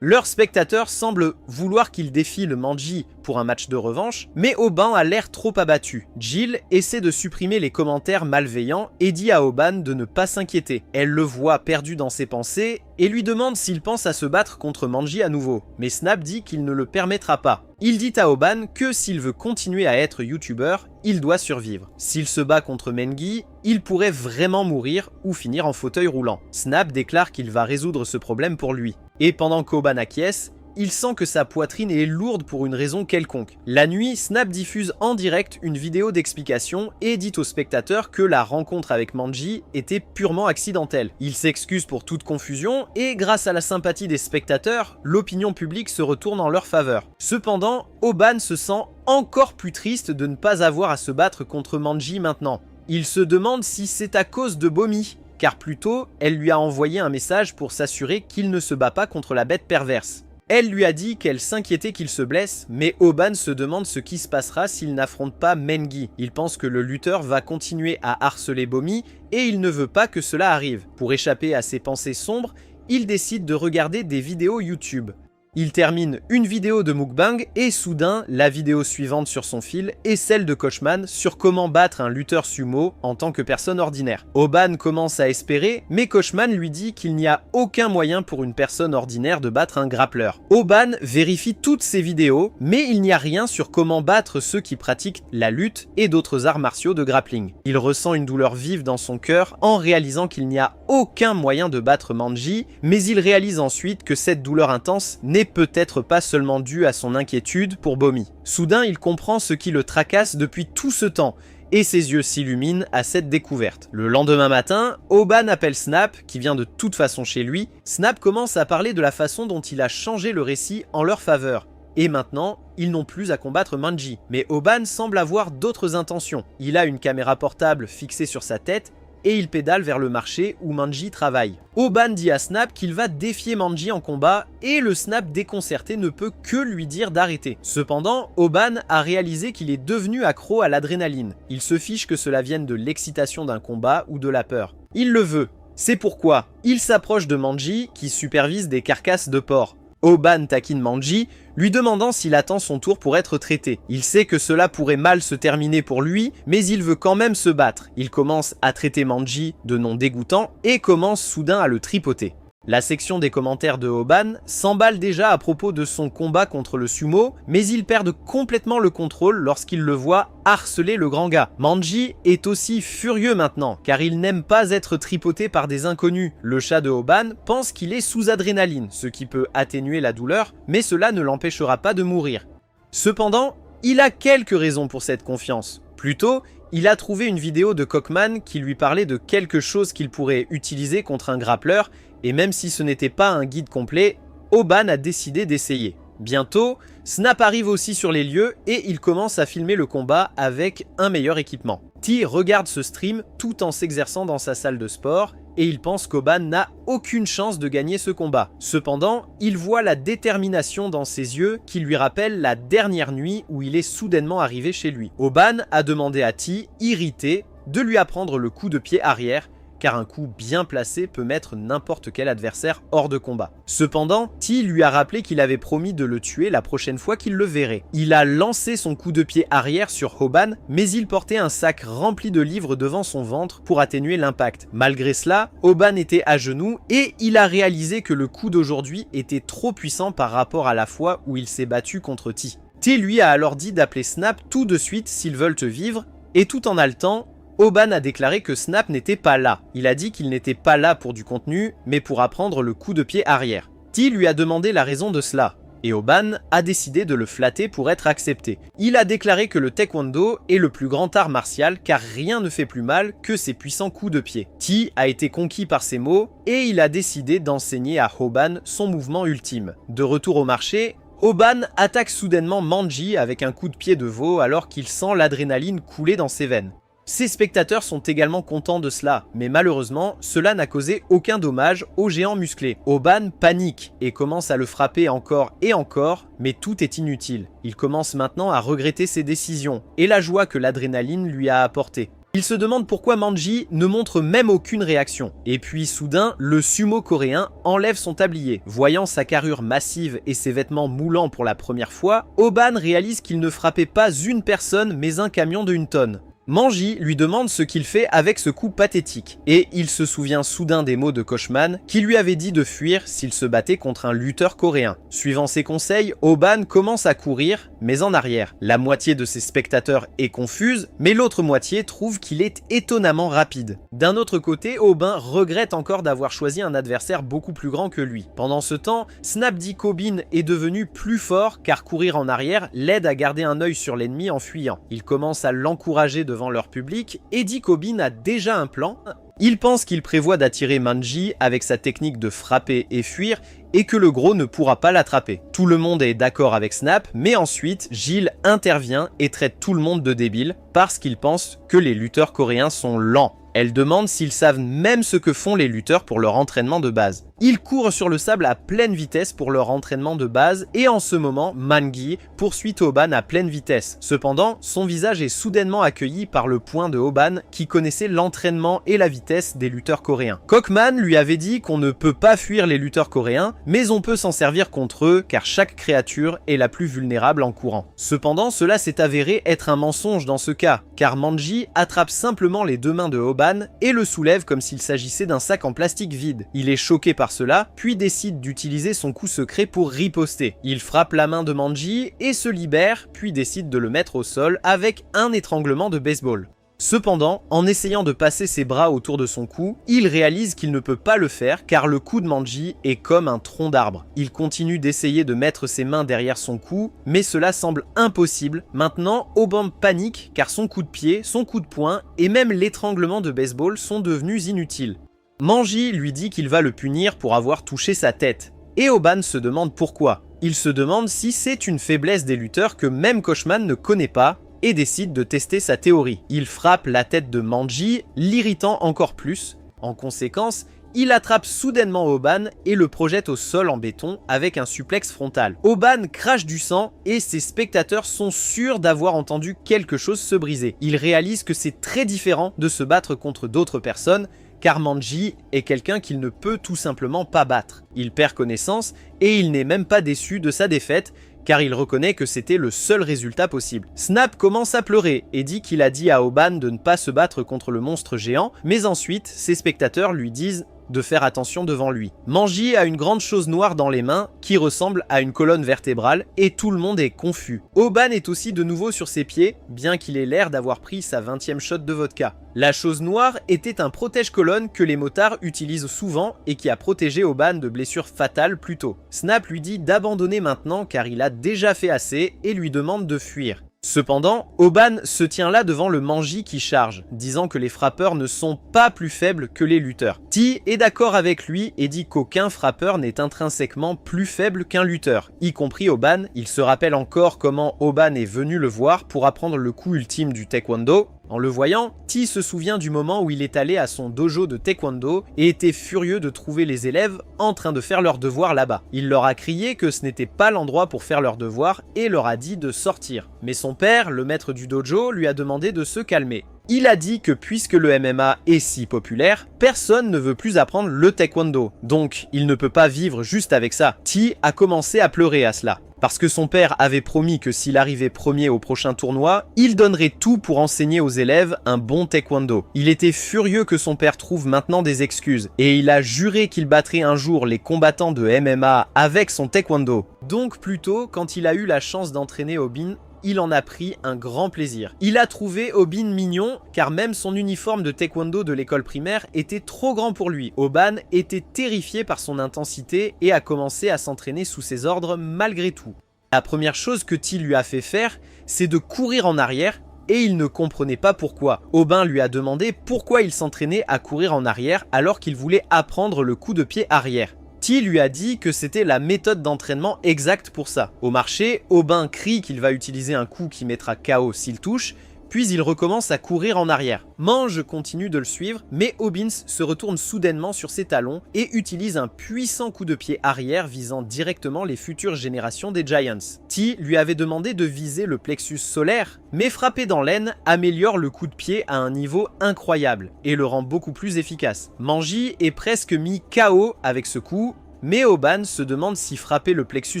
Leurs spectateurs semblent vouloir qu'il défile Manji pour un match de revanche, mais Oban a l'air trop abattu. Jill essaie de supprimer les commentaires malveillants et dit à Oban de ne pas s'inquiéter. Elle le voit perdu dans ses pensées et lui demande s'il pense à se battre contre Manji à nouveau, mais Snap dit qu'il ne le permettra pas. Il dit à Oban que s'il veut continuer à être youtubeur, il doit survivre. S'il se bat contre Mengi, il pourrait vraiment mourir ou finir en fauteuil roulant. Snap déclare qu'il va résoudre ce problème pour lui. Et pendant qu'Oban acquiesce, il sent que sa poitrine est lourde pour une raison quelconque. La nuit, Snap diffuse en direct une vidéo d'explication et dit aux spectateurs que la rencontre avec Manji était purement accidentelle. Il s'excuse pour toute confusion et grâce à la sympathie des spectateurs, l'opinion publique se retourne en leur faveur. Cependant, Hoban se sent encore plus triste de ne pas avoir à se battre contre Manji maintenant. Il se demande si c'est à cause de Bomi, car plus tôt, elle lui a envoyé un message pour s'assurer qu'il ne se bat pas contre la bête perverse. Elle lui a dit qu'elle s'inquiétait qu'il se blesse, mais Hoban se demande ce qui se passera s'il n'affronte pas Mengi. Il pense que le lutteur va continuer à harceler Bomi et il ne veut pas que cela arrive. Pour échapper à ses pensées sombres, il décide de regarder des vidéos YouTube. Il termine une vidéo de mukbang et soudain, la vidéo suivante sur son fil est celle de Kochman sur comment battre un lutteur sumo en tant que personne ordinaire. Hoban commence à espérer, mais Kochman lui dit qu'il n'y a aucun moyen pour une personne ordinaire de battre un grappleur. Hoban vérifie toutes ces vidéos, mais il n'y a rien sur comment battre ceux qui pratiquent la lutte et d'autres arts martiaux de grappling. Il ressent une douleur vive dans son cœur en réalisant qu'il n'y a aucun moyen de battre Manji, mais il réalise ensuite que cette douleur intense n'est peut-être pas seulement due à son inquiétude pour Bomi. Soudain, il comprend ce qui le tracasse depuis tout ce temps, et ses yeux s'illuminent à cette découverte. Le lendemain matin, Hoban appelle Snap, qui vient de toute façon chez lui. Snap commence à parler de la façon dont il a changé le récit en leur faveur. Et maintenant, ils n'ont plus à combattre Manji. Mais Hoban semble avoir d'autres intentions. Il a une caméra portable fixée sur sa tête, et il pédale vers le marché où Manji travaille. Hoban dit à Snap qu'il va défier Manji en combat et le Snap déconcerté ne peut que lui dire d'arrêter. Cependant, Hoban a réalisé qu'il est devenu accro à l'adrénaline. Il se fiche que cela vienne de l'excitation d'un combat ou de la peur. Il le veut. C'est pourquoi il s'approche de Manji qui supervise des carcasses de porc. Hoban taquine Manji, lui demandant s'il attend son tour pour être traité. Il sait que cela pourrait mal se terminer pour lui, mais il veut quand même se battre. Il commence à traiter Manji de nom dégoûtant et commence soudain à le tripoter. La section des commentaires de Hoban s'emballe déjà à propos de son combat contre le sumo, mais ils perdent complètement le contrôle lorsqu'ils le voient harceler le grand gars. Manji est aussi furieux maintenant, car il n'aime pas être tripoté par des inconnus. Le chat de Hoban pense qu'il est sous adrénaline, ce qui peut atténuer la douleur, mais cela ne l'empêchera pas de mourir. Cependant, il a quelques raisons pour cette confiance. Plus tôt, il a trouvé une vidéo de Kochman qui lui parlait de quelque chose qu'il pourrait utiliser contre un grappleur, et même si ce n'était pas un guide complet, Hoban a décidé d'essayer. Bientôt, Snap arrive aussi sur les lieux et il commence à filmer le combat avec un meilleur équipement. T regarde ce stream tout en s'exerçant dans sa salle de sport et il pense qu'Hoban n'a aucune chance de gagner ce combat. Cependant, il voit la détermination dans ses yeux qui lui rappelle la dernière nuit où il est soudainement arrivé chez lui. Hoban a demandé à T, irrité, de lui apprendre le coup de pied arrière, car un coup bien placé peut mettre n'importe quel adversaire hors de combat. Cependant, T lui a rappelé qu'il avait promis de le tuer la prochaine fois qu'il le verrait. Il a lancé son coup de pied arrière sur Hoban, mais il portait un sac rempli de livres devant son ventre pour atténuer l'impact. Malgré cela, Hoban était à genoux et il a réalisé que le coup d'aujourd'hui était trop puissant par rapport à la fois où il s'est battu contre T. T lui a alors dit d'appeler Snap tout de suite s'ils veulent te vivre, et tout en haletant, Hoban a déclaré que Snap n'était pas là. Il a dit qu'il n'était pas là pour du contenu, mais pour apprendre le coup de pied arrière. T lui a demandé la raison de cela, et Hoban a décidé de le flatter pour être accepté. Il a déclaré que le taekwondo est le plus grand art martial car rien ne fait plus mal que ses puissants coups de pied. T a été conquis par ces mots, et il a décidé d'enseigner à Hoban son mouvement ultime. De retour au marché, Hoban attaque soudainement Manji avec un coup de pied de veau alors qu'il sent l'adrénaline couler dans ses veines. Ses spectateurs sont également contents de cela, mais malheureusement, cela n'a causé aucun dommage au géant musclé. Hoban panique et commence à le frapper encore et encore, mais tout est inutile. Il commence maintenant à regretter ses décisions et la joie que l'adrénaline lui a apportée. Il se demande pourquoi Manji ne montre même aucune réaction. Et puis soudain, le sumo coréen enlève son tablier. Voyant sa carrure massive et ses vêtements moulants pour la première fois, Hoban réalise qu'il ne frappait pas une personne mais un camion de 1 tonne. Manji lui demande ce qu'il fait avec ce coup pathétique, et il se souvient soudain des mots de Koshman qui lui avait dit de fuir s'il se battait contre un lutteur coréen. Suivant ses conseils, Oban commence à courir, mais en arrière. La moitié de ses spectateurs est confuse, mais l'autre moitié trouve qu'il est étonnamment rapide. D'un autre côté, Aubin regrette encore d'avoir choisi un adversaire beaucoup plus grand que lui. Pendant ce temps, Snap dit qu'Aubin est devenu plus fort car courir en arrière l'aide à garder un œil sur l'ennemi en fuyant. Il commence à l'encourager devant leur public et dit qu'Aubin a déjà un plan. Il pense qu'il prévoit d'attirer Manji avec sa technique de frapper et fuir et que le gros ne pourra pas l'attraper. Tout le monde est d'accord avec Snap, mais ensuite, Gilles intervient et traite tout le monde de débile parce qu'il pense que les lutteurs coréens sont lents. Elle demande s'ils savent même ce que font les lutteurs pour leur entraînement de base. Ils courent sur le sable à pleine vitesse pour leur entraînement de base et en ce moment, Mangi poursuit Oban à pleine vitesse. Cependant, son visage est soudainement accueilli par le point de Oban qui connaissait l'entraînement et la vitesse des lutteurs coréens. Kochman lui avait dit qu'on ne peut pas fuir les lutteurs coréens, mais on peut s'en servir contre eux car chaque créature est la plus vulnérable en courant. Cependant, cela s'est avéré être un mensonge dans ce cas, car Manji attrape simplement les deux mains de Oban et le soulève comme s'il s'agissait d'un sac en plastique vide. Il est choqué par cela, puis décide d'utiliser son coup secret pour riposter. Il frappe la main de Manji et se libère, puis décide de le mettre au sol avec un étranglement de baseball. Cependant, en essayant de passer ses bras autour de son cou, il réalise qu'il ne peut pas le faire car le cou de Manji est comme un tronc d'arbre. Il continue d'essayer de mettre ses mains derrière son cou, mais cela semble impossible. Maintenant, Oban panique car son coup de pied, son coup de poing et même l'étranglement de baseball sont devenus inutiles. Manji lui dit qu'il va le punir pour avoir touché sa tête. Et Oban se demande pourquoi. Il se demande si c'est une faiblesse des lutteurs que même Koshman ne connaît pas et décide de tester sa théorie. Il frappe la tête de Manji, l'irritant encore plus. En conséquence, il attrape soudainement Oban et le projette au sol en béton avec un suplex frontal. Oban crache du sang et ses spectateurs sont sûrs d'avoir entendu quelque chose se briser. Ils réalisent que c'est très différent de se battre contre d'autres personnes car Manji est quelqu'un qu'il ne peut tout simplement pas battre. Il perd connaissance et il n'est même pas déçu de sa défaite car il reconnaît que c'était le seul résultat possible. Snap commence à pleurer et dit qu'il a dit à Oban de ne pas se battre contre le monstre géant, mais ensuite ses spectateurs lui disent de faire attention devant lui. Manji a une grande chose noire dans les mains qui ressemble à une colonne vertébrale et tout le monde est confus. Oban est aussi de nouveau sur ses pieds, bien qu'il ait l'air d'avoir pris sa 20e shot de vodka. La chose noire était un protège-colonne que les motards utilisent souvent et qui a protégé Oban de blessures fatales plus tôt. Snap lui dit d'abandonner maintenant car il a déjà fait assez et lui demande de fuir. Cependant, Oban se tient là devant le Manji qui charge, disant que les frappeurs ne sont pas plus faibles que les lutteurs. T est d'accord avec lui et dit qu'aucun frappeur n'est intrinsèquement plus faible qu'un lutteur, y compris Oban. Il se rappelle encore comment Oban est venu le voir pour apprendre le coup ultime du taekwondo. En le voyant, T se souvient du moment où il est allé à son dojo de taekwondo et était furieux de trouver les élèves en train de faire leurs devoirs là-bas. Il leur a crié que ce n'était pas l'endroit pour faire leurs devoirs et leur a dit de sortir. Mais son père, le maître du dojo, lui a demandé de se calmer. Il a dit que puisque le MMA est si populaire, personne ne veut plus apprendre le taekwondo. Donc, il ne peut pas vivre juste avec ça. T a commencé à pleurer à cela. Parce que son père avait promis que s'il arrivait premier au prochain tournoi, il donnerait tout pour enseigner aux élèves un bon taekwondo. Il était furieux que son père trouve maintenant des excuses, et il a juré qu'il battrait un jour les combattants de MMA avec son taekwondo. Donc plus tôt, quand il a eu la chance d'entraîner Oban, il en a pris un grand plaisir. Il a trouvé Oban mignon, car même son uniforme de taekwondo de l'école primaire était trop grand pour lui. Oban était terrifié par son intensité et a commencé à s'entraîner sous ses ordres malgré tout. La première chose que T lui a fait faire, c'est de courir en arrière, et il ne comprenait pas pourquoi. Oban lui a demandé pourquoi il s'entraînait à courir en arrière alors qu'il voulait apprendre le coup de pied arrière. T lui a dit que c'était la méthode d'entraînement exacte pour ça. Au marché, Oban crie qu'il va utiliser un coup qui mettra KO s'il touche, puis il recommence à courir en arrière. Mange continue de le suivre, mais Obbins se retourne soudainement sur ses talons et utilise un puissant coup de pied arrière visant directement les futures générations des Giants. T lui avait demandé de viser le plexus solaire, mais frapper dans l'aine améliore le coup de pied à un niveau incroyable et le rend beaucoup plus efficace. Manji est presque mis KO avec ce coup, mais Oban se demande si frapper le plexus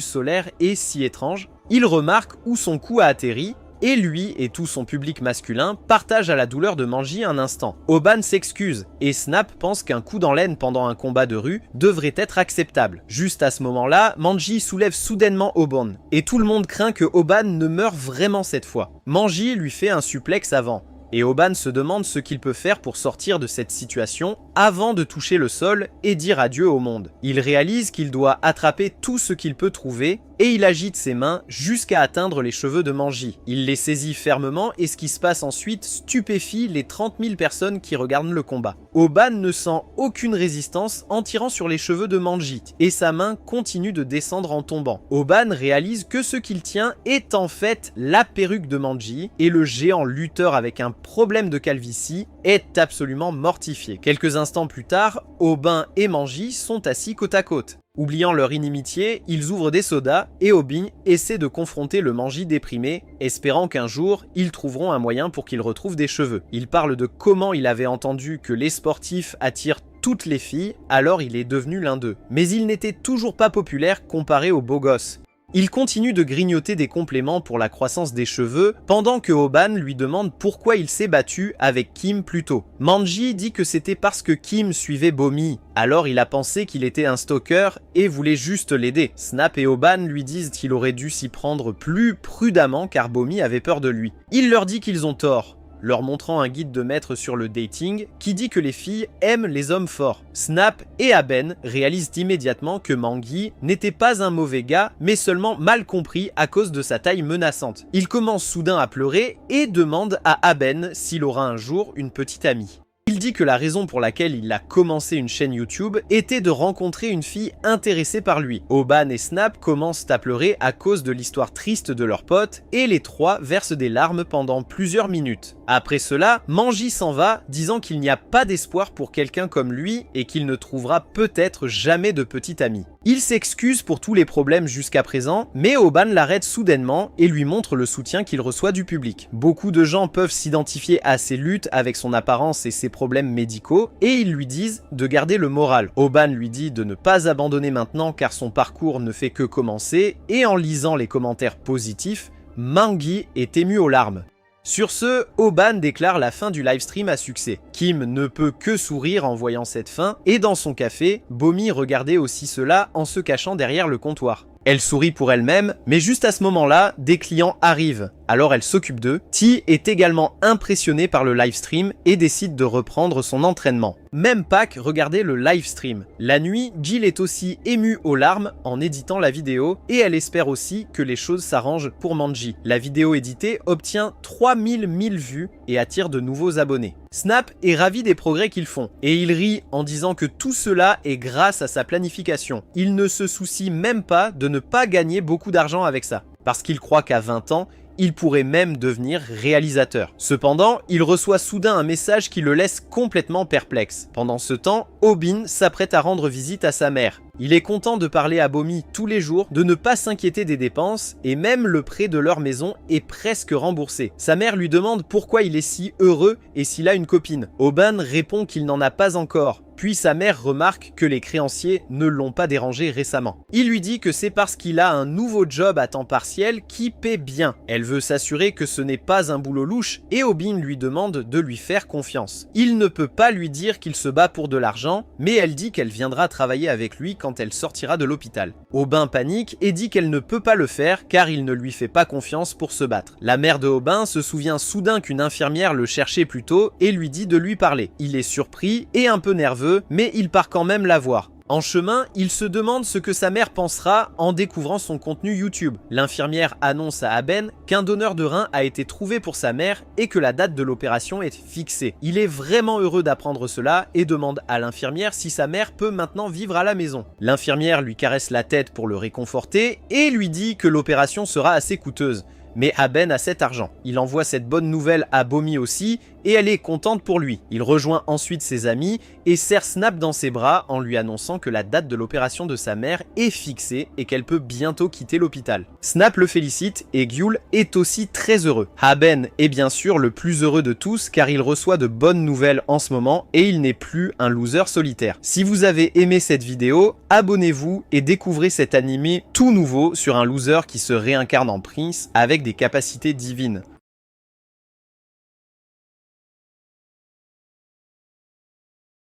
solaire est si étrange. Il remarque où son coup a atterri, et lui et tout son public masculin partagent à la douleur de Manji un instant. Oban s'excuse et Snap pense qu'un coup dans l'aine pendant un combat de rue devrait être acceptable. Juste à ce moment-là, Manji soulève soudainement Oban et tout le monde craint que Oban ne meure vraiment cette fois. Manji lui fait un suplex avant. Et Oban se demande ce qu'il peut faire pour sortir de cette situation avant de toucher le sol et dire adieu au monde. Il réalise qu'il doit attraper tout ce qu'il peut trouver et il agite ses mains jusqu'à atteindre les cheveux de Manji. Il les saisit fermement et ce qui se passe ensuite stupéfie les 30 000 personnes qui regardent le combat. Oban ne sent aucune résistance en tirant sur les cheveux de Manji et sa main continue de descendre en tombant. Oban réalise que ce qu'il tient est en fait la perruque de Manji et le géant lutteur avec un problème de calvitie est absolument mortifié. Quelques instants plus tard, Oban et Manji sont assis côte à côte. Oubliant leur inimitié, ils ouvrent des sodas et Obin essaie de confronter le Manji déprimé, espérant qu'un jour, ils trouveront un moyen pour qu'il retrouve des cheveux. Il parle de comment il avait entendu que les sportifs attirent toutes les filles, alors il est devenu l'un d'eux. Mais il n'était toujours pas populaire comparé aux beaux gosses. Il continue de grignoter des compléments pour la croissance des cheveux, pendant que Oban lui demande pourquoi il s'est battu avec Kim plus tôt. Manji dit que c'était parce que Kim suivait Bomi, alors il a pensé qu'il était un stalker et voulait juste l'aider. Snap et Oban lui disent qu'il aurait dû s'y prendre plus prudemment car Bomi avait peur de lui. Il leur dit qu'ils ont tort, leur montrant un guide de maître sur le dating qui dit que les filles aiment les hommes forts. Snap et Aben réalisent immédiatement que Mangi n'était pas un mauvais gars, mais seulement mal compris à cause de sa taille menaçante. Il commence soudain à pleurer et demande à Aben s'il aura un jour une petite amie. Il dit que la raison pour laquelle il a commencé une chaîne YouTube était de rencontrer une fille intéressée par lui. Oban et Snap commencent à pleurer à cause de l'histoire triste de leur pote et les trois versent des larmes pendant plusieurs minutes. Après cela, Manji s'en va, disant qu'il n'y a pas d'espoir pour quelqu'un comme lui et qu'il ne trouvera peut-être jamais de petite amie. Il s'excuse pour tous les problèmes jusqu'à présent, mais Oban l'arrête soudainement et lui montre le soutien qu'il reçoit du public. Beaucoup de gens peuvent s'identifier à ses luttes avec son apparence et ses problèmes médicaux, et ils lui disent de garder le moral. Oban lui dit de ne pas abandonner maintenant car son parcours ne fait que commencer, et en lisant les commentaires positifs, Mangi est ému aux larmes. Sur ce, Oban déclare la fin du livestream à succès. Kim ne peut que sourire en voyant cette fin, et dans son café, Bomi regardait aussi cela en se cachant derrière le comptoir. Elle sourit pour elle-même, mais juste à ce moment-là, des clients arrivent. Alors elle s'occupe d'eux. T est également impressionné par le livestream et décide de reprendre son entraînement. Même Pac regardait le livestream. La nuit, Jill est aussi émue aux larmes en éditant la vidéo et elle espère aussi que les choses s'arrangent pour Manji. La vidéo éditée obtient 3000 vues et attire de nouveaux abonnés. Snap est ravi des progrès qu'ils font et il rit en disant que tout cela est grâce à sa planification. Il ne se soucie même pas de ne pas gagner beaucoup d'argent avec ça, parce qu'il croit qu'à 20 ans, il pourrait même devenir réalisateur. Cependant, il reçoit soudain un message qui le laisse complètement perplexe. Pendant ce temps, Obin s'apprête à rendre visite à sa mère. Il est content de parler à Bomi tous les jours, de ne pas s'inquiéter des dépenses, et même le prêt de leur maison est presque remboursé. Sa mère lui demande pourquoi il est si heureux et s'il a une copine. Oban répond qu'il n'en a pas encore. Puis sa mère remarque que les créanciers ne l'ont pas dérangé récemment. Il lui dit que c'est parce qu'il a un nouveau job à temps partiel qui paie bien. Elle veut s'assurer que ce n'est pas un boulot louche et Obin lui demande de lui faire confiance. Il ne peut pas lui dire qu'il se bat pour de l'argent, mais elle dit qu'elle viendra travailler avec lui quand elle sortira de l'hôpital. Obin panique et dit qu'elle ne peut pas le faire car il ne lui fait pas confiance pour se battre. La mère de Obin se souvient soudain qu'une infirmière le cherchait plus tôt et lui dit de lui parler. Il est surpris et un peu nerveux, mais il part quand même la voir. En chemin, il se demande ce que sa mère pensera en découvrant son contenu YouTube. L'infirmière annonce à Aben qu'un donneur de rein a été trouvé pour sa mère et que la date de l'opération est fixée. Il est vraiment heureux d'apprendre cela et demande à l'infirmière si sa mère peut maintenant vivre à la maison. L'infirmière lui caresse la tête pour le réconforter et lui dit que l'opération sera assez coûteuse. Mais Aben a cet argent. Il envoie cette bonne nouvelle à Bomi aussi et elle est contente pour lui. Il rejoint ensuite ses amis et serre Snap dans ses bras en lui annonçant que la date de l'opération de sa mère est fixée et qu'elle peut bientôt quitter l'hôpital. Snap le félicite et Gyul est aussi très heureux. Haben est bien sûr le plus heureux de tous car il reçoit de bonnes nouvelles en ce moment et il n'est plus un loser solitaire. Si vous avez aimé cette vidéo, abonnez-vous et découvrez cet animé tout nouveau sur un loser qui se réincarne en prince avec des capacités divines.